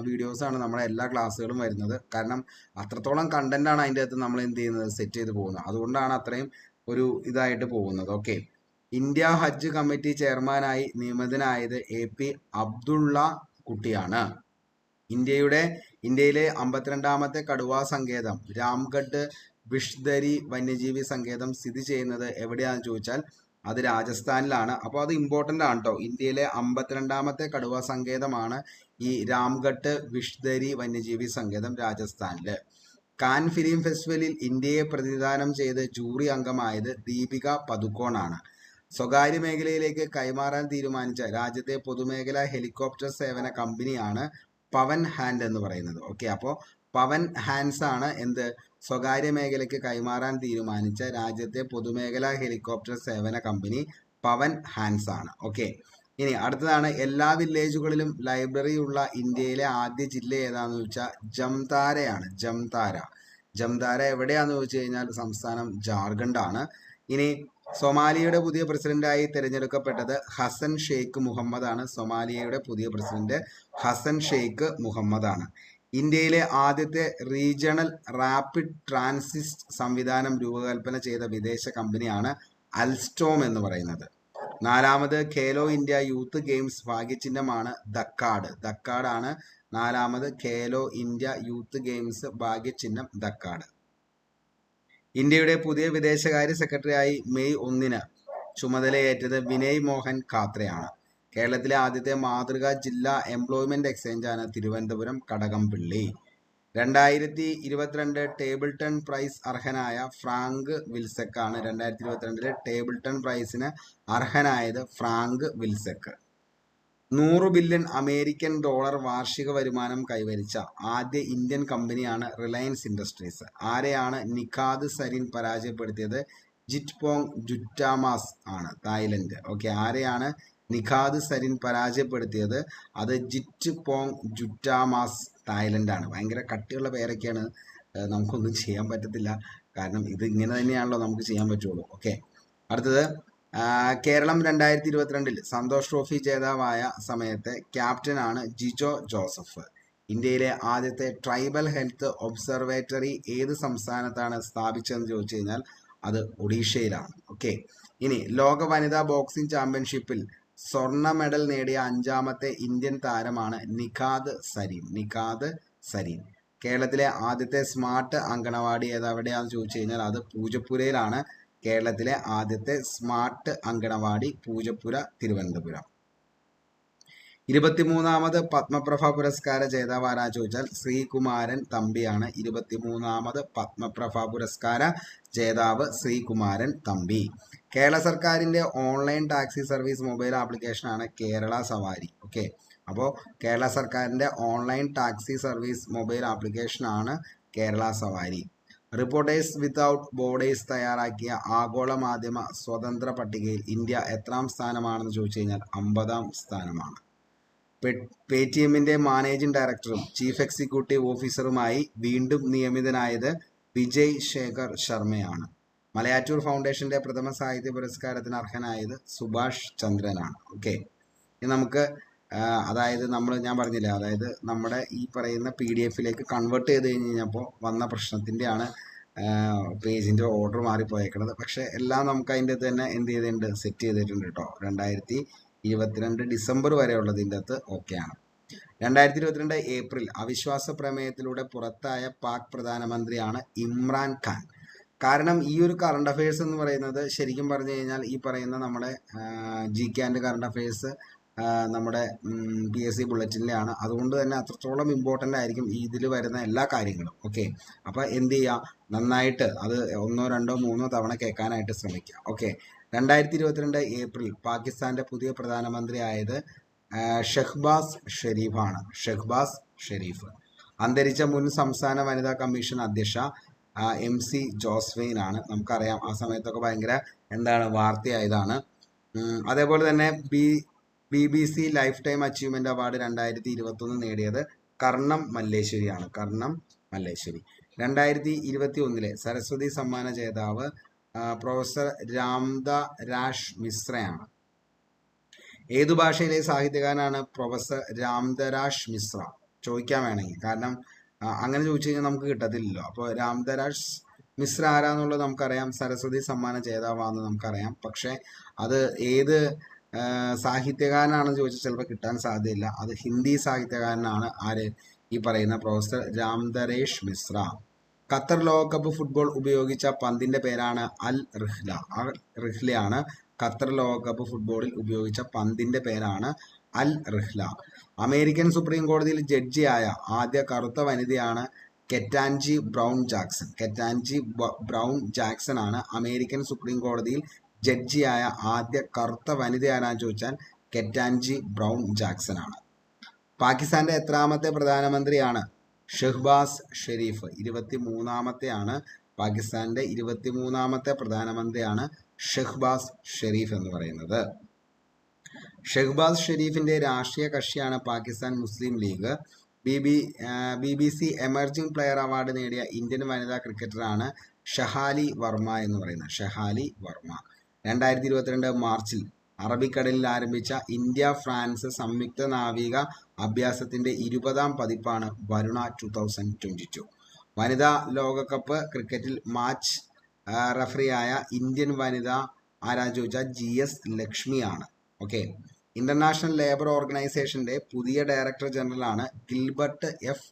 വീഡിയോസാണ് നമ്മുടെ എല്ലാ ക്ലാസ്സുകളും വരുന്നത്. കാരണം അത്രത്തോളം കണ്ടന്റാണ് അതിൻ്റെ അകത്ത് നമ്മൾ എന്ത് ചെയ്യുന്നത്, സെറ്റ് ചെയ്ത് പോകുന്നത്. അതുകൊണ്ടാണ് അത്രയും ഒരു ഇതായിട്ട് പോകുന്നത്. ഓക്കെ, ഇന്ത്യ ഹജ്ജ് കമ്മിറ്റി ചെയർമാനായി നിയമിതനായത് AP അബ്ദുള്ള കുട്ടിയാണ്. ഇന്ത്യയിലെ 52ാമത്തെ കടുവാ സങ്കേതം രാംഗഡ് വിഷ്ദരി വന്യജീവി സങ്കേതം സ്ഥിതി ചെയ്യുന്നത് എവിടെയാണെന്ന് ചോദിച്ചാൽ അത് രാജസ്ഥാനിലാണ്. അപ്പോൾ അത് ഇമ്പോർട്ടൻ്റ് ആണ് കേട്ടോ. ഇന്ത്യയിലെ 52ാമത്തെ കടുവാ സങ്കേതമാണ് ഈ രാംഗഡ് വിഷ്ദരി വന്യജീവി സങ്കേതം, രാജസ്ഥാനിൽ. കാൻ ഫിലിം ഫെസ്റ്റിവലിൽ ഇന്ത്യയെ പ്രതിനിധാനം ചെയ്ത് ജൂറി അംഗമായത് ദീപിക പദുക്കോൺ ആണ്. സ്വകാര്യ മേഖലയിലേക്ക് കൈമാറാൻ തീരുമാനിച്ച രാജ്യത്തെ പൊതുമേഖലാ ഹെലികോപ്റ്റർ സേവന കമ്പനിയാണ് പവൻ ഹാൻഡ് എന്ന് പറയുന്നത്. ഓക്കെ, അപ്പോൾ പവൻ ഹാൻഡ്സ് ആണ് എന്ത്, സ്വകാര്യ മേഖലയ്ക്ക് കൈമാറാൻ തീരുമാനിച്ച രാജ്യത്തെ പൊതുമേഖലാ ഹെലികോപ്റ്റർ സേവന കമ്പനി പവൻ ഹാൻഡ്സ് ആണ്. ഓക്കെ, ഇനി അടുത്തതാണ്, എല്ലാ വില്ലേജുകളിലും ലൈബ്രറി ഉള്ള ഇന്ത്യയിലെ ആദ്യ ജില്ല ഏതാണെന്ന് ചോദിച്ചാൽ ജംതാരയാണ്. ജംതാര എവിടെയാണെന്ന് ചോദിച്ചു കഴിഞ്ഞാൽ സംസ്ഥാനം ജാർഖണ്ഡ് ആണ്. ഇനി സൊമാലിയയുടെ പുതിയ പ്രസിഡന്റായി തിരഞ്ഞെടുക്കപ്പെട്ടത് ഹസൻ ഷെയ്ഖ് മുഹമ്മദ് ആണ്. സൊമാലിയയുടെ പുതിയ പ്രസിഡന്റ് ഹസൻ ഷെയ്ഖ് മുഹമ്മദ് ആണ്. ഇന്ത്യയിലെ ആദ്യത്തെ റീജിയണൽ റാപ്പിഡ് ട്രാൻസിറ്റ് സംവിധാനം രൂപകൽപ്പന ചെയ്ത വിദേശ കമ്പനിയാണ് അൽസ്റ്റോം എന്ന് പറയുന്നത്. 4ാമത് ഖേലോ ഇന്ത്യ യൂത്ത് ഗെയിംസ് ഭാഗ്യചിഹ്നമാണ് ദക്കാട് ആണ് 4ാമത് ഖേലോ ഇന്ത്യ യൂത്ത് ഗെയിംസ് ഭാഗ്യചിഹ്നം ദക്കാട്. ഇന്ത്യയുടെ പുതിയ വിദേശകാര്യ സെക്രട്ടറിയായി മെയ് 1 ചുമതലയേറ്റത് വിനയ് മോഹൻ ഖാത്രയാണ്. കേരളത്തിലെ ആദ്യത്തെ മാതൃകാ ജില്ലാ എംപ്ലോയ്മെന്റ് എക്സ്ചേഞ്ചാണ് തിരുവനന്തപുരം കടകംപള്ളി. 2022 ടേബിൾടൺ പ്രൈസ് അർഹനായ ഫ്രാങ്ക് വിൽസെക്കാണ്. 2022 ടേബിൾടൺ പ്രൈസിന് അർഹനായത് Frank Wilczek. 100 billion American dollar വാർഷിക വരുമാനം കൈവരിച്ച ആദ്യ ഇന്ത്യൻ കമ്പനിയാണ് റിലയൻസ് ഇൻഡസ്ട്രീസ്. ആരെയാണ് നിഖാദ് സരിൻ പരാജയപ്പെടുത്തിയത്? ജിറ്റ്പോങ് ജുറ്റാമാസ് ആണ്, തായ്ലൻഡ്. ഓക്കെ, ആരെയാണ് നിഖാദ് സരിൻ പരാജയപ്പെടുത്തിയത്? അത് ജിറ്റ്പോങ് ജുറ്റാമാസ്, തായ്ലൻഡ് ആണ്. ഭയങ്കര കട്ടിയുള്ള പേരൊക്കെയാണ്, നമുക്കൊന്നും ചെയ്യാൻ പറ്റത്തില്ല. കാരണം ഇത് ഇങ്ങനെ തന്നെയാണല്ലോ നമുക്ക് ചെയ്യാൻ പറ്റുള്ളൂ. ഓക്കെ, അടുത്തത്, കേരളം 2022 സന്തോഷ് ട്രോഫി ജേതാവായ സമയത്തെ ക്യാപ്റ്റനാണ് ജിജോ ജോസഫ്. ഇന്ത്യയിലെ ആദ്യത്തെ ട്രൈബൽ ഹെൽത്ത് ഒബ്സർവേറ്ററി ഏത് സംസ്ഥാനത്താണ് സ്ഥാപിച്ചതെന്ന് ചോദിച്ചു കഴിഞ്ഞാൽ അത് ഒഡീഷയിലാണ്. ഓക്കെ, ഇനി ലോക വനിതാ ബോക്സിംഗ് ചാമ്പ്യൻഷിപ്പിൽ സ്വർണ്ണ മെഡൽ നേടിയ 5ാമത്തെ ഇന്ത്യൻ താരമാണ് നിഖാദ് സരീൻ. കേരളത്തിലെ ആദ്യത്തെ സ്മാർട്ട് അങ്കണവാടി എവിടെയാണെന്ന് ചോദിച്ചു കഴിഞ്ഞാൽ അത് പൂജപ്പുരയിലാണ്. കേരളത്തിലെ ആദ്യത്തെ സ്മാർട്ട് അങ്കണവാടി പൂജപ്പുര, തിരുവനന്തപുരം. 23ാമത് പത്മപ്രഭ പുരസ്കാര ജേതാവ് ആരാ ചോദിച്ചാൽ ശ്രീകുമാരൻ തമ്പിയാണ്. 23ാമത് പത്മപ്രഭ പുരസ്കാര ജേതാവ് ശ്രീകുമാരൻ തമ്പി. കേരള സർക്കാരിൻ്റെ ഓൺലൈൻ ടാക്സി സർവീസ് മൊബൈൽ ആപ്ലിക്കേഷനാണ് കേരള സവാരി. ഓക്കെ, അപ്പോൾ കേരള സർക്കാരിൻ്റെ ഓൺലൈൻ ടാക്സി സർവീസ് മൊബൈൽ ആപ്ലിക്കേഷനാണ് കേരള സവാരി. റിപ്പോർട്ടേഴ്സ് വിത്തൗട്ട് ബോർഡേഴ്സ് തയ്യാറാക്കിയ ആഗോള മാധ്യമ സ്വതന്ത്ര പട്ടികയിൽ ഇന്ത്യ എത്രാം സ്ഥാനമാണെന്ന് ചോദിച്ചു കഴിഞ്ഞാൽ 50ാം സ്ഥാനമാണ്. പേടിഎമ്മിൻ്റെ മാനേജിംഗ് ഡയറക്ടറും ചീഫ് എക്സിക്യൂട്ടീവ് ഓഫീസറുമായി വീണ്ടും നിയമിതനായത് വിജയ് ശേഖർ ശർമ്മയാണ്. മലയാറ്റൂർ ഫൗണ്ടേഷൻ്റെ പ്രഥമ സാഹിത്യ പുരസ്കാരത്തിന് അർഹനായത് സുഭാഷ് ചന്ദ്രനാണ്. ഓക്കെ, ഇനി നമുക്ക് അതായത് ഞാൻ പറഞ്ഞില്ലേ, അതായത് നമ്മുടെ ഈ പറയുന്ന PDF-ലേക്ക് കൺവേർട്ട് ചെയ്ത് കഴിഞ്ഞപ്പോൾ വന്ന പ്രശ്നത്തിൻ്റെയാണ് പേജിൻ്റെ ഓർഡർ മാറിപ്പോയേക്കുന്നത്. പക്ഷേ എല്ലാം നമുക്ക് അതിൻ്റെ തന്നെ എന്ത് ചെയ്തിട്ടുണ്ട്, സെറ്റ് ചെയ്തിട്ടുണ്ട് കേട്ടോ. 2022 ഡിസംബർ വരെ ഉള്ളതിൻ്റെ അകത്ത് ഓക്കെയാണ്. 2022 ഏപ്രിൽ അവിശ്വാസ പ്രമേയത്തിലൂടെ പുറത്തായ പാക് പ്രധാനമന്ത്രിയാണ് ഇമ്രാൻ ഖാൻ. കാരണം ഈ ഒരു കറണ്ട് അഫയേഴ്സ് എന്ന് പറയുന്നത് ശരിക്കും പറഞ്ഞു കഴിഞ്ഞാൽ ഈ പറയുന്ന നമ്മുടെ GK ആൻഡ് കറണ്ട് അഫയേഴ്സ് നമ്മുടെ PSC ബുള്ളറ്റിനിലാണ്. അതുകൊണ്ട് തന്നെ അത്രത്തോളം ഇമ്പോർട്ടൻ്റ് ആയിരിക്കും ഇതിൽ വരുന്ന എല്ലാ കാര്യങ്ങളും. ഓക്കെ, അപ്പോൾ എന്ത് ചെയ്യുക, നന്നായിട്ട് അത് 1, 2, 3 തവണ കേൾക്കാനായിട്ട് ശ്രമിക്കുക. ഓക്കെ, 2022 ഏപ്രിൽ പാകിസ്ഥാൻ്റെ പുതിയ പ്രധാനമന്ത്രി ആയത് ഷെഹ്ബാസ് ഷെരീഫ്. അന്തരിച്ച മുൻ സംസ്ഥാന വനിതാ കമ്മീഷൻ അധ്യക്ഷ MC ജോസ്ഫൈൻ ആണ്. നമുക്കറിയാം ആ സമയത്തൊക്കെ ഭയങ്കര വാർത്തയായതാണ്. അതേപോലെ തന്നെ BBC life time achievement award 2021 നേടിയത് കർണം മല്ലേശ്വരിയാണ്. 2021 സരസ്വതി സമ്മാന ജേതാവ് പ്രൊഫസർ രാംദരാഷ് മിശ്രയാണ്. ഏതു ഭാഷയിലെ സാഹിത്യകാരനാണ് പ്രൊഫസർ രാംദരാഷ് മിശ്ര? ചോദിക്കാൻ വേണമെങ്കിൽ, കാരണം അങ്ങനെ ചോദിച്ചു കഴിഞ്ഞാൽ നമുക്ക് കിട്ടത്തില്ലല്ലോ. അപ്പോൾ രാംദരാഷ് മിശ്ര ആരാന്നുള്ളത് നമുക്കറിയാം, സരസ്വതി സമ്മാന ജേതാവാണെന്ന് നമുക്കറിയാം. പക്ഷെ അത് ഏത് സാഹിത്യകാരനാണെന്ന് ചോദിച്ചാൽ ചിലപ്പോൾ കിട്ടാൻ സാധ്യതയില്ല. അത് ഹിന്ദി സാഹിത്യകാരനാണ്. ആര്? ഈ പറയുന്ന പ്രൊഫസർ രാംദരേഷ് മിശ്ര. ഖത്തർ ലോകകപ്പ് ഫുട്ബോൾ ഉപയോഗിച്ച പന്തിന്റെ പേരാണ് അൽ റിഹ്ല. റിഹ്ലയാണ് ഖത്തർ ലോകകപ്പ് ഫുട്ബോളിൽ ഉപയോഗിച്ച പന്തിന്റെ പേരാണ് അൽ റിഹ്ല. അമേരിക്കൻ സുപ്രീം കോടതിയിൽ ജഡ്ജിയായ ആദ്യ കറുത്ത വനിതയാണ് കെറ്റാൻജി ബ്രൗൺ ജാക്സൺ. കെറ്റാൻജി ബ്രൗൺ ജാക്സൺ ആണ് അമേരിക്കൻ സുപ്രീം കോടതിയിൽ ജഡ്ജിയായ ആദ്യ കറുത്ത വനിത ആരാന്ന് ചോദിച്ചാൽ കെറ്റാൻജി ബ്രൗൺ ജാക്സൺ ആണ്. പാകിസ്ഥാന്റെ എത്രാമത്തെ പ്രധാനമന്ത്രിയാണ് ഷഹ്ബാസ് ഷെരീഫ്? 23-ാമത്തെയാണ്. പാകിസ്ഥാന്റെ 23-ാമത്തെ പ്രധാനമന്ത്രിയാണ് ഷഹ്ബാസ് ഷെരീഫ് എന്ന് പറയുന്നത്. ഷഹ്ബാസ് ഷെരീഫിന്റെ രാഷ്ട്രീയ കക്ഷിയാണ് Pakistan Muslim league. BBC emerging player award നേടിയ ഇന്ത്യൻ വനിതാ ക്രിക്കറ്ററാണ് ഷഹാലി വർമ്മ എന്ന് പറയുന്നത്. ഷഹാലി വർമ്മ. 2022 മാർച്ചിൽ അറബിക്കടലിൽ ആരംഭിച്ച ഇന്ത്യ ഫ്രാൻസ് സംയുക്ത നാവിക അഭ്യാസത്തിന്റെ 20-ാം പതിപ്പാണ് വരുണ 2022. വനിതാ ലോകകപ്പ് ക്രിക്കറ്റിൽ മാച്ച് റഫറിയായ ഇന്ത്യൻ വനിത ആരാന്ന് ചോദിച്ചാൽ GS ലക്ഷ്മിയാണ്. ഓക്കെ. ഇന്റർനാഷണൽ ലേബർ ഓർഗനൈസേഷന്റെ പുതിയ ഡയറക്ടർ ജനറലാണ് ഗിൽബർട്ട് എഫ്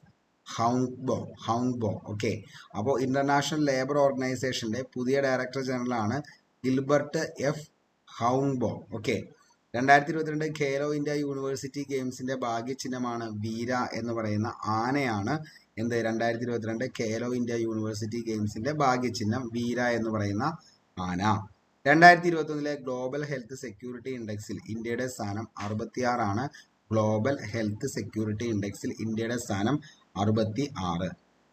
ഹൗങ്ബോ. ഓക്കെ. അപ്പോൾ ഇന്റർനാഷണൽ ലേബർ ഓർഗനൈസേഷന്റെ പുതിയ ഡയറക്ടർ ജനറലാണ് Gilbert F Houngbo. Okay. 2022 Khelo India university ഗെയിംസിന്റെ ഭാഗ്യചിഹ്നമാണ് വീര എന്ന് പറയുന്ന ആനയാണ്. 2022 ഖേലോ ഇന്ത്യ യൂണിവേഴ്സിറ്റി ഗെയിംസിന്റെ ഭാഗ്യചിഹ്നം വീര എന്ന് പറയുന്ന ആന. 2021 ഗ്ലോബൽ ഹെൽത്ത് സെക്യൂരിറ്റി ഇൻഡെക്സിൽ ഇന്ത്യയുടെ സ്ഥാനം 66 ആണ്. ഗ്ലോബൽ ഹെൽത്ത് സെക്യൂരിറ്റി ഇൻഡെക്സിൽ ഇന്ത്യയുടെ സ്ഥാനം 66.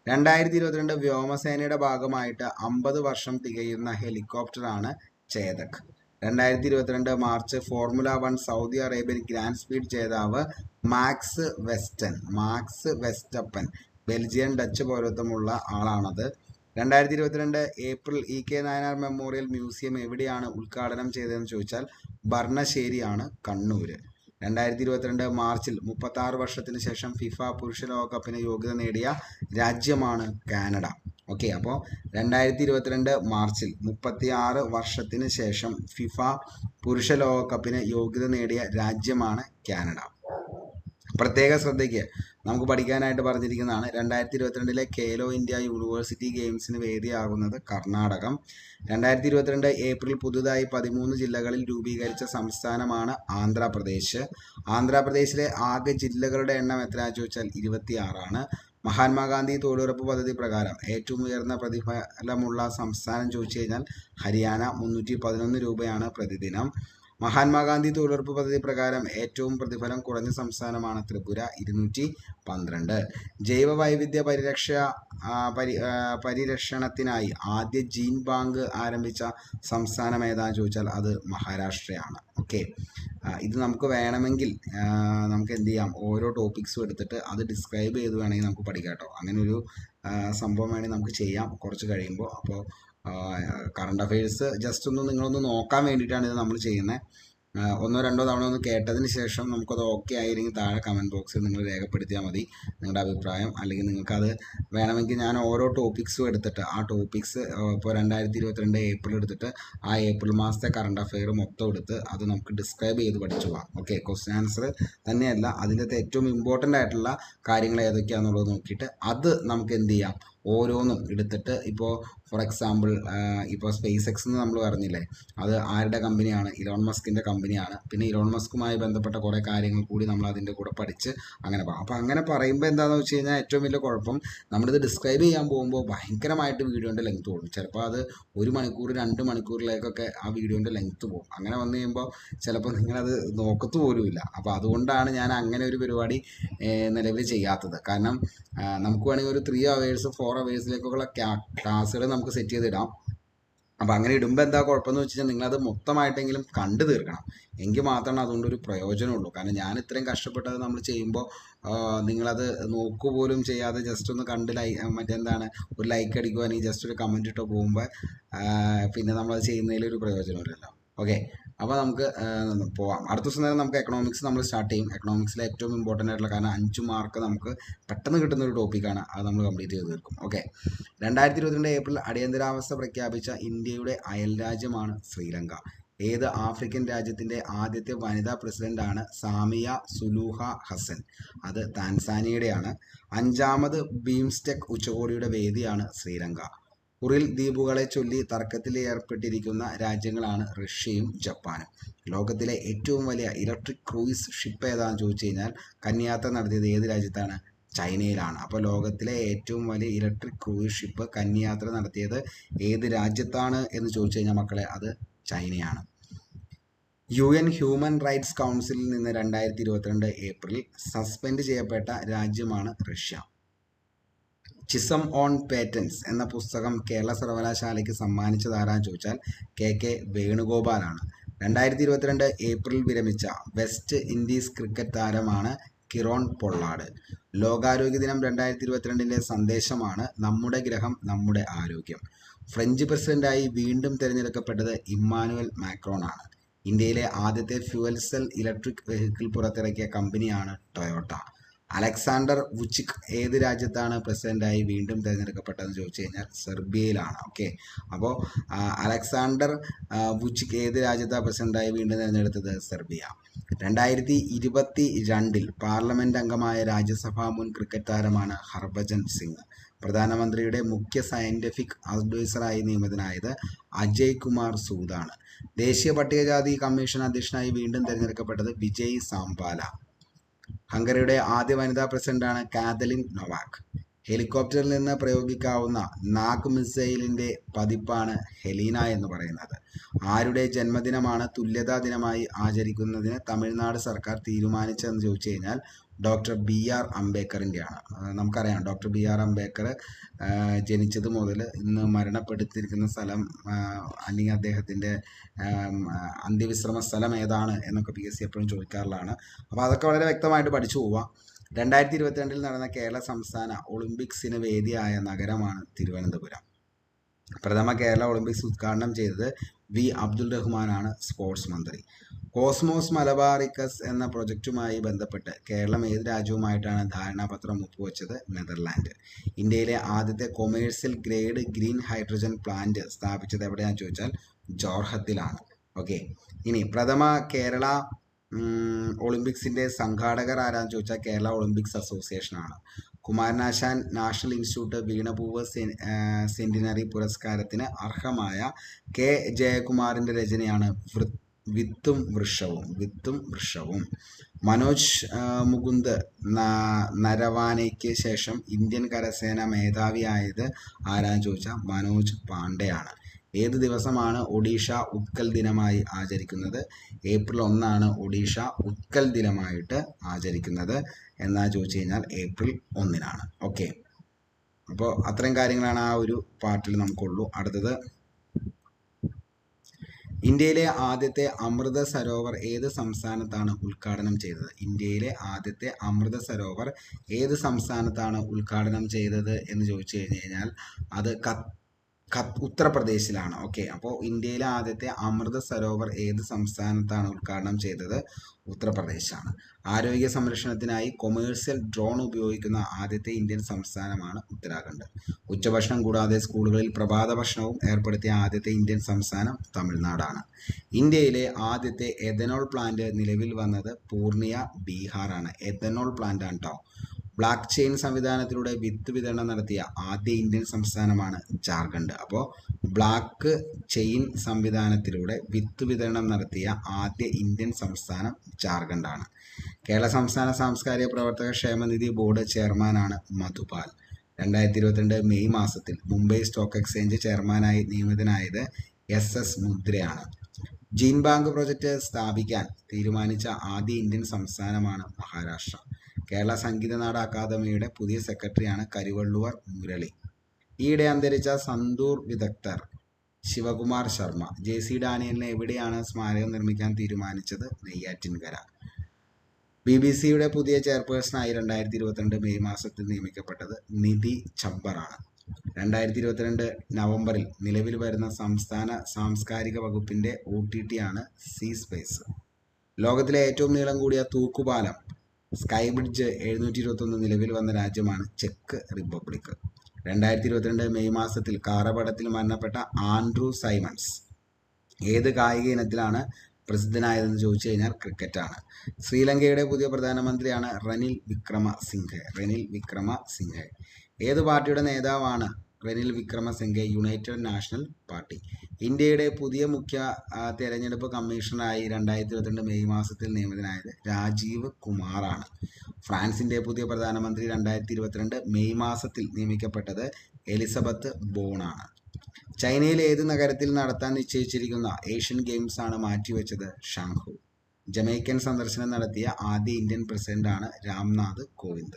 2022 വ്യോമസേനയുടെ ഭാഗമായിട്ട് 50 വർഷം തികയുന്ന ഹെലികോപ്റ്ററാണ് Chetak. 2022 March formula 1 Saudi Arabian grand speed ജേതാവ് മാക്സ് വെസ്റ്റപ്പൻ. ബെൽജിയൻ ഡച്ച് പൗരത്വമുള്ള ആളാണത്. 2022 ഏപ്രിൽ EK നായനാർ മെമ്മോറിയൽ മ്യൂസിയം എവിടെയാണ് ഉദ്ഘാടനം ചെയ്തതെന്ന് ചോദിച്ചാൽ ഭർണശ്ശേരിയാണ്, കണ്ണൂര്. 2022 മാർച്ചിൽ 36 വർഷത്തിന് ശേഷം ഫിഫ പുരുഷ ലോകകപ്പിന് യോഗ്യത നേടിയ രാജ്യമാണ് കാനഡ. ഓക്കെ. അപ്പോൾ 2022 മാർച്ചിൽ 36 വർഷത്തിന് ശേഷം ഫിഫ പുരുഷ ലോകകപ്പിന് യോഗ്യത നേടിയ രാജ്യമാണ് കാനഡ. പ്രത്യേക ശ്രദ്ധയ്ക്ക് നമുക്ക് പഠിക്കാനായിട്ട് പറഞ്ഞിരിക്കുന്നതാണ് 2022 ഖേലോ ഇന്ത്യ യൂണിവേഴ്സിറ്റി ഗെയിംസിന് വേദിയാകുന്നത് കർണാടകം. 2022 ഏപ്രിൽ പുതുതായി 13 ജില്ലകളിൽ രൂപീകരിച്ച സംസ്ഥാനമാണ് ആന്ധ്രാപ്രദേശ്. ആന്ധ്രാപ്രദേശിലെ ആകെ ജില്ലകളുടെ എണ്ണം എത്രയാണെന്ന് ചോദിച്ചാൽ 26 ആണ്. മഹാത്മാഗാന്ധി തൊഴിലുറപ്പ് പദ്ധതി പ്രകാരം ഏറ്റവും ഉയർന്ന പ്രതിഫലമുള്ള സംസ്ഥാനം ചോദിച്ചു കഴിഞ്ഞാൽ ഹരിയാന. 311 രൂപയാണ് പ്രതിദിനം. മഹാത്മാഗാന്ധി തൊഴിലുറപ്പ് പദ്ധതി പ്രകാരം ഏറ്റവും പ്രതിഫലം കുറഞ്ഞ സംസ്ഥാനമാണ് ത്രിപുര. 212. ജൈവ വൈവിധ്യ പരിരക്ഷണത്തിനായി ആദ്യ ജീൻ ബാങ്ക് ആരംഭിച്ച സംസ്ഥാനം ഏതാണെന്ന് ചോദിച്ചാൽ അത് മഹാരാഷ്ട്രയാണ്. ഓക്കെ. ഇത് നമുക്ക് വേണമെങ്കിൽ നമുക്ക് എന്ത് ചെയ്യാം, ഓരോ ടോപ്പിക്സും എടുത്തിട്ട് അത് ഡിസ്ക്രൈബ് ചെയ്ത് വേണമെങ്കിൽ നമുക്ക് പഠിക്കാം കേട്ടോ. അങ്ങനെ ഒരു സംഭവം വേണമെങ്കിൽ നമുക്ക് ചെയ്യാം കുറച്ച് കഴിയുമ്പോൾ. അപ്പോൾ കറണ്ട് അഫയേഴ്സ് ജസ്റ്റ് നിങ്ങളൊന്ന് നോക്കാൻ വേണ്ടിയിട്ടാണ് ഇത് നമ്മൾ ചെയ്യുന്നത്. 1-2 തവണ ഒന്ന് കേട്ടതിന് ശേഷം നമുക്കത് ഓക്കെ ആയിരുന്നെങ്കിൽ താഴെ കമൻറ്റ് ബോക്സിൽ നിങ്ങൾ രേഖപ്പെടുത്തിയാൽ മതി നിങ്ങളുടെ അഭിപ്രായം. അല്ലെങ്കിൽ നിങ്ങൾക്കത് വേണമെങ്കിൽ ഞാൻ ഓരോ ടോപ്പിക്സും എടുത്തിട്ട് ആ ടോപ്പിക്സ് ഇപ്പോൾ 2022 ഏപ്രിൽ എടുത്തിട്ട് ആ ഏപ്രിൽ മാസത്തെ കറണ്ട് അഫെയർ മൊത്തം എടുത്ത് അത് നമുക്ക് ഡിസ്ക്രൈബ് ചെയ്ത് പഠിച്ചു പോകാം. ഓക്കെ. ക്വസ്റ്റ്യൻ ആൻസർ തന്നെയല്ല, അതിൻ്റെ ഏറ്റവും ഇമ്പോർട്ടൻ്റ് ആയിട്ടുള്ള കാര്യങ്ങൾ ഏതൊക്കെയാണെന്നുള്ളത് നോക്കിയിട്ട് അത് നമുക്ക് എന്ത് ചെയ്യാം, ഓരോന്നും എടുത്തിട്ട് ഇപ്പോൾ ഫോർ എക്സാമ്പിൾ ഇപ്പോൾ സ്പേസ് എക്സ് എന്ന് നമ്മൾ പറഞ്ഞില്ലേ, അത് ആരുടെ കമ്പനിയാണ്? ഇലോൺ മസ്കിൻ്റെ കമ്പനിയാണ്. പിന്നെ ഇലോൺ മസ്കുമായി ബന്ധപ്പെട്ട കുറേ കാര്യങ്ങൾ കൂടി നമ്മൾ അതിൻ്റെ കൂടെ പഠിച്ച് അങ്ങനെ പറയാം. അപ്പോൾ അങ്ങനെ പറയുമ്പോൾ എന്താണെന്ന് വെച്ച് കഴിഞ്ഞാൽ ഏറ്റവും വലിയ കുഴപ്പം നമ്മളിത് ഡിസ്ക്രൈബ് ചെയ്യാൻ പോകുമ്പോൾ ഭയങ്കരമായിട്ട് വീഡിയോൻ്റെ ലെങ്ത്ത് പോകും. ചിലപ്പോൾ അത് 1 മണിക്കൂർ 2 മണിക്കൂറിലേക്കൊക്കെ ആ വീഡിയോൻ്റെ ലെങ്ത്ത് പോകും. അങ്ങനെ വന്നു കഴിയുമ്പോൾ ചിലപ്പോൾ നിങ്ങളത് നോക്കത്ത് പോലുമില്ല. അപ്പോൾ അതുകൊണ്ടാണ് ഞാൻ അങ്ങനെ ഒരു പരിപാടി നിലവിൽ ചെയ്യാത്തത്. കാരണം നമുക്ക് വേണമെങ്കിൽ ഒരു 3 hours 4 hours ക്ലാസ്സുകൾ നമുക്ക് സെറ്റ് ചെയ്തിടാം. അപ്പം അങ്ങനെ ഇടുമ്പോൾ എന്താ കുഴപ്പമെന്ന് വെച്ച് കഴിഞ്ഞാൽ നിങ്ങളത് മൊത്തമായിട്ടെങ്കിലും കണ്ടു തീർക്കണം. എങ്കിൽ മാത്രമാണ് അതുകൊണ്ടൊരു പ്രയോജനമുള്ളൂ. കാരണം ഞാൻ ഇത്രയും കഷ്ടപ്പെട്ടത് നമ്മൾ ചെയ്യുമ്പോൾ നിങ്ങളത് നോക്കുപോലും ചെയ്യാതെ ജസ്റ്റ് ഒന്ന് കണ്ട് മറ്റെന്താണ് ഒരു ലൈക്ക് അടിക്കുക, അല്ലെങ്കിൽ ജസ്റ്റ് ഒരു കമൻറ്റ് ഇട്ട് പോകുമ്പോൾ പിന്നെ നമ്മളത് ചെയ്യുന്നതിൽ ഒരു പ്രയോജനമില്ലല്ലോ. ഓക്കെ, അപ്പോൾ നമുക്ക് പോവാം. അടുത്ത ദിവസം തന്നെ നമുക്ക് എക്കണോമിക്സ് നമ്മൾ സ്റ്റാർട്ട് ചെയ്യും. എക്കണോമിക്സിലെ ഏറ്റവും ഇമ്പോർട്ടൻ്റ് ആയിട്ടുള്ള, കാരണം 5 മാർക്ക് നമുക്ക് പെട്ടെന്ന് കിട്ടുന്ന ഒരു ടോപ്പിക്കാണ്, അത് നമ്മൾ കംപ്ലീറ്റ് ചെയ്ത് തീർക്കും. ഓക്കെ, 2022 ഏപ്രിൽ അടിയന്തരാവസ്ഥ പ്രഖ്യാപിച്ച ഇന്ത്യയുടെ അയൽരാജ്യമാണ് ശ്രീലങ്ക. ഏത് ആഫ്രിക്കൻ രാജ്യത്തിൻ്റെ ആദ്യത്തെ വനിതാ പ്രസിഡന്റാണ് സാമിയ സുലൂഹ ഹസൻ? അത് താൻസാനിയയുടെയാണ്. 5ാമത് ബീംസ്റ്റെക് ഉച്ചകോടിയുടെ വേദിയാണ് ശ്രീലങ്ക. കുറിൽ ദ്വീപുകളെ ചൊല്ലി തർക്കത്തിൽ ഏർപ്പെട്ടിരിക്കുന്ന രാജ്യങ്ങളാണ് റഷ്യയും ജപ്പാനും. ലോകത്തിലെ ഏറ്റവും വലിയ ഇലക്ട്രിക് ക്രൂയിസ് ഷിപ്പ് ഏതാണെന്ന് ചോദിച്ചു കഴിഞ്ഞാൽ കന്യാത്ര നടത്തിയത് ഏത് രാജ്യത്താണ്? ചൈനയിലാണ്. അപ്പോൾ ലോകത്തിലെ ഏറ്റവും വലിയ ഇലക്ട്രിക് ക്രൂയിസ് ഷിപ്പ് കന്യാത്ര നടത്തിയത് ഏത് രാജ്യത്താണ് എന്ന് ചോദിച്ചു കഴിഞ്ഞാൽ മക്കളെ, അത് ചൈനയാണ്. UN ഹ്യൂമൻ റൈറ്റ്സ് കൗൺസിലിൽ നിന്ന് 2022 ഏപ്രിൽ സസ്പെൻഡ് ചെയ്യപ്പെട്ട രാജ്യമാണ് റഷ്യ. ചിസം ഓൺ പേറ്റൻസ് എന്ന പുസ്തകം കേരള സർവകലാശാലയ്ക്ക് സമ്മാനിച്ചതാരാന്ന് ചോദിച്ചാൽ KK വേണുഗോപാലാണ്. 2022 ഏപ്രിൽ വിരമിച്ച വെസ്റ്റ് ഇൻഡീസ് ക്രിക്കറ്റ് താരമാണ് കിറോൺ പൊള്ളാഡ്. ലോകാരോഗ്യ ദിനം 2022 സന്ദേശമാണ് നമ്മുടെ ഗ്രഹം നമ്മുടെ ആരോഗ്യം. ഫ്രഞ്ച് പ്രസിഡന്റായി വീണ്ടും തിരഞ്ഞെടുക്കപ്പെട്ടത് ഇമ്മാനുവൽ മാക്രോൺ ആണ്. ഇന്ത്യയിലെ ആദ്യത്തെ ഫ്യൂവൽ സെൽ ഇലക്ട്രിക് വെഹിക്കിൾ പുറത്തിറക്കിയ കമ്പനിയാണ് ടൊയോട്ട. അലക്സാണ്ടർ വുച്ചിക് ഏത് രാജ്യത്താണ് പ്രസിഡന്റായി വീണ്ടും തിരഞ്ഞെടുക്കപ്പെട്ടതെന്ന് ചോദിച്ചു കഴിഞ്ഞാൽ സെർബിയയിലാണ്. ഓക്കെ, അപ്പോൾ അലക്സാണ്ടർ വുച്ചിക് ഏത് രാജ്യത്താണ് പ്രസിഡന്റായി വീണ്ടും തിരഞ്ഞെടുത്തത്? സെർബിയ. 2022 പാർലമെന്റ് അംഗമായ രാജ്യസഭാ മുൻ ക്രിക്കറ്റ് താരമാണ് ഹർഭജൻ സിംഗ്. പ്രധാനമന്ത്രിയുടെ മുഖ്യ സയന്റിഫിക് അഡ്വൈസറായി നിയമിതനായത് അജയ് കുമാർ സൂദാണ്. ദേശീയ പട്ടികജാതി കമ്മീഷൻ അധ്യക്ഷനായി വീണ്ടും തിരഞ്ഞെടുക്കപ്പെട്ടത് വിജയ് സാംപാല. ഹംഗറിയുടെ ആദ്യ വനിതാ പ്രസിഡന്റാണ് കാതലിൻ നൊവാക്. ഹെലികോപ്റ്ററിൽ നിന്ന് പ്രയോഗിക്കാവുന്ന നാഗ് മിസൈലിന്റെ പതിപ്പാണ് ഹെലീന എന്ന് പറയുന്നത്. ആരുടെ ജന്മദിനമാണ് തുല്യതാ ദിനമായി ആചരിക്കുന്നതിന് തമിഴ്നാട് സർക്കാർ തീരുമാനിച്ചതെന്ന് ചോദിച്ചു കഴിഞ്ഞാൽ ഡോക്ടർ BR അംബേദ്കറിൻ്റെയാണ്. നമുക്കറിയാം ഡോക്ടർ BR അംബേദ്കർ ജനിച്ചത് മുതൽ ഇന്ന് മരണപ്പെടുത്തിയിരിക്കുന്ന സ്ഥലം അല്ലെങ്കിൽ അദ്ദേഹത്തിൻ്റെ അന്ത്യവിശ്രമ സ്ഥലം ഏതാണ് എന്നൊക്കെ PSC എപ്പോഴും ചോദിക്കാറുള്ളതാണ്. അപ്പോൾ അതൊക്കെ വളരെ വ്യക്തമായിട്ട് പഠിച്ചു പോവാം. 2022 നടന്ന കേരള സംസ്ഥാന ഒളിമ്പിക്സിന് വേദിയായ നഗരമാണ് തിരുവനന്തപുരം. പ്രഥമ കേരള ഒളിമ്പിക്സ് ഉദ്ഘാടനം ചെയ്തത് V അബ്ദുൽ റഹ്മാനാണ് സ്പോർട്സ് മന്ത്രി. കോസ്മോസ് മലബാറിക്കസ് എന്ന പ്രൊജക്റ്റുമായി ബന്ധപ്പെട്ട് കേരളം ഏത് രാജ്യവുമായിട്ടാണ് ധാരണാപത്രം ഒപ്പുവെച്ചത്? നെതർലാൻഡ്. ഇന്ത്യയിലെ ആദ്യത്തെ commercial grade green hydrogen plant സ്ഥാപിച്ചത് എവിടെയാണെന്ന് ചോദിച്ചാൽ ജോർഹത്തിലാണ്. ഓക്കെ, ഇനി പ്രഥമ കേരള ഒളിമ്പിക്സിൻ്റെ സംഘാടകർ ആരാന്ന് ചോദിച്ചാൽ കേരള ഒളിമ്പിക്സ് അസോസിയേഷനാണ്. Kumaranasan national institute Veenapoovu centenary പുരസ്കാരത്തിന് അർഹമായ K ജയകുമാറിൻ്റെ രചനയാണ് വിത്തും വൃക്ഷവും. മനോജ് മുകുന്ദ് നരവാനയ്ക്ക് ശേഷം ഇന്ത്യൻ കരസേന മേധാവിയായത് ആരാന്ന് ചോദിച്ചാൽ മനോജ് പാണ്ഡെയാണ്. ഏത് ദിവസമാണ് ഒഡീഷ ഉത്കൽ ദിനമായി ആചരിക്കുന്നത്? ഏപ്രിൽ 1 ഒഡീഷ ഉത്കൽ ദിനമായിട്ട് ആചരിക്കുന്നത്. എന്നാ ചോദിച്ചു കഴിഞ്ഞാൽ ഏപ്രിൽ 1. ഓക്കെ, അപ്പോൾ അത്രയും കാര്യങ്ങളാണ് ആ ഒരു പാർട്ടിൽ നമുക്കുള്ളൂ. അടുത്തത്, ഇന്ത്യയിലെ ആദ്യത്തെ അമൃത സരോവർ ഏത് സംസ്ഥാനത്താണ് ഉദ്ഘാടനം ചെയ്തത്? ഇന്ത്യയിലെ ആദ്യത്തെ അമൃത സരോവർ ഏത് സംസ്ഥാനത്താണ് ഉദ്ഘാടനം ചെയ്തത് എന്ന് ചോദിച്ചു കഴിഞ്ഞാൽ അത് ഉത്തർപ്രദേശിലാണ്. ഓക്കെ, അപ്പോൾ ഇന്ത്യയിലെ ആദ്യത്തെ അമൃത സരോവർ ഏത് സംസ്ഥാനത്താണ് ഉദ്ഘാടനം ചെയ്തത്? ഉത്തർപ്രദേശാണ്. ആരോഗ്യ സംരക്ഷണത്തിനായി കൊമേഴ്സ്യൽ ഡ്രോൺ ഉപയോഗിക്കുന്ന ആദ്യത്തെ ഇന്ത്യൻ സംസ്ഥാനമാണ് ഉത്തരാഖണ്ഡ്. ഉച്ചഭക്ഷണം കൂടാതെ സ്കൂളുകളിൽ പ്രഭാത ഭക്ഷണവും ഏർപ്പെടുത്തിയ ആദ്യത്തെ ഇന്ത്യൻ സംസ്ഥാനം തമിഴ്നാടാണ്. ഇന്ത്യയിലെ ആദ്യത്തെ എഥനോൾ പ്ലാന്റ് നിലവിൽ വന്നത് പൂർണിയ, ബീഹാറാണ്. എഥനോൾ പ്ലാന്റ് ആണ് കേട്ടോ. ബ്ലാക്ക് ചെയിൻ സംവിധാനത്തിലൂടെ വിത്ത് വിതരണം നടത്തിയ ആദ്യ ഇന്ത്യൻ സംസ്ഥാനമാണ് ജാർഖണ്ഡ്. അപ്പോൾ ബ്ലാക്ക് ചെയിൻ സംവിധാനത്തിലൂടെ വിത്ത് വിതരണം നടത്തിയ ആദ്യ ഇന്ത്യൻ സംസ്ഥാനം ജാർഖണ്ഡാണ്. കേരള സംസ്ഥാന സാംസ്കാരിക പ്രവർത്തക ക്ഷേമനിധി ബോർഡ് ചെയർമാനാണ് മധുപാൽ. 2022 മെയ് മാസത്തിൽ മുംബൈ സ്റ്റോക്ക് എക്സ്ചേഞ്ച് ചെയർമാനായി നിയമിതനായത് SS മുദ്രയാണ്. ജീൻ ബാങ്ക് പ്രൊജക്റ്റ് സ്ഥാപിക്കാൻ തീരുമാനിച്ച ആദ്യ ഇന്ത്യൻ സംസ്ഥാനമാണ് മഹാരാഷ്ട്ര. കേരള സംഗീതനാട അക്കാദമിയുടെ പുതിയ സെക്രട്ടറിയാണ് കരിവള്ളുവർ മുരളി. ഈയിടെ അന്തരിച്ച സന്തൂർ വിദഗ്ധർ ശിവകുമാർ ശർമ്മ. JC ഡാനിയലിന് എവിടെയാണ് സ്മാരകം നിർമ്മിക്കാൻ തീരുമാനിച്ചത്? നെയ്യാറ്റിൻകര. BBC പുതിയ ചെയർപേഴ്സണായി 2022 മെയ് മാസത്തിൽ നിയമിക്കപ്പെട്ടത് നിധി ചബ്ബറാണ്. 2022 നവംബറിൽ നിലവിൽ വരുന്ന സംസ്ഥാന സാംസ്കാരിക വകുപ്പിന്റെ OTT ആണ് സീ സ്പേസ്. ലോകത്തിലെ ഏറ്റവും നീളം കൂടിയ തൂക്കുപാലം സ്കൈ ബ്രിഡ്ജ് 721 നിലവിൽ വന്ന രാജ്യമാണ് ചെക്ക് റിപ്പബ്ലിക്. 2022 മെയ് മാസത്തിൽ കാറപകടത്തിൽ മരണപ്പെട്ട ആൻഡ്രൂ സൈമൺസ് ഏത് കായിക ഇനത്തിലാണ് പ്രസിദ്ധനായതെന്ന് ചോദിച്ചു കഴിഞ്ഞാൽ ക്രിക്കറ്റാണ്. ശ്രീലങ്കയുടെ പുതിയ പ്രധാനമന്ത്രിയാണ് റനിൽ വിക്രമസിംഘെ. ഏത് പാർട്ടിയുടെ നേതാവാണ് Ranil Wickremesinghe? United national party. ഇന്ത്യയുടെ പുതിയ മുഖ്യ തെരഞ്ഞെടുപ്പ് കമ്മീഷണറായി 2022 മെയ് മാസത്തിൽ നിയമിതനായത് രാജീവ് കുമാറാണ്. ഫ്രാൻസിന്റെ പുതിയ പ്രധാനമന്ത്രി 2022 മെയ് മാസത്തിൽ നിയമിക്കപ്പെട്ടത് എലിസബത്ത് ബോണാണ്. ചൈനയിലെ ഏത് നഗരത്തിൽ നടത്താൻ നിശ്ചയിച്ചിരിക്കുന്ന ഏഷ്യൻ ഗെയിംസ് ആണ് മാറ്റിവെച്ചത്? ഷാങ്ഹു. ജമൈക്കൻ സന്ദർശനം നടത്തിയ ആദ്യ ഇന്ത്യൻ പ്രസിഡന്റാണ് രാംനാഥ് കോവിന്ദ്.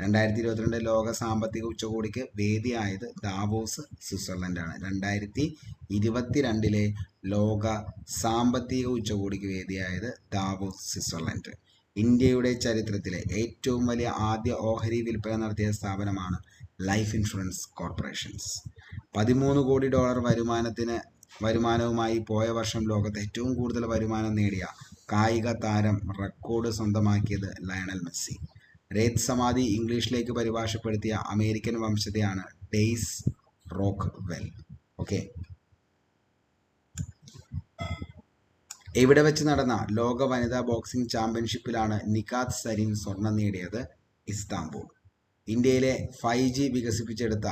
2022 ലോക സാമ്പത്തിക ഉച്ചകോടിക്ക് വേദിയായത് ദാവോസ്, സ്വിറ്റ്സർലൻഡാണ്. 2022 ലോക സാമ്പത്തിക ഉച്ചകോടിക്ക് വേദിയായത് ദാവോസ്, സ്വിറ്റ്സർലൻഡ്. ഇന്ത്യയുടെ ചരിത്രത്തിലെ ഏറ്റവും വലിയ ആദ്യ ഓഹരി വിൽപ്പന നടത്തിയ സ്ഥാപനമാണ് ലൈഫ് ഇൻഷുറൻസ് കോർപ്പറേഷൻസ്. $13 കോടി വരുമാനവുമായി പോയ വർഷം ലോകത്ത് ഏറ്റവും കൂടുതൽ വരുമാനം നേടിയ കായിക താരം റെക്കോർഡ് സ്വന്തമാക്കിയത് ലയണൽ മെസ്സി. രേത് സമാധി ഇംഗ്ലീഷിലേക്ക് പരിഭാഷപ്പെടുത്തിയ അമേരിക്കൻ വംശജയാണ് ഡെയ്സ് റോക്ക്വെൽ. ഓക്കെ. എവിടെ വെച്ച് നടന്ന ലോക വനിതാ ബോക്സിംഗ് ചാമ്പ്യൻഷിപ്പിലാണ് നിഖാത് സരീൻ സ്വർണം നേടിയത്? ഇസ്താംബൂൾ. ഇന്ത്യയിലെ 5G വികസിപ്പിച്ചെടുത്ത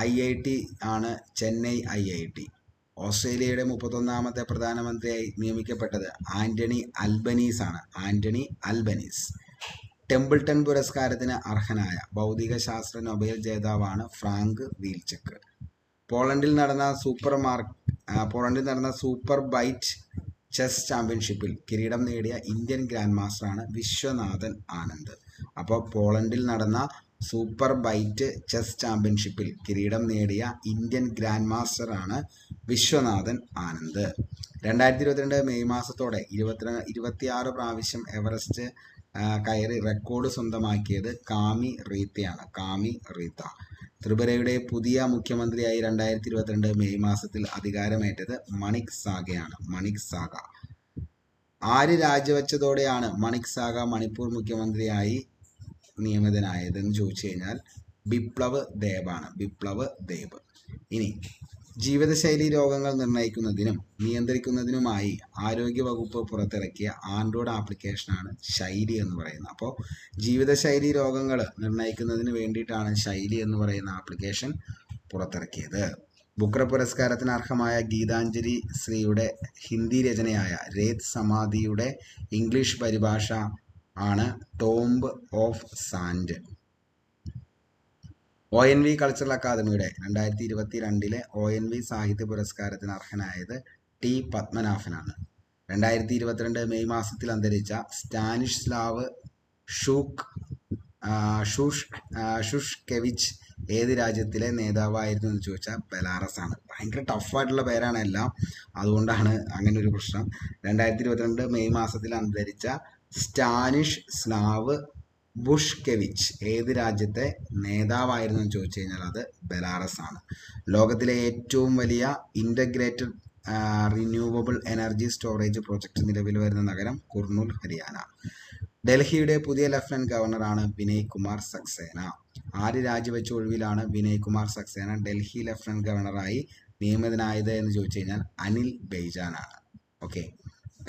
IIT ആണ് ചെന്നൈ IIT. ഓസ്ട്രേലിയയുടെ 31ാമത്തെ പ്രധാനമന്ത്രിയായി നിയമിക്കപ്പെട്ടത് ആന്റണി അൽബനീസ്. ടെമ്പിൾട്ടൺ പുരസ്കാരത്തിന് അർഹനായ ഭൗതികശാസ്ത്ര നൊബേൽ ജേതാവാണ് ഫ്രാങ്ക് വീൽചെക്ക്. പോളണ്ടിൽ നടന്ന സൂപ്പർ ബൈറ്റ് ചെസ് ചാമ്പ്യൻഷിപ്പിൽ കിരീടം നേടിയ ഇന്ത്യൻ ഗ്രാൻഡ് മാസ്റ്ററാണ് വിശ്വനാഥൻ ആനന്ദ്. അപ്പോൾ പോളണ്ടിൽ നടന്ന സൂപ്പർ ബൈറ്റ് ചെസ് ചാമ്പ്യൻഷിപ്പിൽ കിരീടം നേടിയ ഇന്ത്യൻ ഗ്രാൻഡ് മാസ്റ്ററാണ് വിശ്വനാഥൻ ആനന്ദ്. 2022 മെയ് മാസത്തോടെ 26 പ്രാവശ്യം എവറസ്റ്റ് കയറി റെക്കോർഡ് സ്വന്തമാക്കിയത് കാമി റീത്ത. ത്രിപുരയുടെ പുതിയ മുഖ്യമന്ത്രിയായി 2022 മെയ് മാസത്തിൽ അധികാരമേറ്റത് മണിക് സാഗ. ആര് രാജിവെച്ചതോടെയാണ് മണിക് സാഗ മണിപ്പൂർ മുഖ്യമന്ത്രിയായി നിയമിതനായതെന്ന് ചോദിച്ചു കഴിഞ്ഞാൽ ബിപ്ലവ് ദേബ്. ഇനി ജീവിതശൈലി രോഗങ്ങൾ നിർണ്ണയിക്കുന്നതിനും നിയന്ത്രിക്കുന്നതിനുമായി ആരോഗ്യവകുപ്പ് പുറത്തിറക്കിയ ആൻഡ്രോയിഡ് ആപ്ലിക്കേഷനാണ് ശൈലി എന്ന് പറയുന്നത്. അപ്പോൾ ജീവിതശൈലി രോഗങ്ങൾ നിർണ്ണയിക്കുന്നതിന് വേണ്ടിയിട്ടാണ് ശൈലി എന്ന് പറയുന്ന ആപ്ലിക്കേഷൻ പുറത്തിറക്കിയത്. ബുക്കർ പുരസ്കാരത്തിന് അർഹമായ ഗീതാഞ്ജലി ശ്രീയുടെ ഹിന്ദി രചനയായ രേത് സമാധിയുടെ ഇംഗ്ലീഷ് പരിഭാഷ ആണ് tomb of sand. ONV cultural അക്കാദമിയുടെ 2022 ONV സാഹിത്യ പുരസ്കാരത്തിന് അർഹനായത് T പത്മനാഭനാണ്. 2022 മെയ് മാസത്തിൽ അന്തരിച്ച സ്റ്റാനിസ്ലാവ് ഷുഷ്കെവിച്ച് ഏത് രാജ്യത്തിലെ നേതാവായിരുന്നു എന്ന് ചോദിച്ചാൽ ബെലാറസ് ആണ്. ഭയങ്കര ടഫായിട്ടുള്ള പേരാണ് എല്ലാം, അതുകൊണ്ടാണ് അങ്ങനെ ഒരു പ്രശ്നം. 2022 മെയ് മാസത്തിൽ അന്തരിച്ച സ്റ്റാനിസ്ലാവ് ബുഷ്കെവിച്ച് ഏത് രാജ്യത്തെ നേതാവായിരുന്നു എന്ന് ചോദിച്ചു കഴിഞ്ഞാൽ അത് ബെലാറസ് ആണ്. ലോകത്തിലെ ഏറ്റവും വലിയ integrated renewable energy storage project നിലവിൽ വരുന്ന നഗരം കുർണൂൽ, ഹരിയാന. ഡൽഹിയുടെ പുതിയ ലഫ്റ്റനന്റ് ഗവർണറാണ് വിനയ് കുമാർ സക്സേന. ആര് രാജിവെച്ച ഒഴിവിലാണ് വിനയ് കുമാർ സക്സേന ഡൽഹി ലഫ്റ്റനന്റ് ഗവർണറായി നിയമിതനായത് എന്ന് ചോദിച്ചു കഴിഞ്ഞാൽ അനിൽ ബെയ്ജാനാണ്. ഓക്കെ.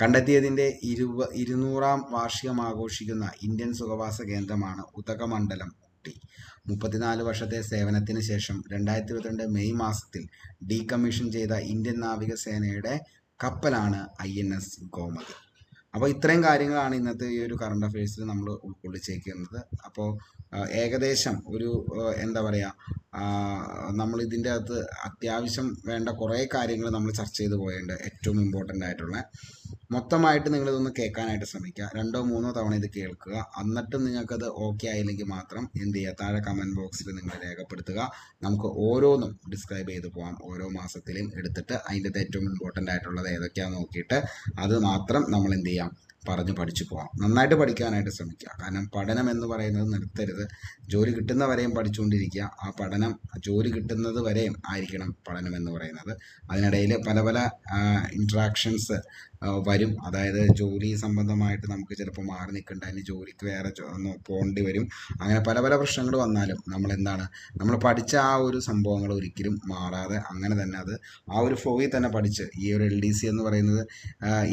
കണ്ടെത്തിയതിൻ്റെ 200ാം വാർഷികം ആഘോഷിക്കുന്ന ഇന്ത്യൻ സുഖവാസ കേന്ദ്രമാണ് ഉദകമണ്ഡലം ഊട്ടി. 34 വർഷത്തെ സേവനത്തിന് ശേഷം 2022 മെയ് മാസത്തിൽ ഡീകമ്മീഷൻ ചെയ്ത ഇന്ത്യൻ നാവികസേനയുടെ കപ്പലാണ് INS ഗോമതി. അപ്പോൾ ഇത്രയും കാര്യങ്ങളാണ് ഇന്നത്തെ ഈ ഒരു കറണ്ട് അഫയേഴ്സിൽ നമ്മൾ ഉൾക്കൊള്ളിച്ചേക്കുന്നത്. അപ്പോൾ ഏകദേശം ഒരു എന്താ പറയുക, നമ്മൾ ഇതിൻ്റെ അകത്ത് അത്യാവശ്യം വേണ്ട കുറേ കാര്യങ്ങൾ നമ്മൾ ചർച്ച ചെയ്ത് പോയുണ്ട്. ഏറ്റവും ഇമ്പോർട്ടൻ്റ് ആയിട്ടുള്ള മൊത്തമായിട്ട് നിങ്ങളിതൊന്ന് കേൾക്കാനായിട്ട് ശ്രമിക്കുക. 2-3 തവണ ഇത് കേൾക്കുക. എന്നിട്ടും നിങ്ങൾക്കത് ഓക്കെ ആയില്ലെങ്കിൽ മാത്രം എന്ത് ചെയ്യുക, താഴെ കമൻറ്റ് ബോക്സിൽ നിങ്ങൾ രേഖപ്പെടുത്തുക. നമുക്ക് ഓരോന്നും ഡിസ്ക്രൈബ് ചെയ്ത് പോകാം. ഓരോ മാസത്തിലും എടുത്തിട്ട് അതിൻ്റെ ഏറ്റവും ഇമ്പോർട്ടൻ്റ് ആയിട്ടുള്ളത് ഏതൊക്കെയാണെന്ന് നോക്കിയിട്ട് അത് മാത്രം നമ്മൾ എന്ത് ചെയ്യാം, പഠിച്ചു പോകാം. നന്നായിട്ട് പഠിക്കാനായിട്ട് ശ്രമിക്കുക. കാരണം പഠനം എന്ന് പറയുന്നത് നിർത്തരുത്. ജോലി കിട്ടുന്നവരെയും പഠിച്ചുകൊണ്ടിരിക്കുക. ആ പഠനം ജോലി കിട്ടുന്നത് വരെയും ആയിരിക്കണം പഠനം എന്ന് പറയുന്നത്. അതിനിടയിൽ പല പല ഇൻട്രാക്ഷൻസ് വരും. അതായത് ജോലി സംബന്ധമായിട്ട് നമുക്ക് ചിലപ്പോൾ മാറി നിൽക്കേണ്ട, അതിന് ജോലിക്ക് വേറെ പോകേണ്ടി വരും. അങ്ങനെ പല പല പ്രശ്നങ്ങൾ വന്നാലും നമ്മൾ പഠിച്ച ആ ഒരു സംഭവങ്ങൾ ഒരിക്കലും മാറാതെ അങ്ങനെ തന്നെ അത് ആ ഒരു ഫ്ലോയിൽ തന്നെ പഠിച്ച് ഈ ഒരു LDC എന്ന് പറയുന്നത്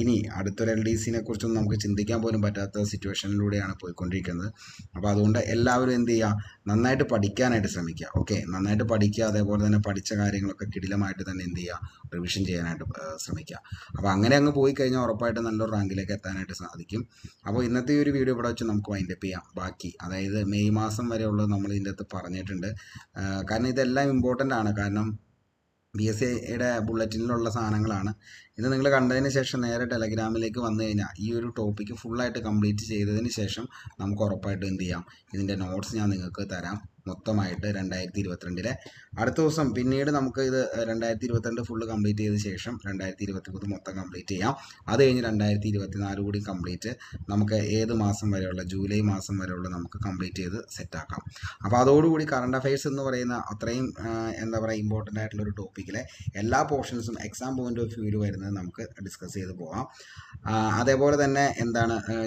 ഇനി അടുത്തൊരു LDCനെ കുറിച്ചൊന്നും നമുക്ക് ചിന്തിക്കാൻ പോലും പറ്റാത്ത സിറ്റുവേഷനിലൂടെയാണ് പോയിക്കൊണ്ടിരിക്കുന്നത്. അപ്പോൾ അതുകൊണ്ട് എല്ലാവരും എന്ത് ചെയ്യുക, നന്നായിട്ട് പഠിക്കാനായിട്ട് ശ്രമിക്കുക. ഓക്കെ, നന്നായിട്ട് പഠിക്കുക. അതേപോലെ തന്നെ പഠിച്ച കാര്യങ്ങളൊക്കെ കിടിലമായിട്ട് തന്നെ എന്ത് ചെയ്യുക, റിവിഷൻ ചെയ്യാനായിട്ട് ശ്രമിക്കുക. അപ്പോൾ അങ്ങനെ അങ്ങ് പോയി കഴിഞ്ഞാൽ ഉറപ്പായിട്ട് നല്ലൊരു റാങ്കിലേക്ക് എത്താനായിട്ട് സാധിക്കും. അപ്പോൾ ഇന്നത്തെ ഈ ഒരു വീഡിയോ ഇവിടെ വെച്ച് നമുക്ക് വൈൻഡപ്പ് ചെയ്യാം. ബാക്കി അതായത് മെയ് മാസം വരെയുള്ളത് നമ്മൾ ഇതിൻ്റെ അകത്ത് പറഞ്ഞിട്ടുണ്ട്. കാരണം ഇതെല്ലാം ഇമ്പോർട്ടൻ്റ് ആണ്. കാരണം PSCയുടെ ബുള്ളറ്റിനിലുള്ള സാധനങ്ങളാണ്. ഇത് നിങ്ങൾ കണ്ടതിന് ശേഷം നേരെ ടെലഗ്രാമിലേക്ക് വന്നു കഴിഞ്ഞാൽ ഈ ഒരു ടോപ്പിക്ക് ഫുള്ളായിട്ട് കംപ്ലീറ്റ് ചെയ്തതിന് ശേഷം നമുക്ക് ഉറപ്പായിട്ടും എന്ത് ചെയ്യാം, ഇതിൻ്റെ നോട്ട്സ് ഞാൻ നിങ്ങൾക്ക് തരാം മൊത്തമായിട്ട് 2022 അടുത്ത ദിവസം. പിന്നീട് നമുക്ക് ഇത് 2022 ഫുള്ള് കംപ്ലീറ്റ് ചെയ്ത ശേഷം 2023 മൊത്തം കംപ്ലീറ്റ് ചെയ്യാം. അത് കഴിഞ്ഞ് 2024 കൂടി കംപ്ലീറ്റ് നമുക്ക് ഏത് മാസം വരെയുള്ള, ജൂലൈ മാസം വരെയുള്ള നമുക്ക് കംപ്ലീറ്റ് ചെയ്ത് സെറ്റാക്കാം. അപ്പോൾ അതോടുകൂടി കറണ്ട് അഫയേഴ്സ് എന്ന് പറയുന്ന അത്രയും എന്താ പറയുക ഇമ്പോർട്ടൻ്റ് ആയിട്ടുള്ളൊരു ടോപ്പിക്കിലെ എല്ലാ പോർഷൻസും എക്സാം പോയിന്റ് ഓഫ് വ്യൂവിൽ വരുന്നത് നമുക്ക് ഡിസ്കസ് ചെയ്ത് പോകാം. അതേപോലെ തന്നെ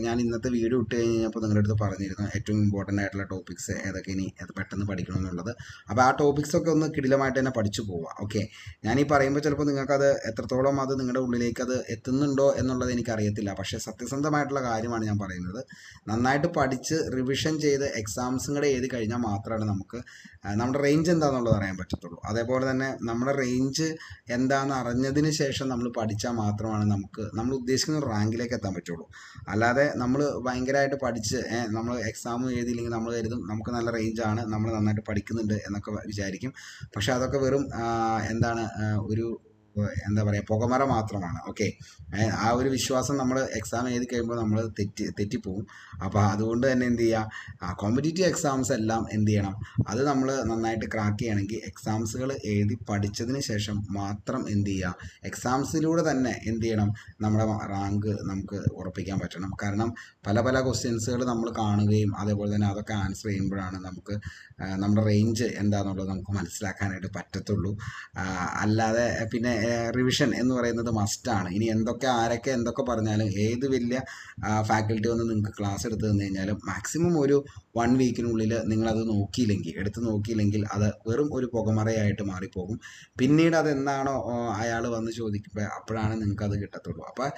ഞാൻ ഇന്നത്തെ വീഡിയോ ഇട്ട് കഴിഞ്ഞപ്പോൾ നിങ്ങളുടെ അടുത്ത് പറഞ്ഞിരുന്നു ഏറ്റവും ഇമ്പോർട്ടൻ്റ് ആയിട്ടുള്ള ടോപ്പിക്സ് ഏതൊക്കെ ഇനി അത് പെട്ടെന്ന് പഠിക്കണമെന്നുള്ളത്. അപ്പോൾ ആ ടോപ്പിക്സൊക്കെ ഒന്ന് കിടിലമായിട്ട് തന്നെ പഠിച്ചു പോവുക. ഓക്കെ, ഞാനീ പറയുമ്പോൾ ചിലപ്പോൾ നിങ്ങൾക്കത് എത്രത്തോളം അത് നിങ്ങളുടെ ഉള്ളിലേക്ക് അത് എത്തുന്നുണ്ടോ എന്നുള്ളത് എനിക്കറിയത്തില്ല. പക്ഷേ സത്യസന്ധമായിട്ടുള്ള കാര്യമാണ് ഞാൻ പറയുന്നത്. നന്നായിട്ട് പഠിച്ച് റിവിഷൻ ചെയ്ത് എക്സാംസും കൂടെ എഴുതി കഴിഞ്ഞാൽ മാത്രമാണ് നമുക്ക് നമ്മുടെ റേഞ്ച് എന്താണെന്നുള്ളത് അറിയാൻ പറ്റത്തുള്ളൂ. അതേപോലെ തന്നെ നമ്മുടെ റേഞ്ച് എന്താണെന്ന് അറിഞ്ഞതിന് ശേഷം നമ്മൾ പഠിച്ചാൽ മാത്രമാണ് നമ്മൾ ഉദ്ദേശിക്കുന്ന റാങ്കിലേക്ക് എത്താൻ പറ്റുള്ളൂ. അല്ലാതെ നമ്മൾ ഭയങ്കരമായിട്ട് പഠിച്ച് നമ്മൾ എക്സാം എഴുതിയില്ലെങ്കിൽ നമ്മൾ കരുതും നമുക്ക് നല്ല റേഞ്ചാണ്, നമ്മൾ നന്നായിട്ട് പഠിക്കുന്നുണ്ട് എന്നൊക്കെ വിചാരിക്കും. പക്ഷെ അതൊക്കെ വെറും ഒരു എന്താ പറയുക പുകമറ മാത്രമാണ്. ഓക്കെ, ആ ഒരു വിശ്വാസം നമ്മൾ എക്സാം എഴുതി കഴിയുമ്പോൾ നമ്മൾ തെറ്റിപ്പോവും. അപ്പോൾ അതുകൊണ്ട് തന്നെ എന്ത് ചെയ്യുക, കോമ്പറ്റീറ്റീവ് എക്സാംസ് എല്ലാം എന്ത് ചെയ്യണം, അത് നമ്മൾ നന്നായിട്ട് ക്രാക്ക് ചെയ്യണമെങ്കിൽ എക്സാംസുകൾ എഴുതി പഠിച്ചതിന് ശേഷം മാത്രം എന്ത് ചെയ്യുക, എക്സാംസിലൂടെ തന്നെ എന്ത് ചെയ്യണം, നമ്മുടെ റാങ്ക് നമുക്ക് ഉറപ്പിക്കാൻ പറ്റണം. കാരണം പല പല ക്വസ്റ്റ്യൻസുകൾ നമ്മൾ കാണുകയും അതേപോലെ തന്നെ അതൊക്കെ ആൻസർ ചെയ്യുമ്പോഴാണ് നമുക്ക് നമ്മുടെ റേഞ്ച് എന്താണെന്നുള്ളത് നമുക്ക് മനസ്സിലാക്കാനായിട്ട് പറ്റത്തുള്ളൂ. അല്ലാതെ പിന്നെ റിവിഷൻ എന്ന് പറയുന്നത് മസ്റ്റാണ്. ഇനി ആരൊക്കെ എന്തൊക്കെ പറഞ്ഞാലും ഏത് വലിയ ഫാക്കൽറ്റി വന്ന് നിങ്ങൾക്ക് ക്ലാസ് എടുത്ത് തന്നു കഴിഞ്ഞാലും മാക്സിമം ഒരു 1 വീക്കിനുള്ളിൽ നിങ്ങളത് എടുത്ത് നോക്കിയില്ലെങ്കിൽ അത് വെറും ഒരു പുകമറയായിട്ട് മാറിപ്പോകും. പിന്നീട് അതെന്താണോ അയാൾ വന്ന് ചോദിക്കുമ്പോൾ അപ്പോഴാണ് നിങ്ങൾക്കത് കിട്ടത്തുള്ളൂ. അപ്പോൾ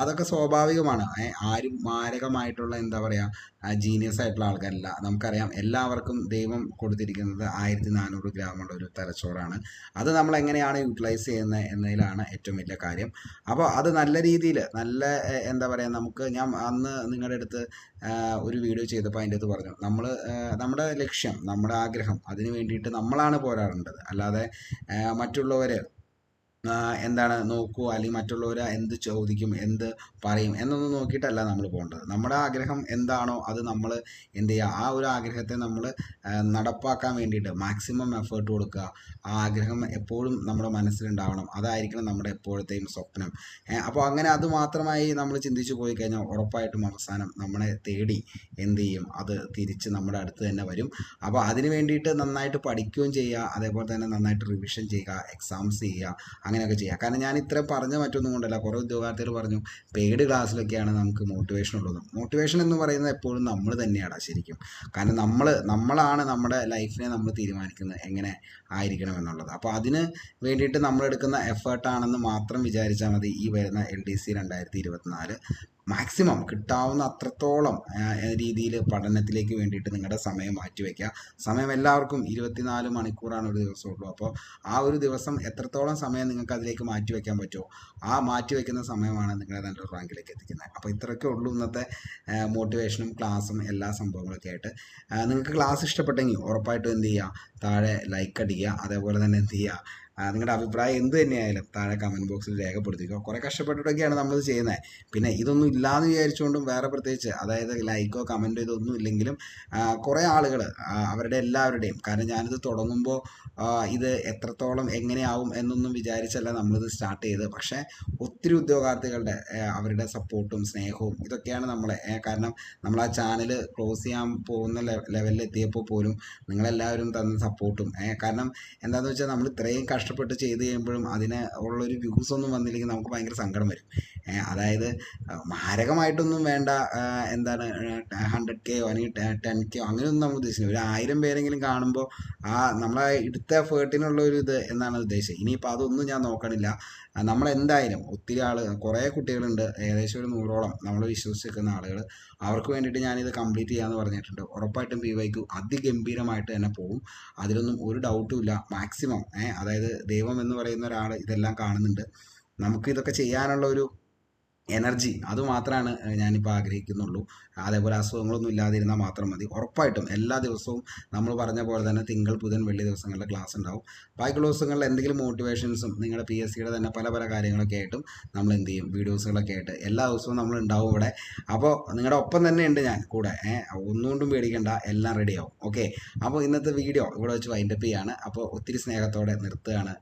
അതൊക്കെ സ്വാഭാവികമാണ്. ആരും മാരകമായിട്ടുള്ള എന്താ പറയുക ജീനിയസ് ആയിട്ടുള്ള ആൾക്കാരല്ല. നമുക്കറിയാം എല്ലാവർക്കും ദൈവം കൊടുത്തിരിക്കുന്നത് 1400 ഗ്രാമുള്ള ഒരു തലച്ചോറാണ്. അത് നമ്മൾ എങ്ങനെയാണ് യൂട്ടിലൈസ് ചെയ്യുന്നത് എന്നതിലാണ് ഏറ്റവും വലിയ കാര്യം. അപ്പോൾ അത് നല്ല രീതിയിൽ എന്താ പറയുക ഞാൻ അന്ന് നിങ്ങളുടെ അടുത്ത് ഒരു വീഡിയോ ചെയ്തപ്പോൾ അതിൻ്റെ അടുത്ത് പറഞ്ഞു, നമ്മുടെ ലക്ഷ്യം, നമ്മുടെ ആഗ്രഹം, അതിന് വേണ്ടിയിട്ട് നമ്മളാണ് പോരാടേണ്ടത്. അല്ലാതെ മറ്റുള്ളവർ നോക്കുക അല്ലെങ്കിൽ മറ്റുള്ളവർ എന്ത് ചോദിക്കും എന്ത് പറയും എന്നൊന്നും നോക്കിയിട്ടല്ല നമ്മൾ പോകേണ്ടത്. നമ്മുടെ ആഗ്രഹം എന്താണോ അത് നമ്മൾ എന്ത് ചെയ്യുക, ആ ഒരു ആഗ്രഹത്തെ നമ്മൾ നടപ്പാക്കാൻ വേണ്ടിയിട്ട് മാക്സിമം എഫേർട്ട് കൊടുക്കുക. ആ ആഗ്രഹം എപ്പോഴും നമ്മുടെ മനസ്സിലുണ്ടാവണം. അതായിരിക്കണം നമ്മുടെ എപ്പോഴത്തെയും സ്വപ്നം. അപ്പോൾ അങ്ങനെ അത് മാത്രമായി നമ്മൾ ചിന്തിച്ചു പോയി കഴിഞ്ഞാൽ ഉറപ്പായിട്ടും അവസാനം നമ്മളെ തേടി എന്ത് ചെയ്യും, അത് തിരിച്ച് നമ്മുടെ അടുത്ത് തന്നെ വരും. അപ്പോൾ അതിന് വേണ്ടിയിട്ട് നന്നായിട്ട് പഠിക്കുകയും ചെയ്യുക, അതേപോലെ തന്നെ നന്നായിട്ട് റിവിഷൻ ചെയ്യുക, എക്സാംസ് ചെയ്യുക, അങ്ങനെയൊക്കെ ചെയ്യുക. കാരണം ഞാൻ ഇത്ര പറഞ്ഞ മറ്റൊന്നും കൊണ്ടല്ല. കുറേ ഉദ്യോഗാർത്ഥികൾ പറഞ്ഞു പെയ്ഡ് ക്ലാസ്സിലൊക്കെയാണ് നമുക്ക് മോട്ടിവേഷൻ ഉള്ളത്. മോട്ടിവേഷൻ എന്ന് പറയുന്നത് എപ്പോഴും നമ്മൾ തന്നെയാണ് ശരിക്കും. കാരണം നമ്മളാണ് നമ്മുടെ ലൈഫിനെ നമ്മൾ തീരുമാനിക്കുന്നത് എങ്ങനെ ആയിരിക്കണം എന്നുള്ളത്. അപ്പോൾ അതിന് വേണ്ടിയിട്ട് നമ്മളെടുക്കുന്ന എഫേർട്ടാണെന്ന് മാത്രം വിചാരിച്ചാൽ മതി ഈ വരുന്ന LDC 2024. മാക്സിമം കിട്ടാവുന്ന അത്രത്തോളം രീതിയിൽ പഠനത്തിലേക്ക് വേണ്ടിയിട്ട് നിങ്ങളുടെ സമയം മാറ്റിവെക്കുക. സമയം എല്ലാവർക്കും 24 മണിക്കൂറാണ് ഒരു ദിവസമുള്ളൂ. അപ്പോൾ ആ ഒരു ദിവസം എത്രത്തോളം സമയം നിങ്ങൾക്ക് അതിലേക്ക് മാറ്റിവെക്കാൻ പറ്റുമോ ആ മാറ്റിവെക്കുന്ന സമയമാണ് നിങ്ങളെ നല്ലൊരു റാങ്കിലേക്ക് എത്തിക്കുന്നത്. അപ്പോൾ ഇത്രയൊക്കെ ഉള്ളൂ ഇന്നത്തെ മോട്ടിവേഷനും ക്ലാസ്സും എല്ലാ സംഭവങ്ങളൊക്കെ ആയിട്ട്. നിങ്ങൾക്ക് ക്ലാസ് ഇഷ്ടപ്പെട്ടെങ്കിൽ ഉറപ്പായിട്ടും എന്ത് ചെയ്യുക, താഴെ ലൈക്ക് അടിക്കുക. അതേപോലെ തന്നെ എന്ത് ചെയ്യുക, നിങ്ങളുടെ അഭിപ്രായം എന്ത് തന്നെയായാലും താഴെ കമൻറ്റ് ബോക്സിൽ രേഖപ്പെടുത്തിക്കോ. കുറേ കഷ്ടപ്പെട്ടിട്ടൊക്കെയാണ് നമ്മളിത് ചെയ്യുന്നത്. പിന്നെ ഇതൊന്നും ഇല്ലയെന്ന് വിചാരിച്ചുകൊണ്ടും വേറെ പ്രത്യേകിച്ച് അതായത് ലൈക്കോ കമൻറ്റോ ഇതൊന്നും ഇല്ലെങ്കിലും കുറേ ആളുകൾ അവരുടെ എല്ലാവരുടെയും, കാരണം ഞാനിത് തുടങ്ങുമ്പോൾ ഇത് എത്രത്തോളം എങ്ങനെയാവും എന്നൊന്നും വിചാരിച്ചല്ല നമ്മളിത് സ്റ്റാർട്ട് ചെയ്ത്. പക്ഷേ ഒത്തിരി ഉദ്യോഗാർത്ഥികളുടെ അവരുടെ സപ്പോർട്ടും സ്നേഹവും ഇതൊക്കെയാണ് നമ്മളെ, കാരണം നമ്മൾ ആ ചാനൽ ക്ലോസ് ചെയ്യാൻ പോകുന്ന ലെവലിൽ എത്തിയപ്പോൾ പോലും നിങ്ങളെല്ലാവരും തന്ന സപ്പോർട്ടും, കാരണം എന്താണെന്ന് വെച്ചാൽ നമ്മൾ ഇത്രയും കഷ്ടപ്പെട്ട് ചെയ്ത് കഴിയുമ്പോഴും അതിന് ഉള്ളൊരു വ്യൂസ് ഒന്നും വന്നില്ലെങ്കിൽ നമുക്ക് ഭയങ്കര സങ്കടം വരും. അതായത് മാരകമായിട്ടൊന്നും വേണ്ട, എന്താണ് 100K അല്ലെങ്കിൽ 10K അങ്ങനെയൊന്നും നമ്മൾ ഉദ്ദേശിക്കുന്നത്, ഒരു 1000 പേരെങ്കിലും കാണുമ്പോൾ നമ്മളെ എടുത്ത എഫേർട്ടിനുള്ള ഒരു ഇത് എന്നാണ് ഉദ്ദേശിച്ചത്. ഇനിയിപ്പോൾ അതൊന്നും ഞാൻ നോക്കണില്ല. നമ്മളെന്തായാലും ഒത്തിരി കുറേ കുട്ടികളുണ്ട്, ഏകദേശം ഒരു 100ഓളം നമ്മൾ വിശ്വസിക്കുന്ന ആളുകൾ. അവർക്ക് വേണ്ടിയിട്ട് ഞാനിത് കംപ്ലീറ്റ് ചെയ്യാമെന്ന് പറഞ്ഞിട്ടുണ്ട്. ഉറപ്പായിട്ടും PYQ അതിഗംഭീരമായിട്ട് തന്നെ പോകും, അതിലൊന്നും ഒരു ഡൗട്ടും ഇല്ല. മാക്സിമം അതായത് ദൈവം എന്ന് പറയുന്ന ഒരാൾ ഇതെല്ലാം കാണുന്നുണ്ട്. നമുക്ക് ഇതൊക്കെ ചെയ്യാനുള്ള ഒരു എനർജി അതുമാത്രമാണ് ഞാനിപ്പോൾ ആഗ്രഹിക്കുന്നുള്ളൂ. അതേപോലെ അസുഖങ്ങളൊന്നും ഇല്ലാതിരുന്നാൽ മാത്രം മതി. ഉറപ്പായിട്ടും എല്ലാ ദിവസവും നമ്മൾ പറഞ്ഞ പോലെ തന്നെ തിങ്കൾ ബുധൻ വെള്ളി ദിവസങ്ങളിൽ ക്ലാസ് ഉണ്ടാവും. ബാക്കിയുള്ള ദിവസങ്ങളിൽ എന്തെങ്കിലും മോട്ടിവേഷൻസും നിങ്ങളുടെ PSCയുടെ തന്നെ പല പല കാര്യങ്ങളൊക്കെ ആയിട്ടും നമ്മൾ എന്ത് ചെയ്യും, വീഡിയോസുകളൊക്കെ ആയിട്ട് എല്ലാ ദിവസവും നമ്മൾ ഉണ്ടാവും ഇവിടെ. അപ്പോൾ നിങ്ങളുടെ ഒപ്പം തന്നെ ഉണ്ട് ഞാൻ കൂടെ, ഒന്നുകൊണ്ടും പേടിക്കേണ്ട, എല്ലാം റെഡിയാവും. ഓക്കെ, അപ്പോൾ ഇന്നത്തെ വീഡിയോ ഇവിടെ വെച്ച് വൈൻഡപ്പ് ചെയ്യാണ്. അപ്പോൾ ഒത്തിരി സ്നേഹത്തോടെ നിർത്തുകയാണ്.